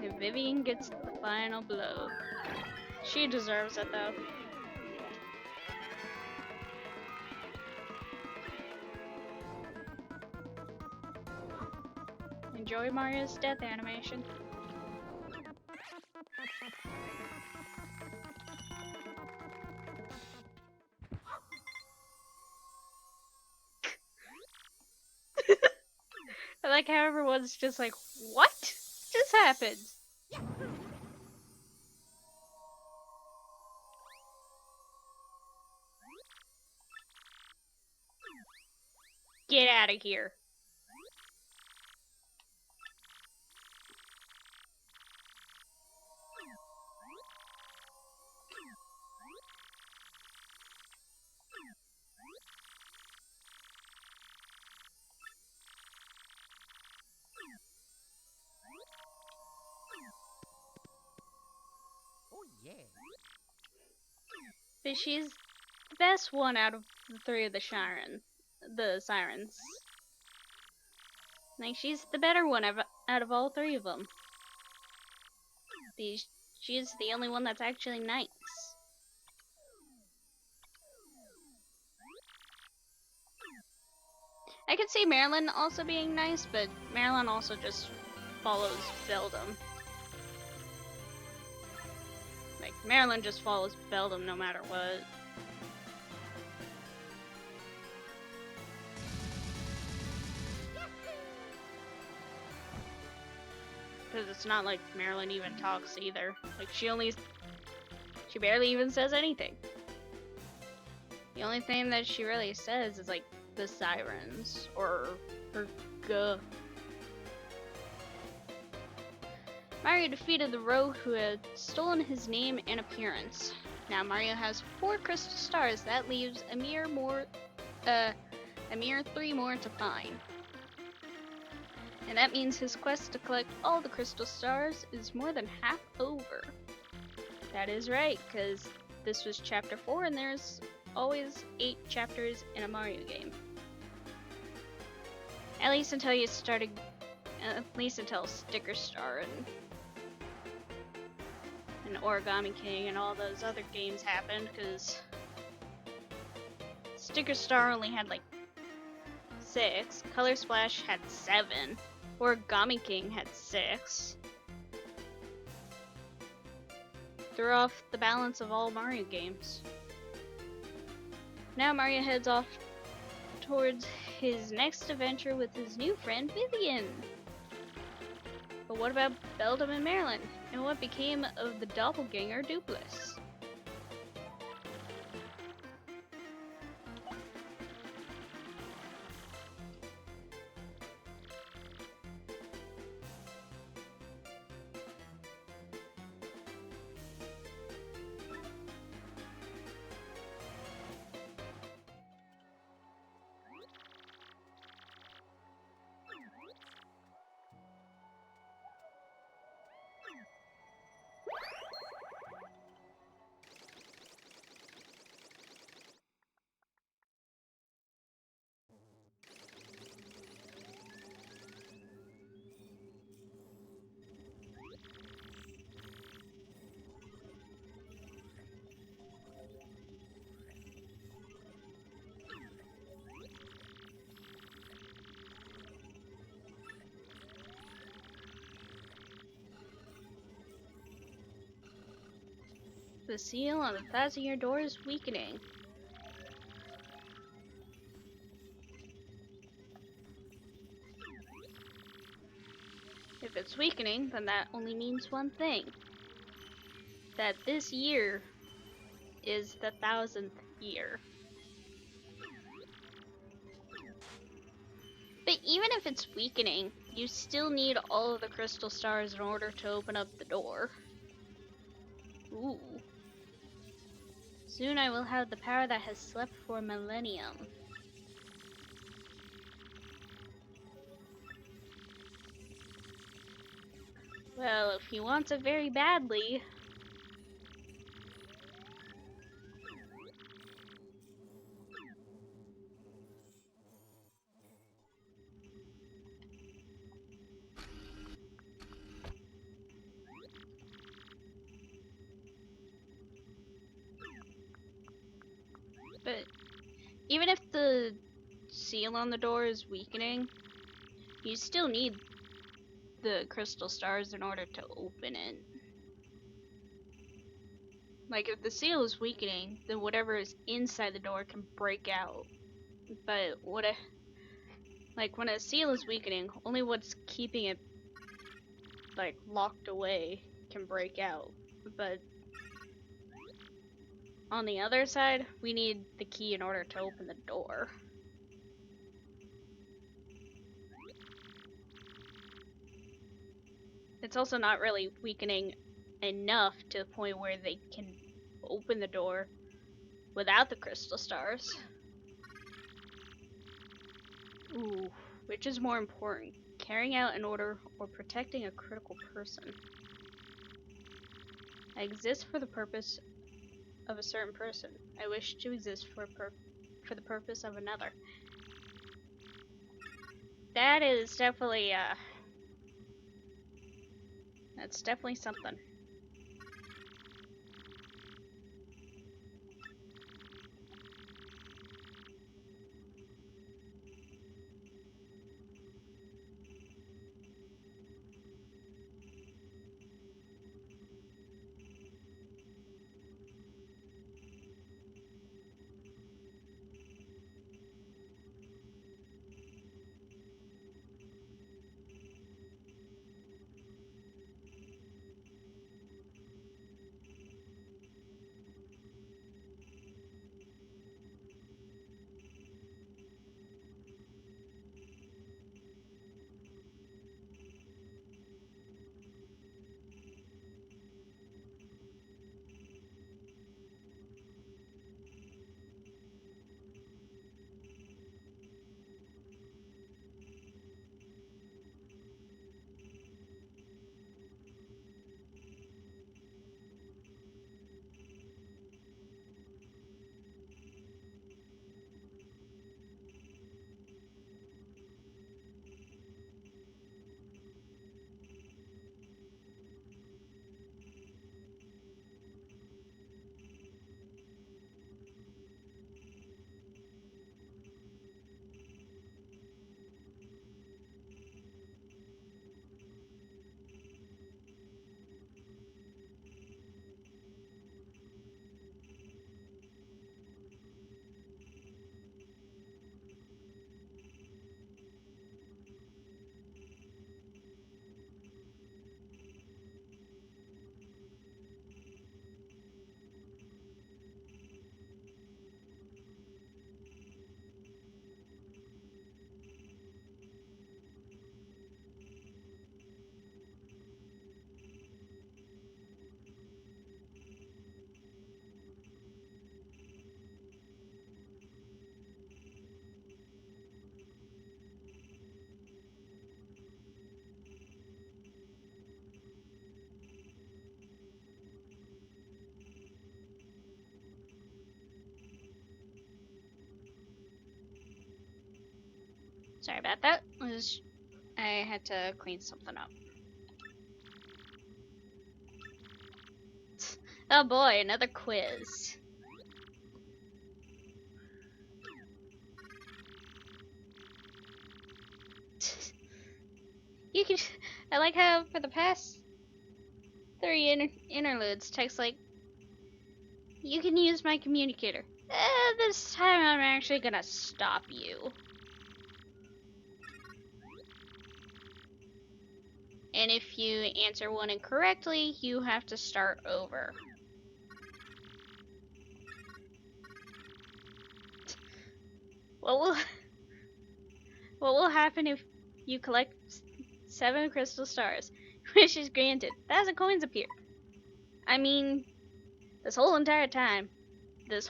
And Vivian gets the final blow. She deserves it though. enjoy Mario's death animation. I like how everyone's just like, what just happened? Get out of here. Oh yeah. But she's the best one out of the three of the sirens. Like, she's the better one out of all three of them. She's the only one that's actually nice. I could see Marilyn also being nice, but Marilyn also just follows Beldum. Like, Marilyn just follows Beldum no matter what. Because it's not like Marilyn even talks either. Like, she barely even says anything. The only thing that she really says is like the sirens or her guh. Mario defeated the rogue who had stolen his name and appearance. Now Mario has 4 crystal stars. That leaves a mere 3 more to find. And that means his quest to collect all the crystal stars is more than half over. That is right, because this was chapter 4 and there's always 8 chapters in a Mario game. At least until Sticker Star and Origami King and all those other games happened, because Sticker Star only had like 6, Color Splash had 7, Origami King had 6. Threw off the balance of all Mario games. Now Mario heads off towards his next adventure with his new friend Vivian. But what about Beldum and Marilyn? And what became of the Doppelganger Dupless? The seal on the 1,000-year door is weakening. If it's weakening, then that only means one thing. That this year is the 1,000th year. But even if it's weakening, you still need all of the crystal stars in order to open up the door. Ooh. Soon I will have the power that has slept for a millennium. Well, if he wants it very badly. But even if the seal on the door is weakening, you still need the crystal stars in order to open it. Like, if the seal is weakening, then whatever is inside the door can break out. But like, when a seal is weakening, only what's keeping it, like, locked away can break out. But on the other side, we need the key in order to open the door. It's also not really weakening enough to the point where they can open the door without the crystal stars. Ooh, which is more important, carrying out an order or protecting a critical person? I exist for the purpose of a certain person. I wish to exist for the purpose of another. That is definitely that's definitely something. Sorry about that. I had to clean something up. Oh boy, another quiz. You can. I like how for the past 3 interludes, text like, you can use my communicator. This time I'm actually gonna stop you. And if you answer one incorrectly, you have to start over. What will what will happen if you collect 7 crystal stars? Wish is granted. 1,000 coins appear. I mean, this whole entire time, the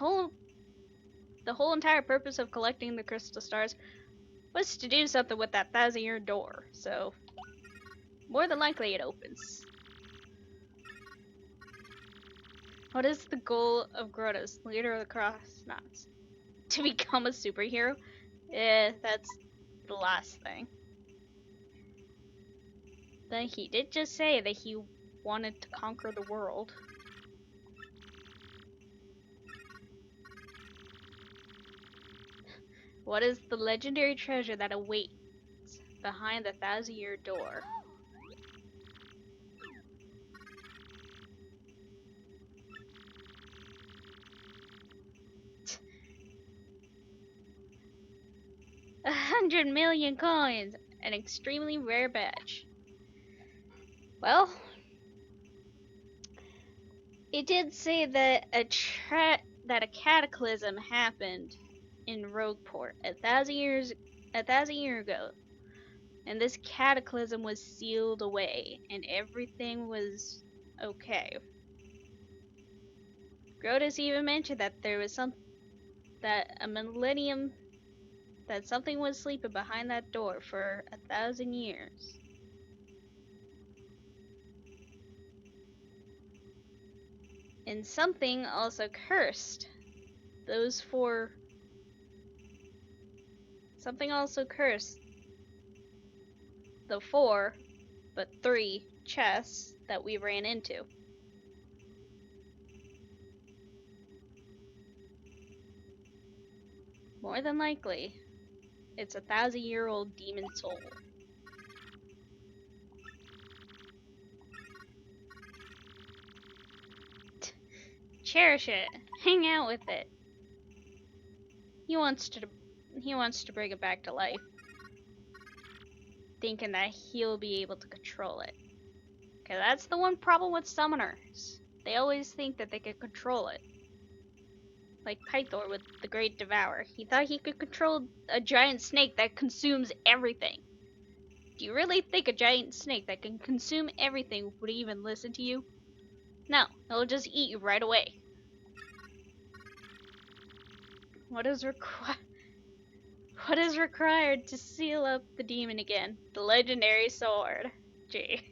whole entire purpose of collecting the crystal stars was to do something with that 1,000-year door. So, more than likely it opens. What is the goal of Grotus, leader of the Crossnots? To become a superhero? That's the last thing. Then he did just say that he wanted to conquer the world. What is the legendary treasure that awaits behind the 1,000-year door? 100 million coins! An extremely rare badge. Well, it did say that a cataclysm happened in Rogueport a thousand years ago, and this cataclysm was sealed away, and everything was okay. Grotus even mentioned that there was that something was sleeping behind that door for 1,000 years. And something also cursed those four. Something also cursed the 4, but 3 chests that we ran into. More than likely, it's a 1,000-year-old demon soul. Cherish it. Hang out with it. He wants to bring it back to life, thinking that he'll be able to control it. Okay, that's the one problem with summoners. They always think that they can control it. Like Pythor with the Great Devourer. He thought he could control a giant snake that consumes everything. Do you really think a giant snake that can consume everything would even listen to you? No, it'll just eat you right away. What is required to seal up the demon again? The legendary sword. Gee.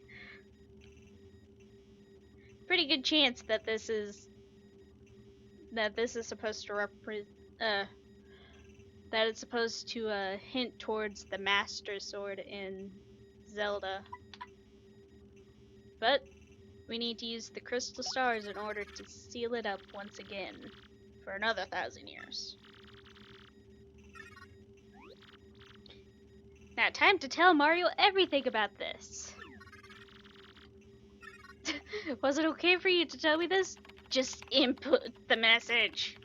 Pretty good chance that this is supposed to that it's supposed to hint towards the Master Sword in Zelda. But we need to use the crystal stars in order to seal it up once again for another 1,000 years. Now, time to tell Mario everything about this. Was it okay for you to tell me this? Just input the message.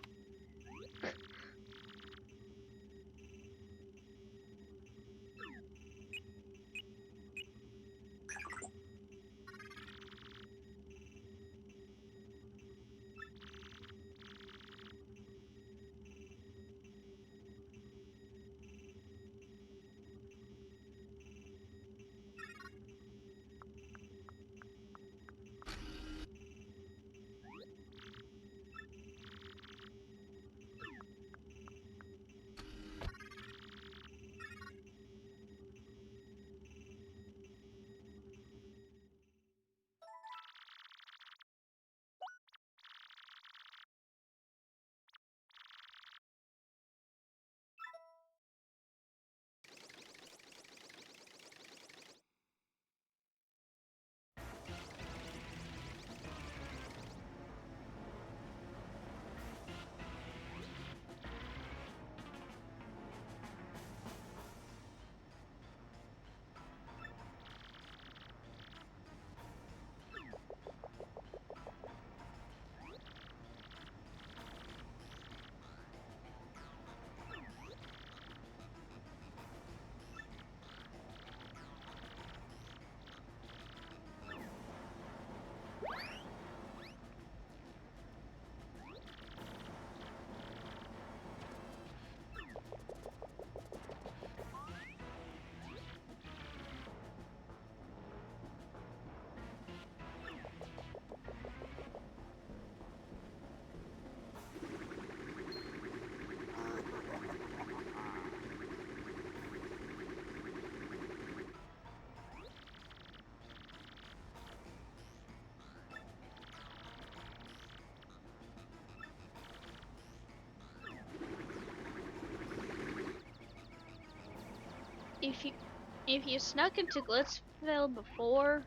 If you snuck into Glitzville before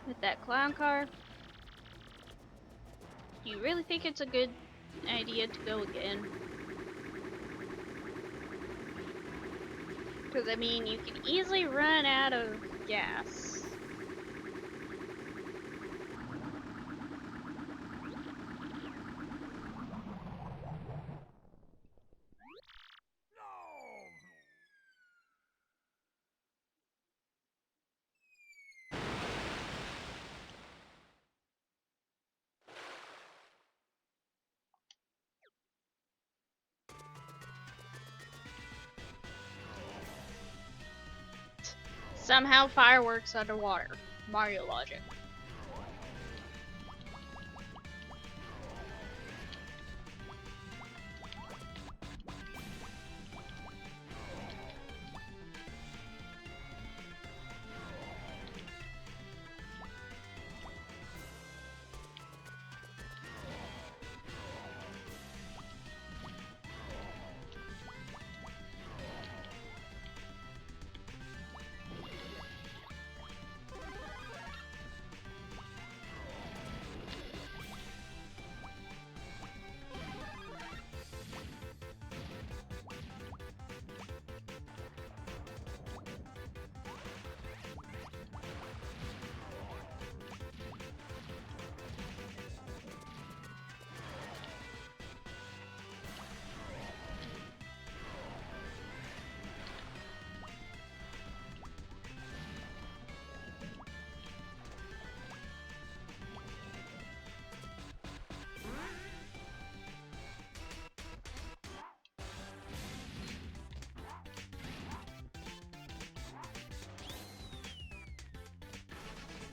with that clown car, do you really think it's a good idea to go again? Because I mean, you can easily run out of gas. Somehow fireworks underwater. Mario logic.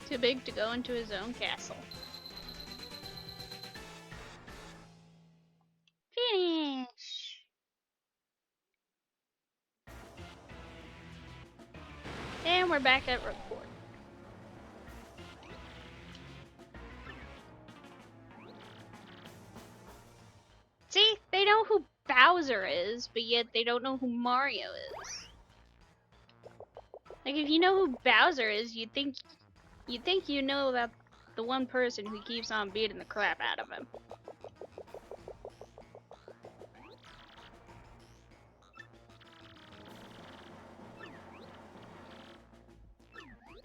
Too big to go into his own castle. Finish! And we're back at report. See, they know who Bowser is, but yet they don't know who Mario is. Like, if you know who Bowser is, you'd think you know about the one person who keeps on beating the crap out of him.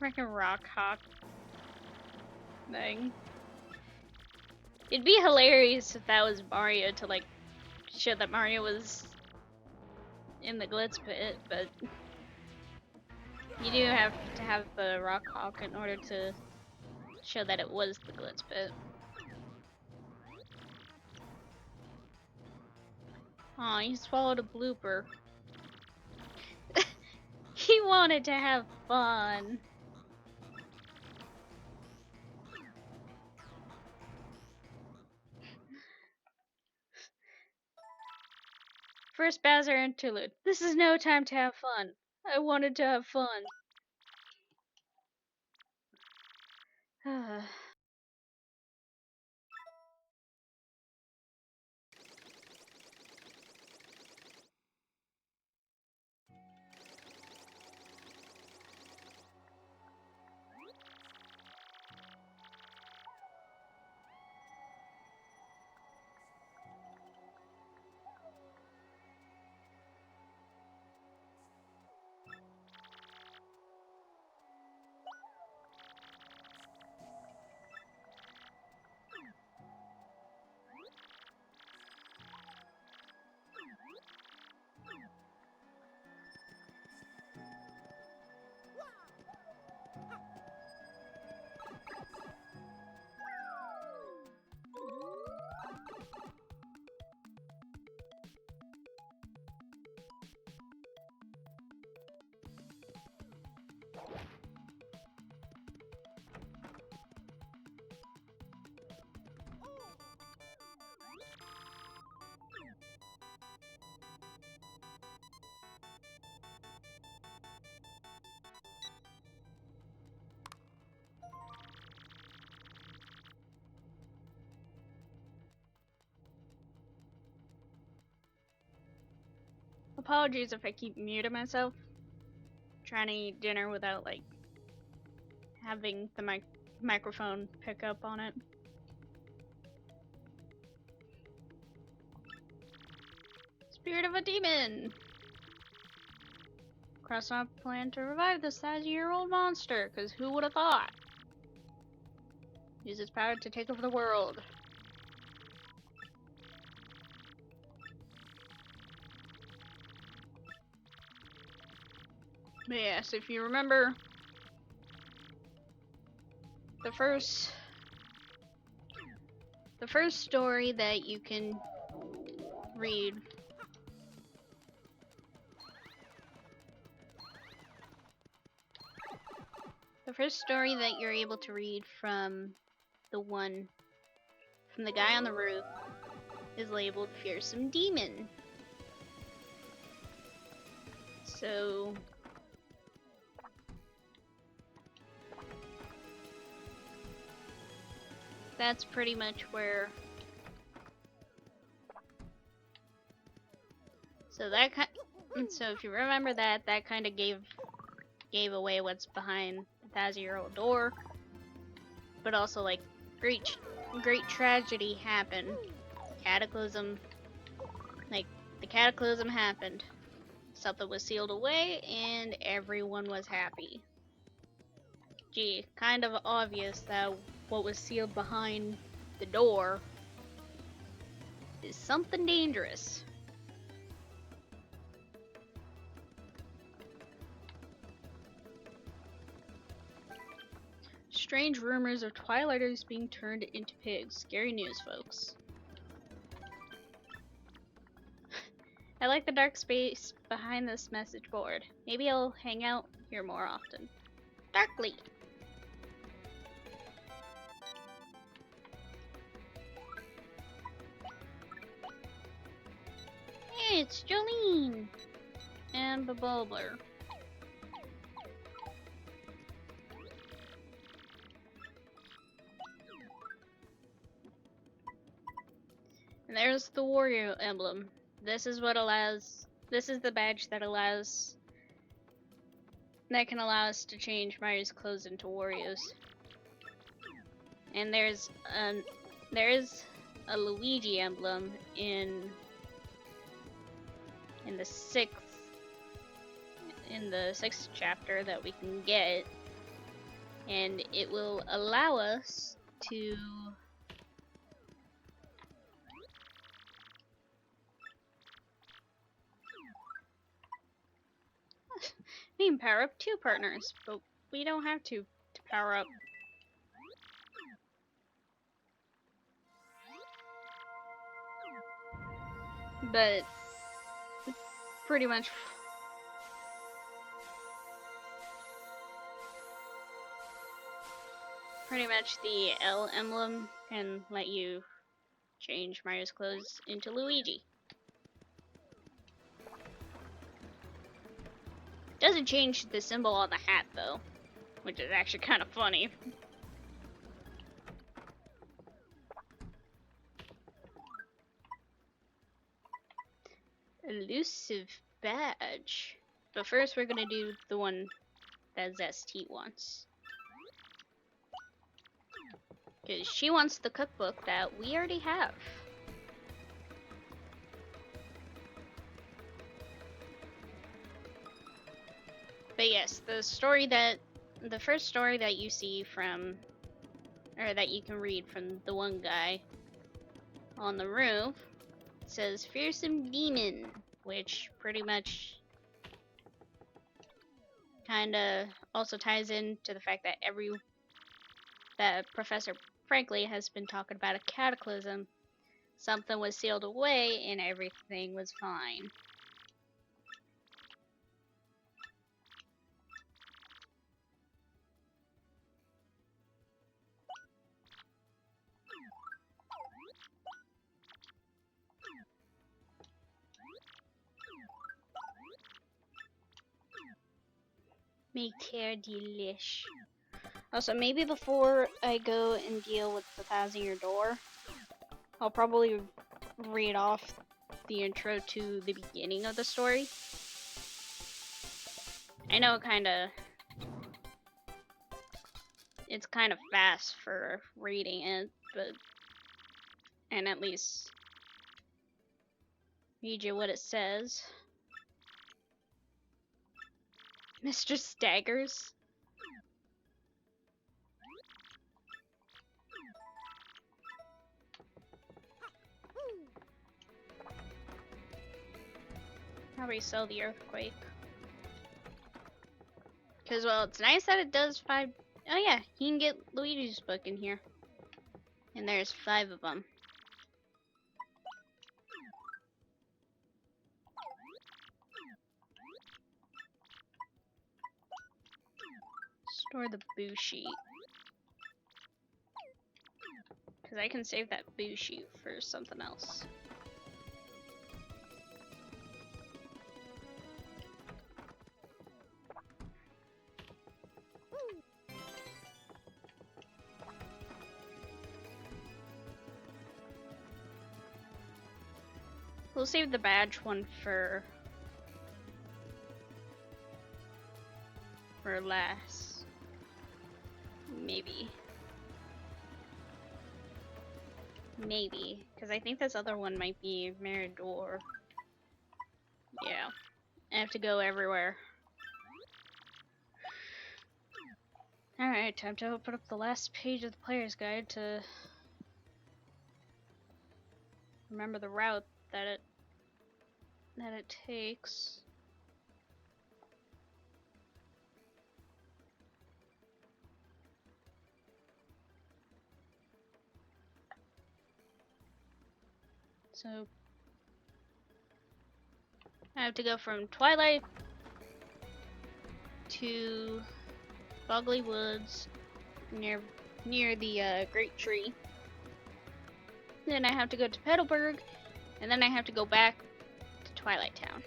Freaking rock hop thing. It'd be hilarious if that was Mario to like show that Mario was in the glitz pit, but you do have to have the rock hawk in order to show that it was the glitz pit. Aw, he swallowed a blooper. He wanted to have fun. First Bowser interlude. This is no time to have fun. I wanted to have fun. Apologies if I keep muting myself. Trying to eat dinner without like having the microphone pick up on it. Spirit of a demon! Cross off plan to revive the 1,000-year-old monster, cause who would have thought? Use its power to take over the world. But yes, if you remember the first story that you can read The first story that you're able to read from the guy on the roof is labeled Fearsome Demon. So that's pretty much where. So if you remember that kind of gave away what's behind the 1,000-year-old door, but also like great tragedy happened. Cataclysm, like the cataclysm happened. Something was sealed away, and everyone was happy. Gee, kind of obvious that what was sealed behind the door is something dangerous. Strange rumors of Twilighters being turned into pigs. Scary news, folks. I like the dark space behind this message board. Maybe I'll hang out here more often. Darkly. Hey, it's Jolene and Babobler. And there's the warrior emblem. This is the badge that can allow us to change Mario's clothes into Wario's. And there is a Luigi emblem in the sixth chapter that we can get, and it will allow us to we can power up 2 partners, but we don't have to power up. But pretty much the L emblem can let you change Mario's clothes into Luigi. Doesn't change the symbol on the hat though, which is actually kind of funny. Elusive badge. But first we're gonna do the one that Zesty wants. Because she wants the cookbook that we already have. But yes, the first story that you see from, or that you can read from the one guy on the roof, says Fearsome Demon, which pretty much kinda also ties into the fact that Professor Frankly has been talking about a cataclysm. Something was sealed away and everything was fine. Make hair delish. Also, maybe before I go and deal with the 1,000-year door, I'll probably read off the intro to the beginning of the story. I know it's kind of fast for reading it, and at least read you what it says. Mr. Staggers. Probably sell the earthquake. Because, well, it's nice that it does 5. Oh, yeah, you can get Luigi's book in here. And there's 5 of them. Or the boo sheet. Because I can save that boo sheet for something else. We'll save the badge one for last. Maybe. Maybe. Because I think this other one might be Mirador. Yeah. I have to go everywhere. Alright, time to open up the last page of the player's guide to remember the route that it takes. So I have to go from Twilight to Bogley Woods near the Great Tree. Then I have to go to Petalburg, and then I have to go back to Twilight Town.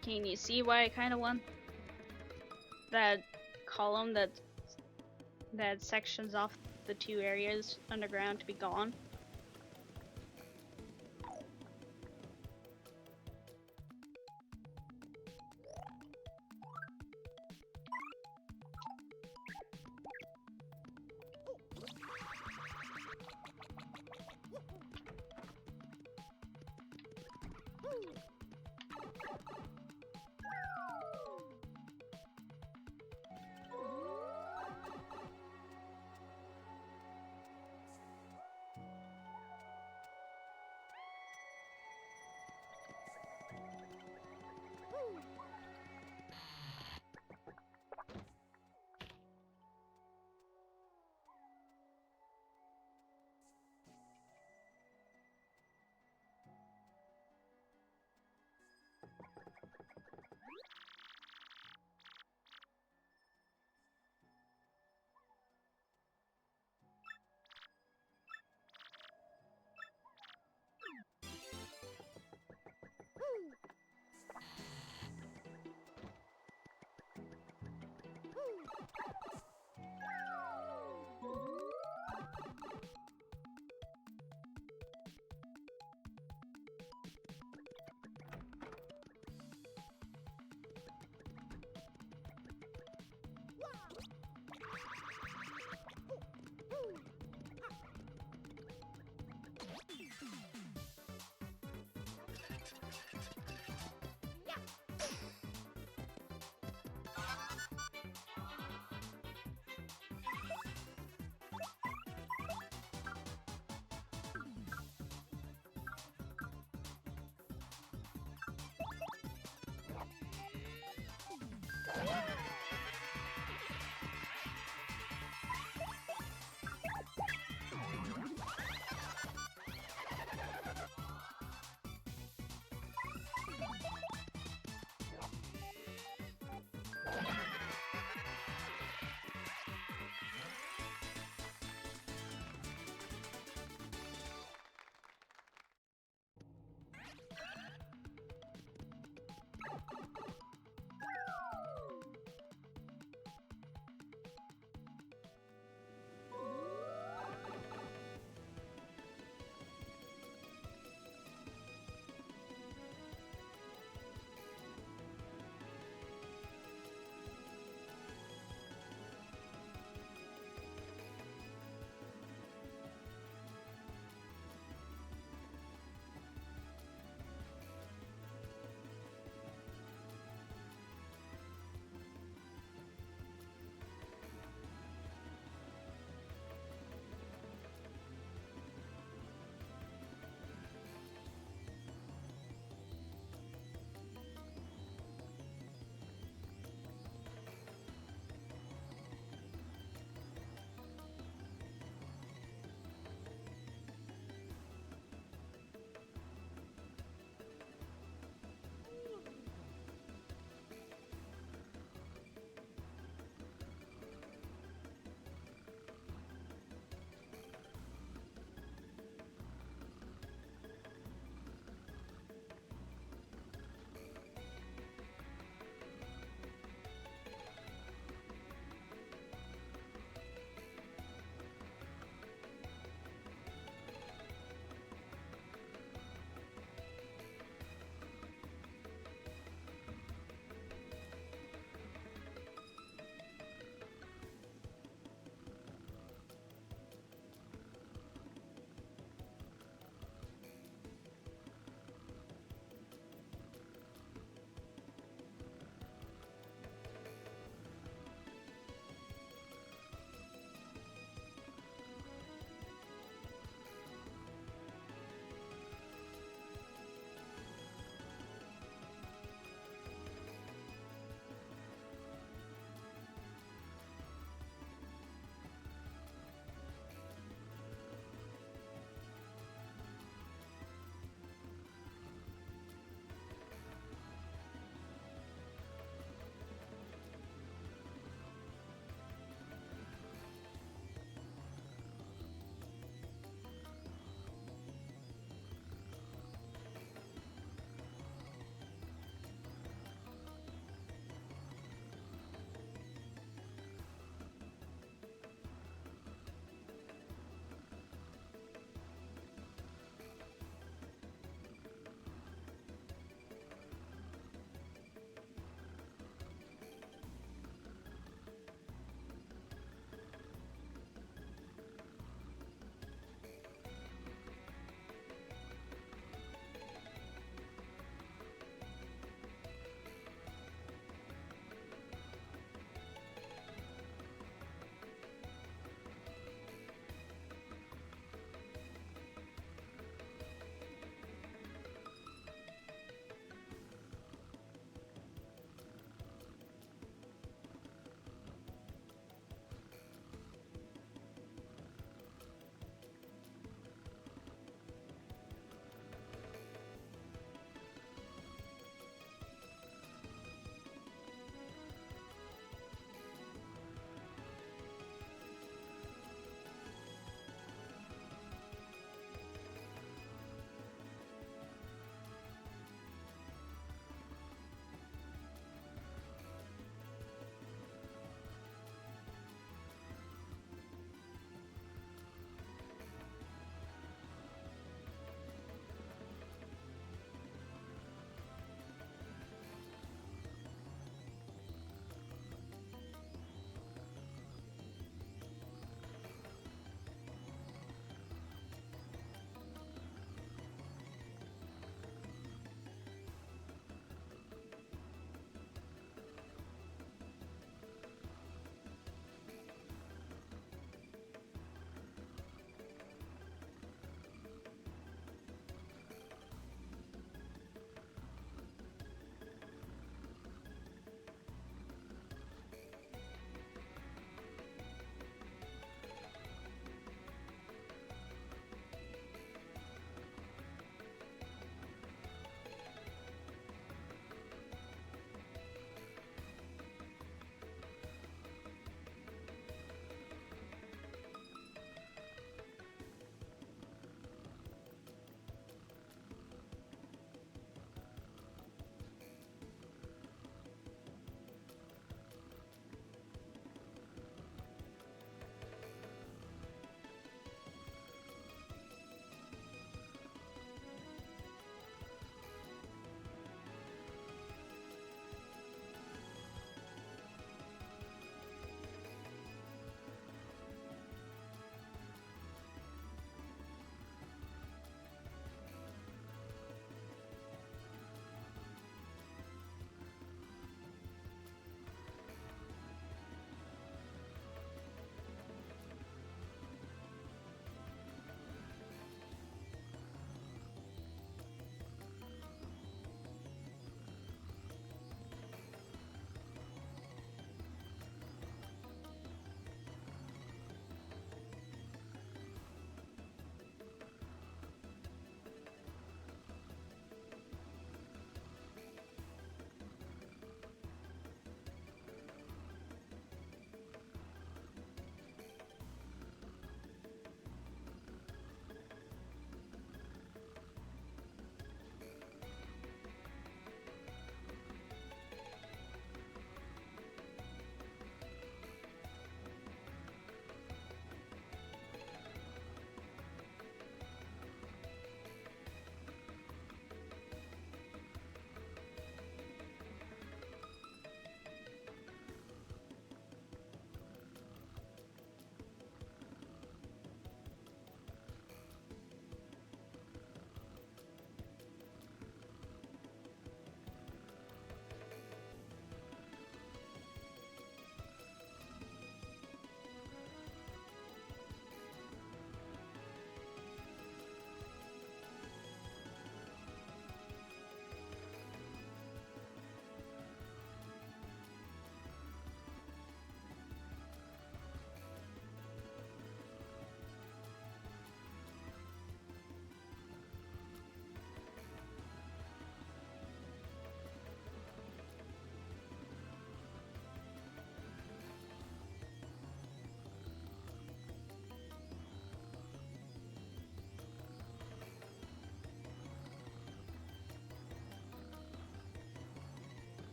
Can you see why I kind of want that column that sections off the two areas underground to be gone?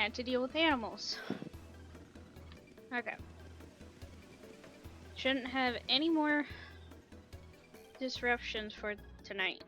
had to deal with animals. Okay. Shouldn't have any more disruptions for tonight.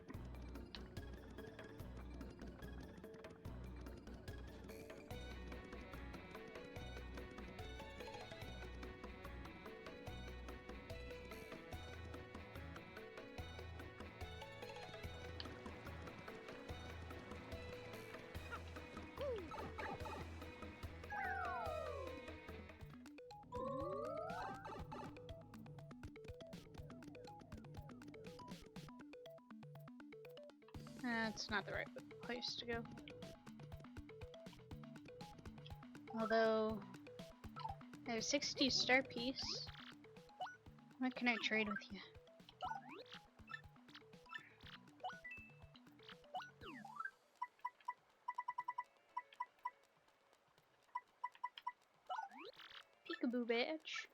That's not the right place to go. Although, I have 60 star piece. What can I trade with you? Peekaboo badge.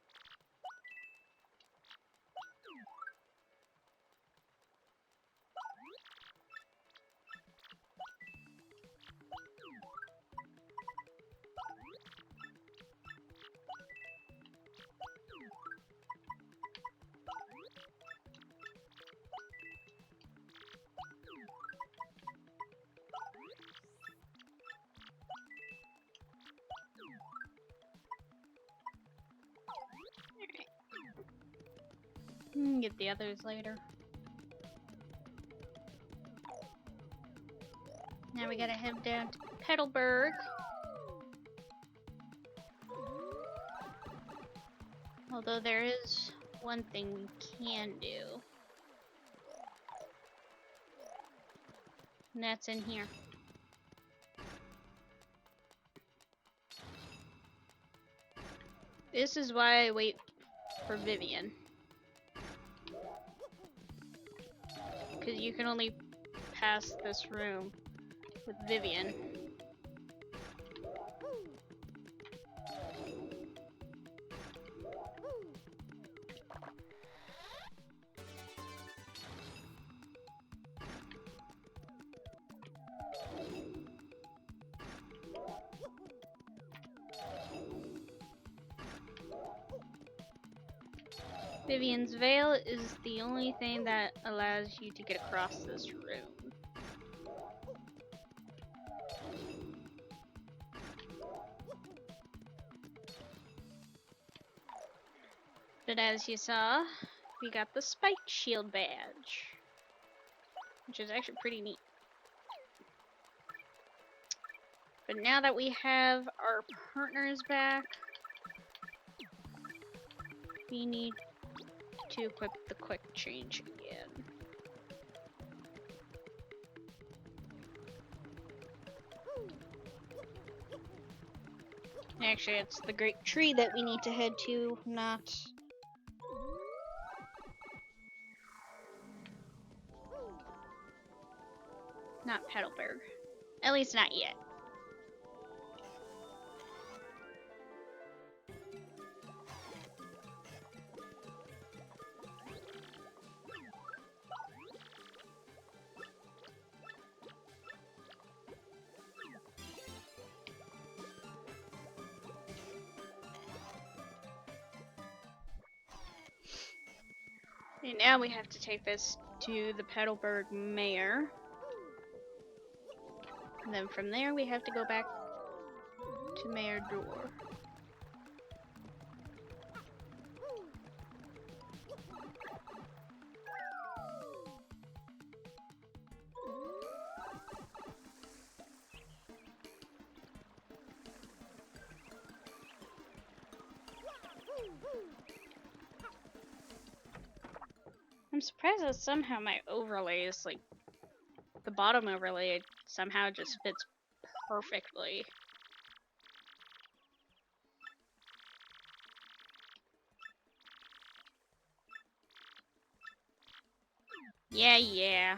Get the others later. Now we gotta head down to Petalburg. Although there is one thing we can do. And that's in here. This is why I wait for Vivian. Because you can only pass this room with Vivian. Vivian's Veil is the only thing that allows you to get across this room. But as you saw, we got the Spike Shield badge, which is actually pretty neat. But now that we have our partners back, we need to equip the quick change again. Actually, it's the Great Tree that we need to head to, not Petalburg. At least not yet. And now we have to take this to the Petalburg Mayor. And then from there we have to go back to Mayor Door. I'm surprised that somehow my overlay is like the bottom overlay somehow just fits perfectly. Yeah.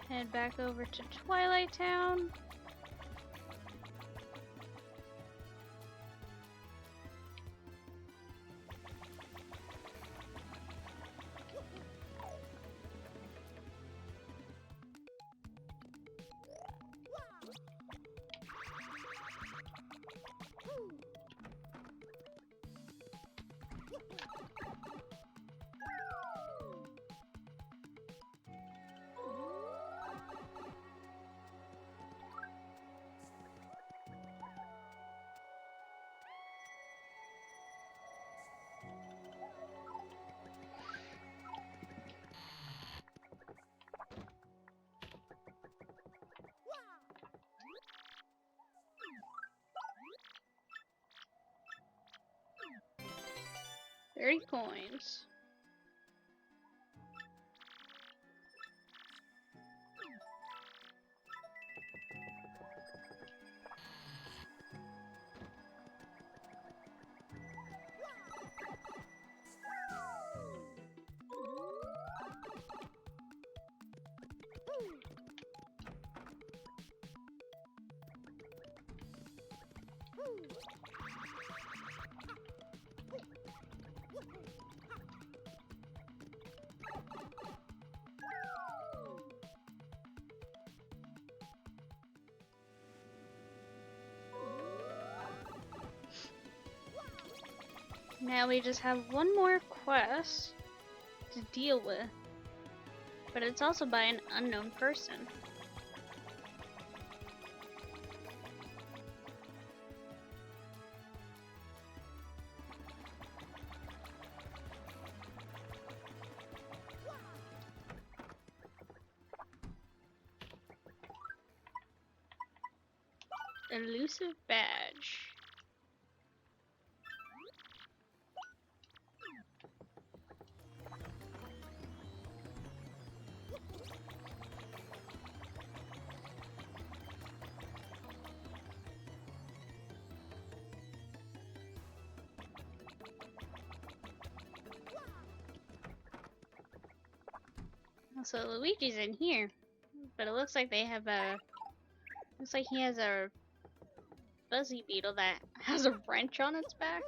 Head back over to Twilight Town. $30 coins. Now we just have one more quest to deal with, but it's also by an unknown person. Elusive badge. So Luigi's in here, but it looks like they have a. Looks like he has a fuzzy beetle that has a wrench on its back.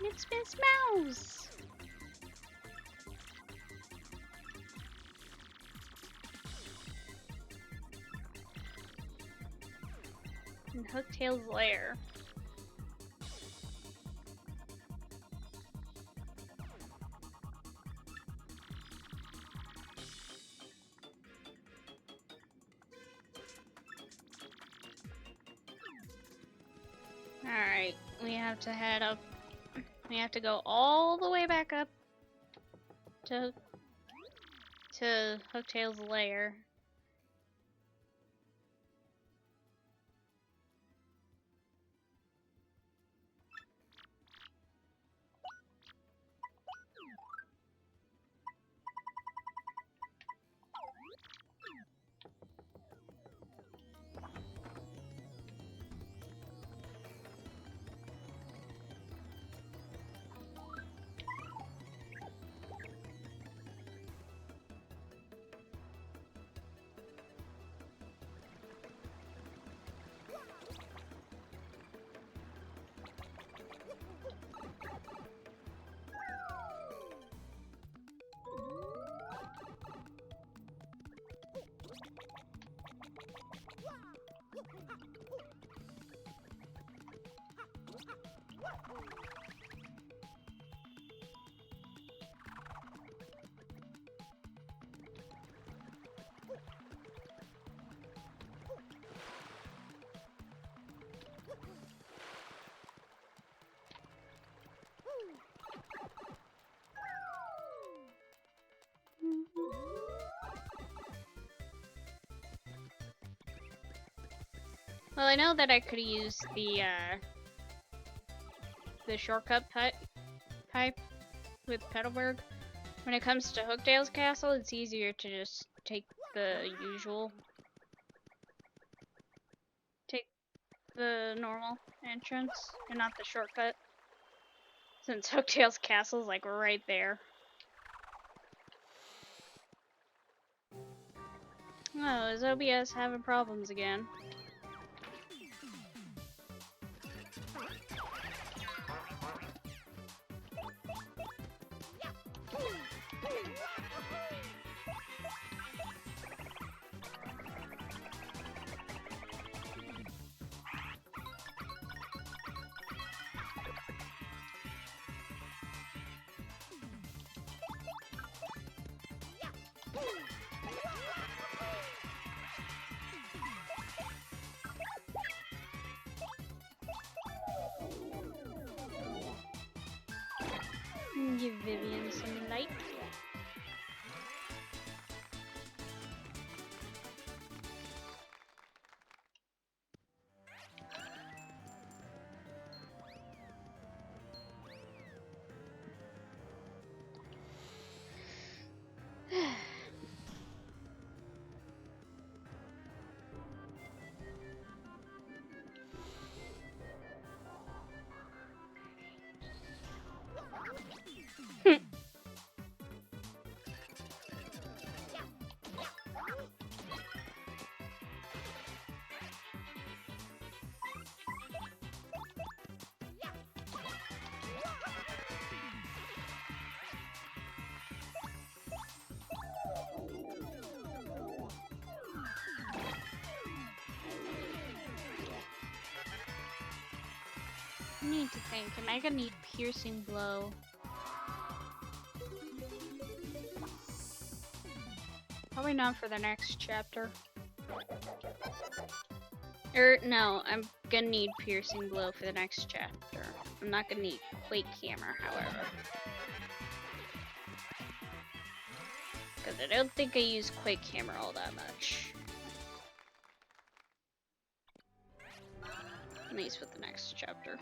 It's Miss Mouse! In Hooktail's lair. Alright, we have to head up. We have to go all the way back up to Hooktail's lair. Well, I know that I could use the shortcut type with Petalburg, When it comes to Hooktail's castle, it's easier to just take the normal entrance and not the shortcut, since Hooktail's castle is like right there. Oh, is OBS having problems again? Give Vivian some light. I need to think. Am I gonna need piercing blow? Probably not for the next chapter. No, I'm gonna need piercing blow for the next chapter. I'm not gonna need quake hammer, however. Because I don't think I use quake hammer all that much. At least with the next chapter.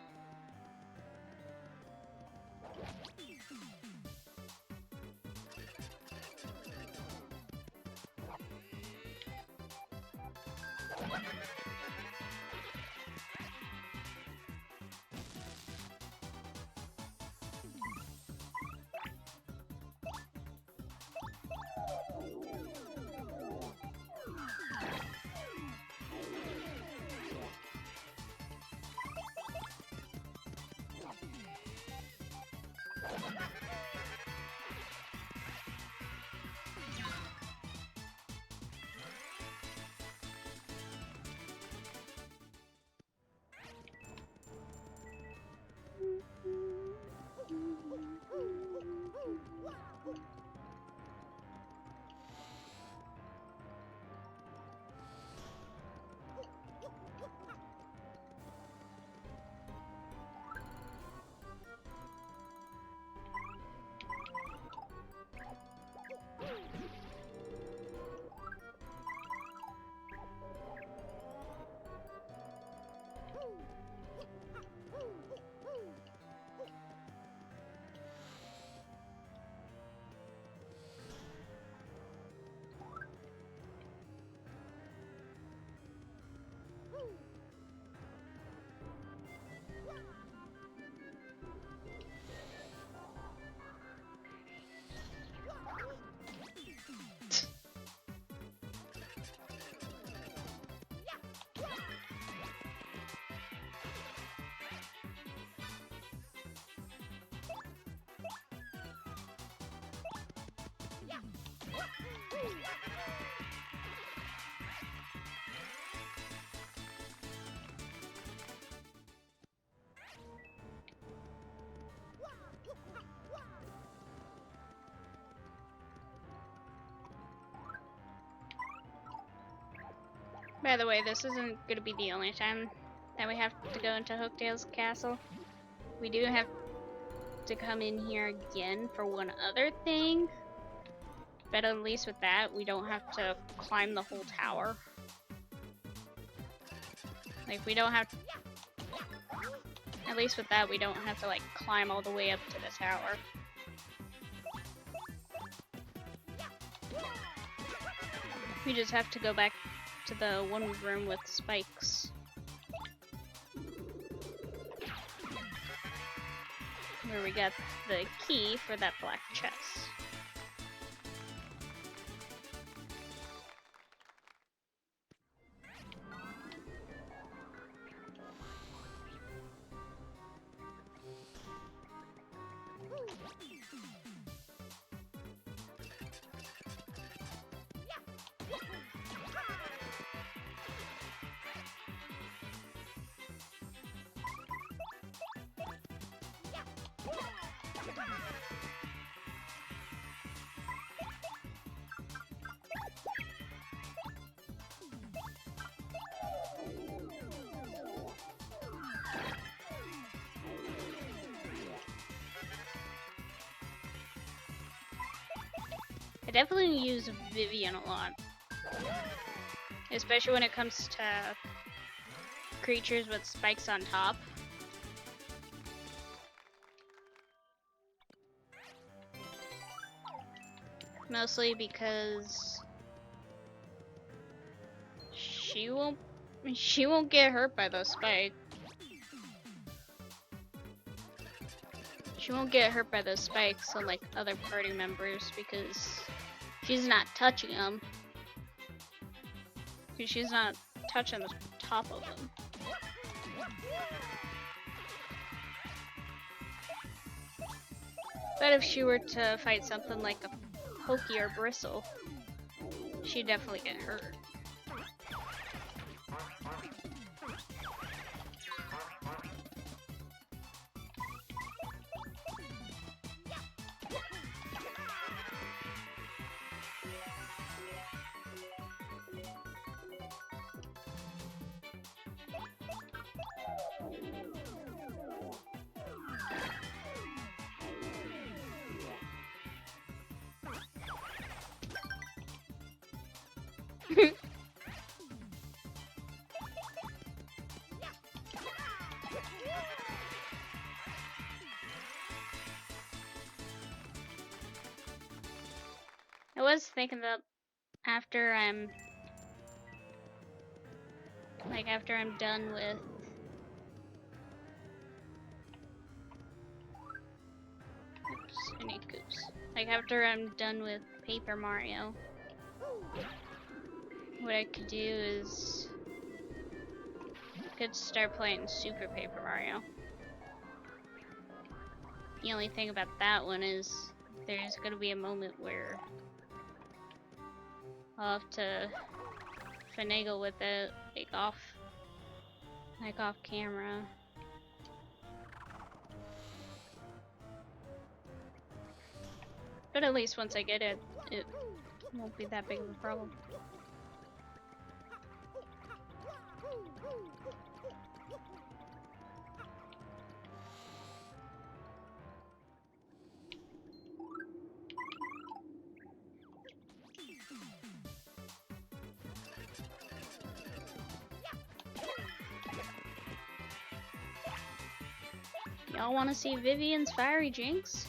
By the way, this isn't going to be the only time that we have to go into Hooktail's castle. We do have to come in here again for one other thing. But at least with that, we don't have to climb the whole tower. Like, we don't have to... At least with that, we don't have to, like, climb all the way up to the tower. We just have to go back to the one room with spikes, where we got the key for that black chest. I definitely use Vivian a lot, especially when it comes to creatures with spikes on top. Mostly because she won't get hurt by those spikes. She won't get hurt by those spikes unlike other party members because she's not touching them. Because she's not touching the top of them. But if she were to fight something like a Pokey or Bristle, she'd definitely get hurt. I was thinking that after I'm done with after I'm done with Paper Mario, what I could do is I could start playing Super Paper Mario. The only thing about that one is there's gonna be a moment where I'll have to finagle with it, like off camera. But at least once I get it, it won't be that big of a problem. Y'all want to see Vivian's Fiery Jinx?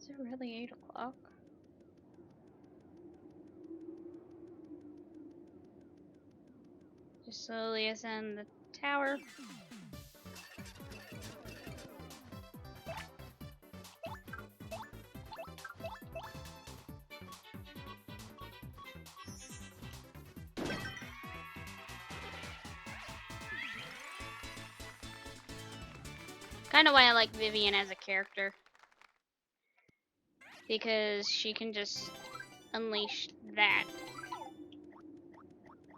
Is it really 8 o'clock? Just slowly ascend the tower. Kind of why I like Vivian as a character. Because she can just unleash that.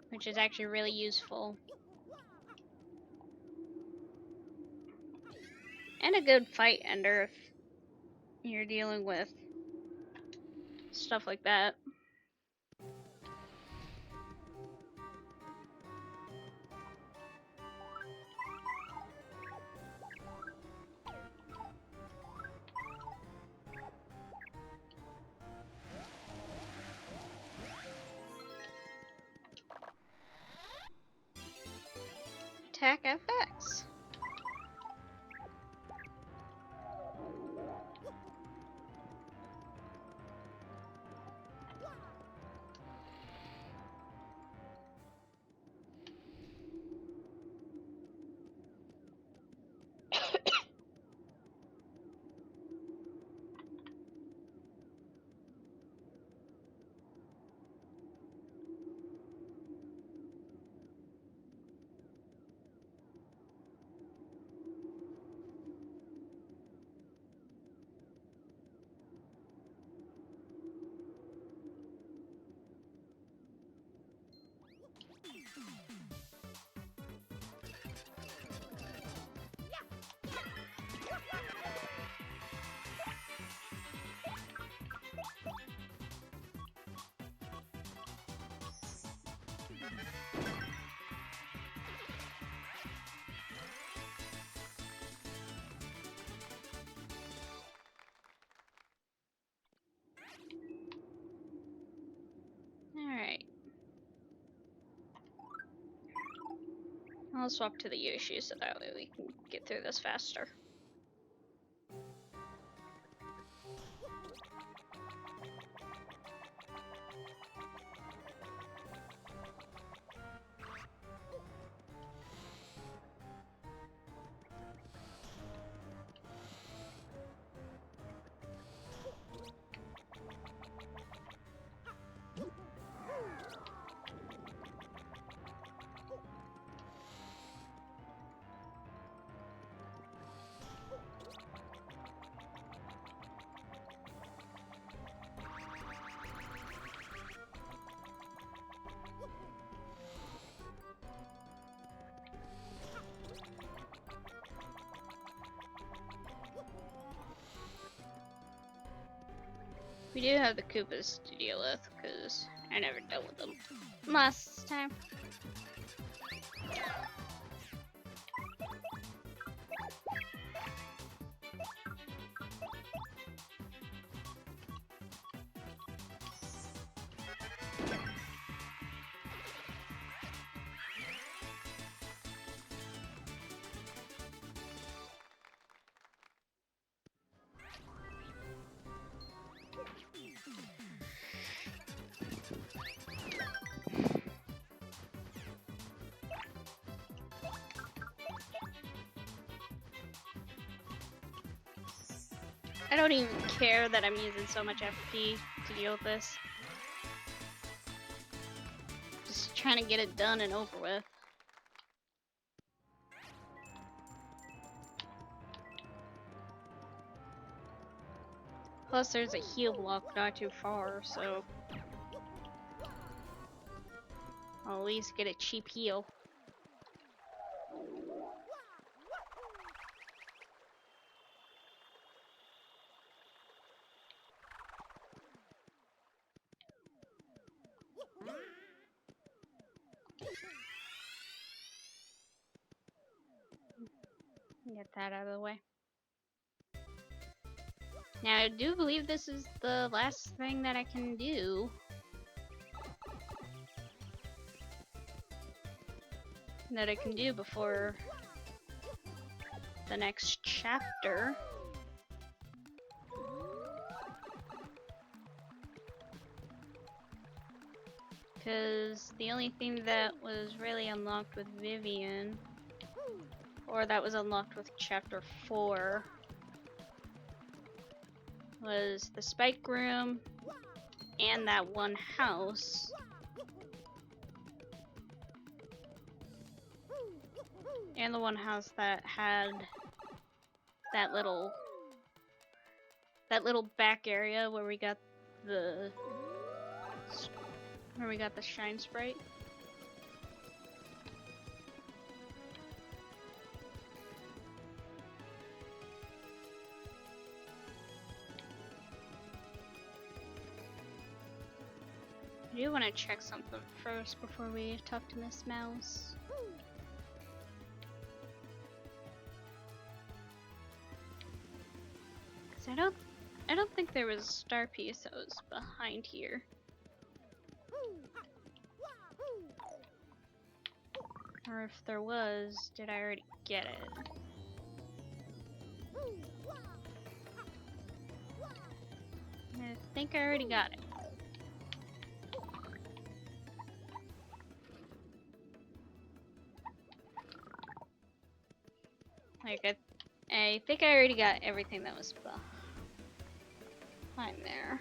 Which is actually really useful. And a good fight ender you're dealing with stuff like that. Attack FX. Alright. I'll swap to the Yoshi so that way we can get through this faster. We do have the Koopas to deal with, because I never dealt with them last time. I don't even care that I'm using so much FP to deal with this. Just trying to get it done and over with. Plus there's a heal block not too far, so I'll at least get a cheap heal. Get that out of the way. Now I do believe this is the last thing that I can do. That I can do before the next chapter. Because the only thing that was really unlocked with Vivian, or that was unlocked with chapter 4, was the spike room and that one house. And the one house that had that little back area where we got the shine sprite. I do want to check something first before we talk to Miss Mouse. Cause I don't think there was a star piece that was behind here. Or if there was, did I already get it? I think I already got it. Like, I think I already got everything that was behind there.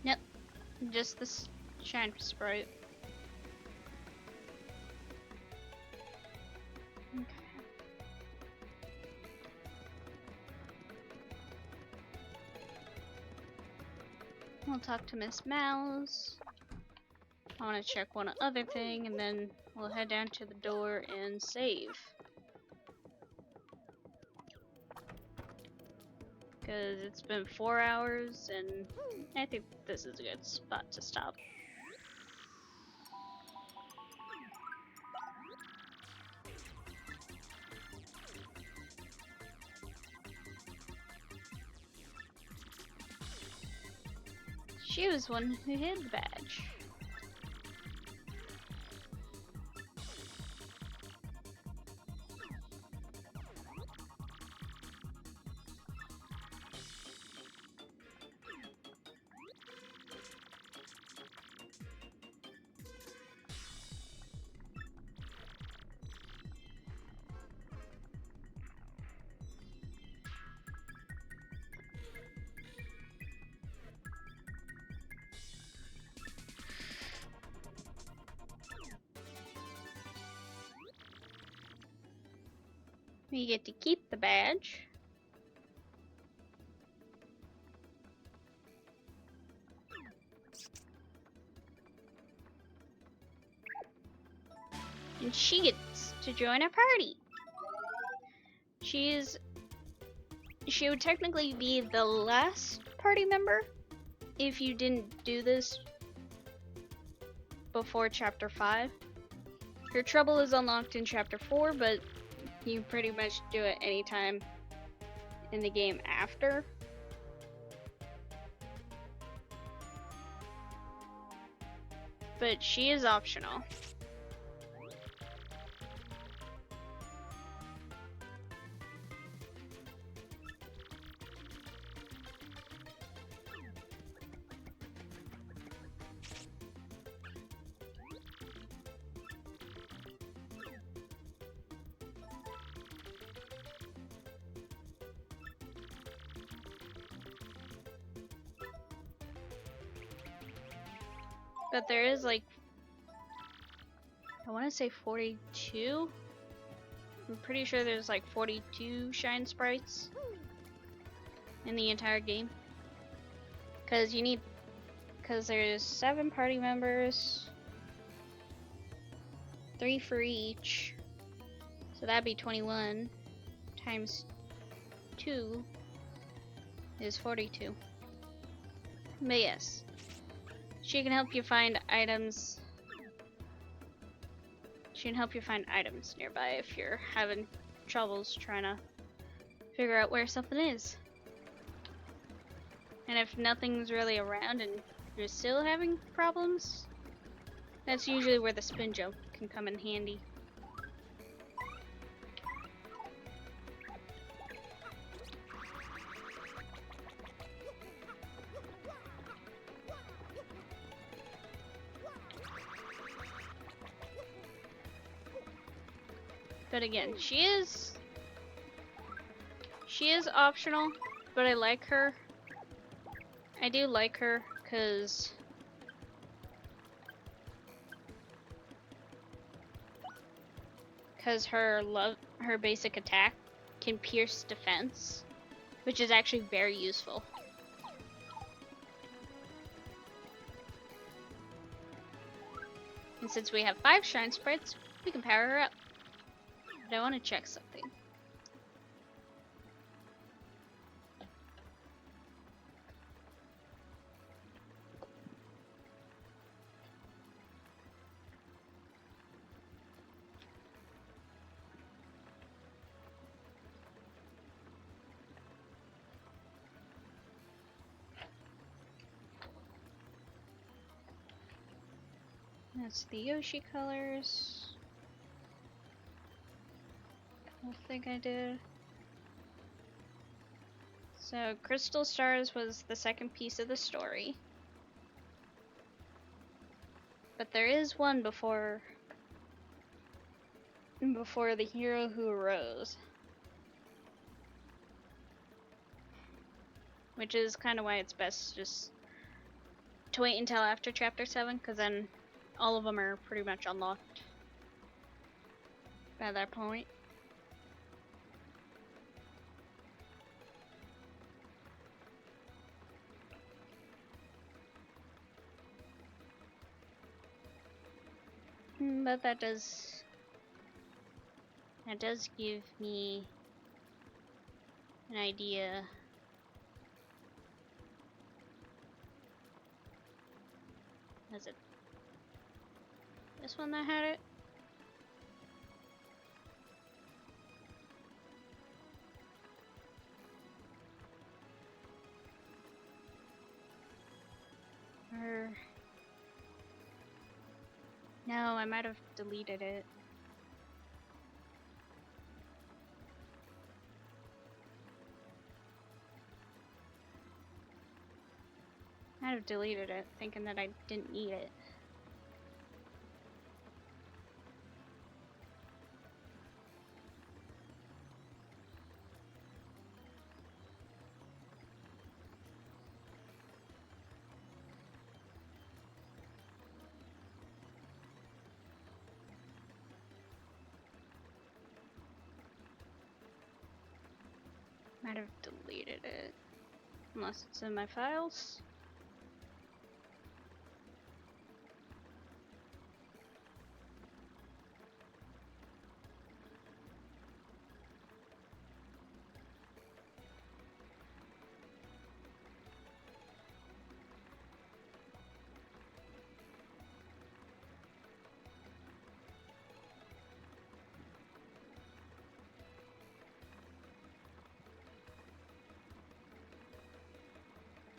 Yep, just this shine sprite. Okay. We'll talk to Miss Mouse. I want to check one other thing, and then we'll head down to the door and save. Because it's been 4 hours, and I think this is a good spot to stop. She was one who hid the badge. We get to keep the badge. And she gets to join our party. She would technically be the last party member if you didn't do this before chapter 5. Her trouble is unlocked in chapter 4, but you can pretty much do it anytime in the game after. But she is optional. But there is like, I want to say 42. I'm pretty sure there's like 42 shine sprites in the entire game. Because there's 7 party members, 3 for each. So that'd be 21 times 2 is 42. But yes. She can help you find items. She can help you find items nearby if you're having troubles trying to figure out where something is. And if nothing's really around and you're still having problems, that's usually where the spin jump can come in handy. But again, she is optional, but I like her. I do like her because her basic attack can pierce defense, which is actually very useful. And since we have 5 shine sprites, we can power her up. But I want to check something. That's the Yoshi colors. I think I did. So Crystal Stars was the second piece of the story. But there is one before the hero who arose. Which is kind of why it's best just to wait until after chapter 7, because then all of them are pretty much unlocked by that point. But that does give me an idea. Was it this one that had it? Or no, I might have deleted it. I might have deleted it, thinking that I didn't need it. Might have deleted it. Unless it's in my files.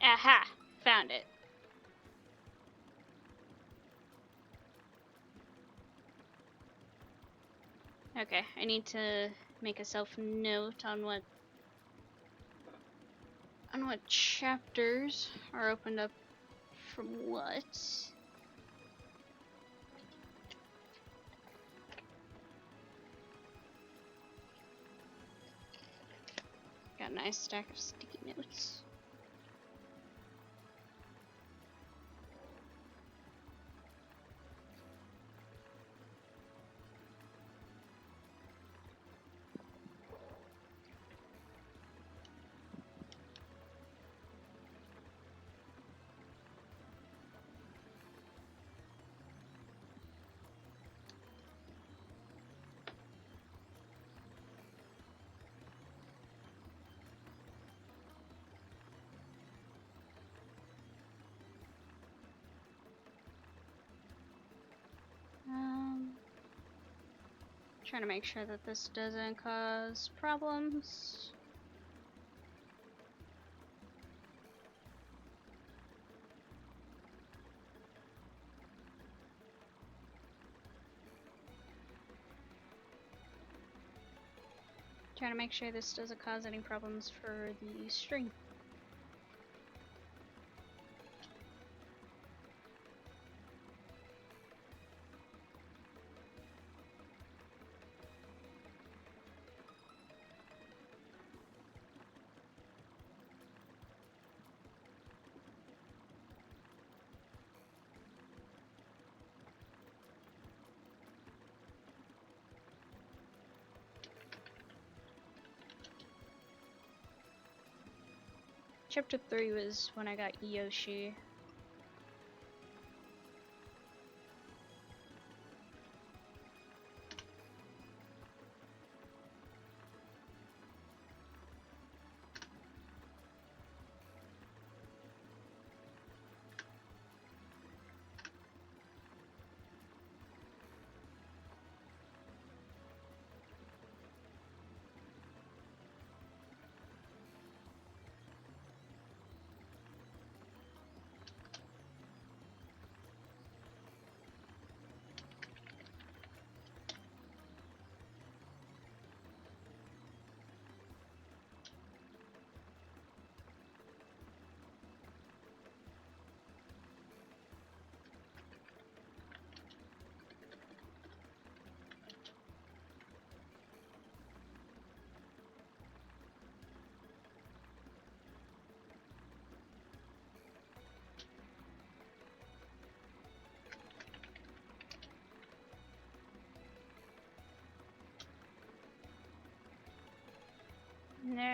Aha! Found it. Okay, I need to make a self-note on what chapters are opened up from what. Got a nice stack of sticky notes. Trying to make sure that this doesn't cause problems. Trying to make sure this doesn't cause any problems for the stream. Chapter 3 was when I got Yoshi.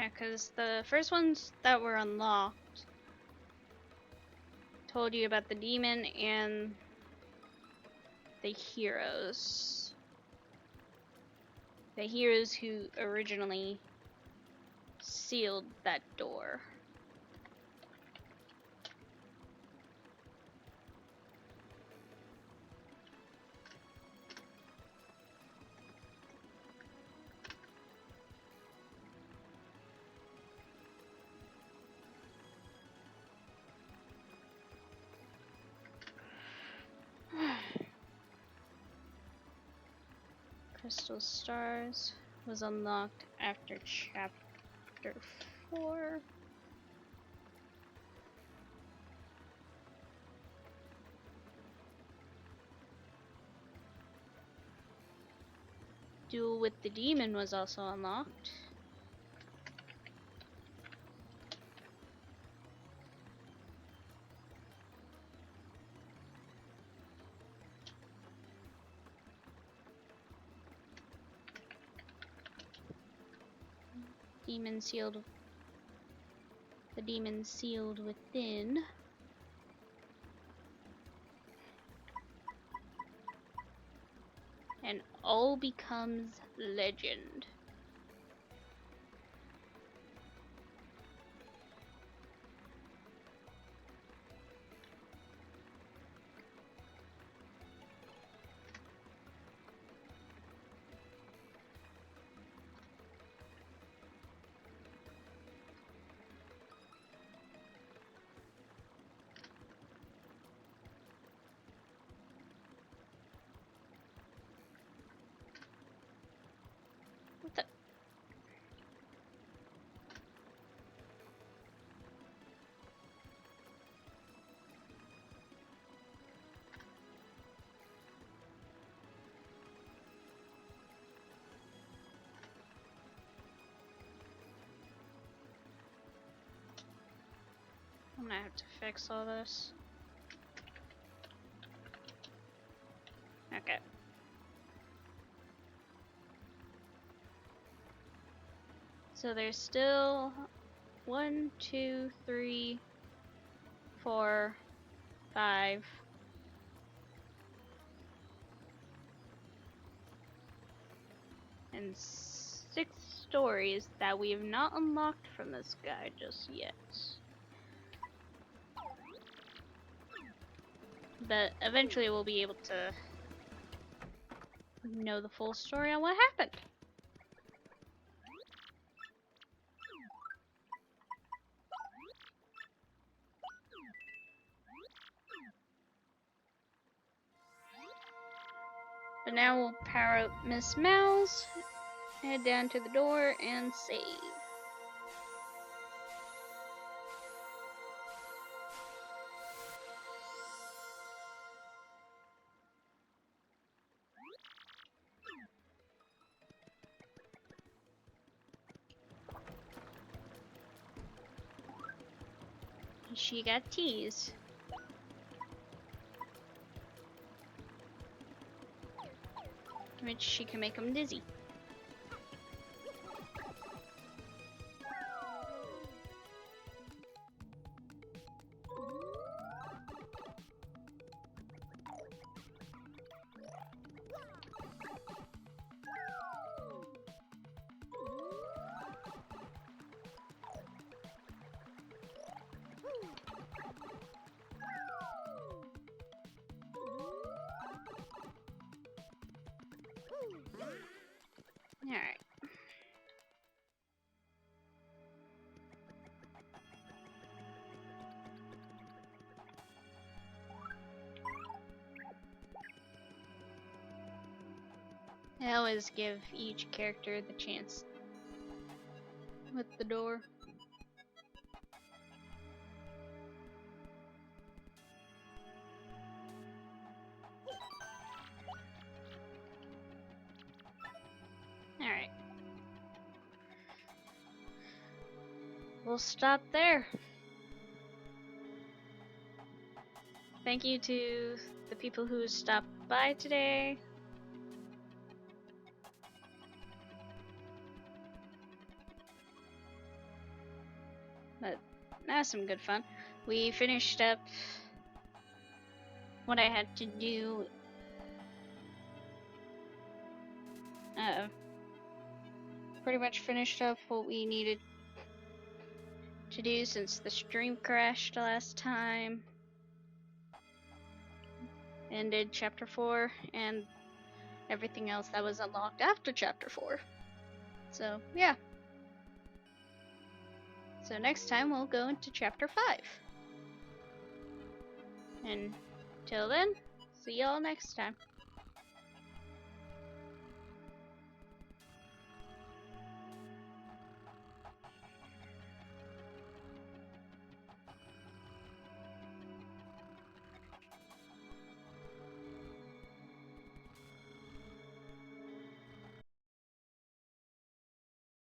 Yeah, because the first ones that were unlocked told you about the demon and the heroes. The heroes who originally sealed that door. Crystal Stars was unlocked after chapter 4. Duel with the Demon was also unlocked. The demon sealed within. And all becomes legend. What the? I'm gonna have to fix all this. Okay. So there's still 1, 2, 3, 4, 5. And 6 stories that we have not unlocked from this guy just yet. But eventually we'll be able to know the full story on what happened. But now we'll power up Miss Mouse, head down to the door, and save. She got teased. Which she can make him dizzy. Alright. I always give each character the chance with the door. Alright. We'll stop there. Thank you to the people who stopped by today. that was some good fun. We finished up what I had to do. Pretty much finished up what we needed to do since the stream crashed last time. Ended chapter 4 and everything else that was unlocked after chapter 4. So, yeah. So next time we'll go into chapter 5. And till then, see y'all next time.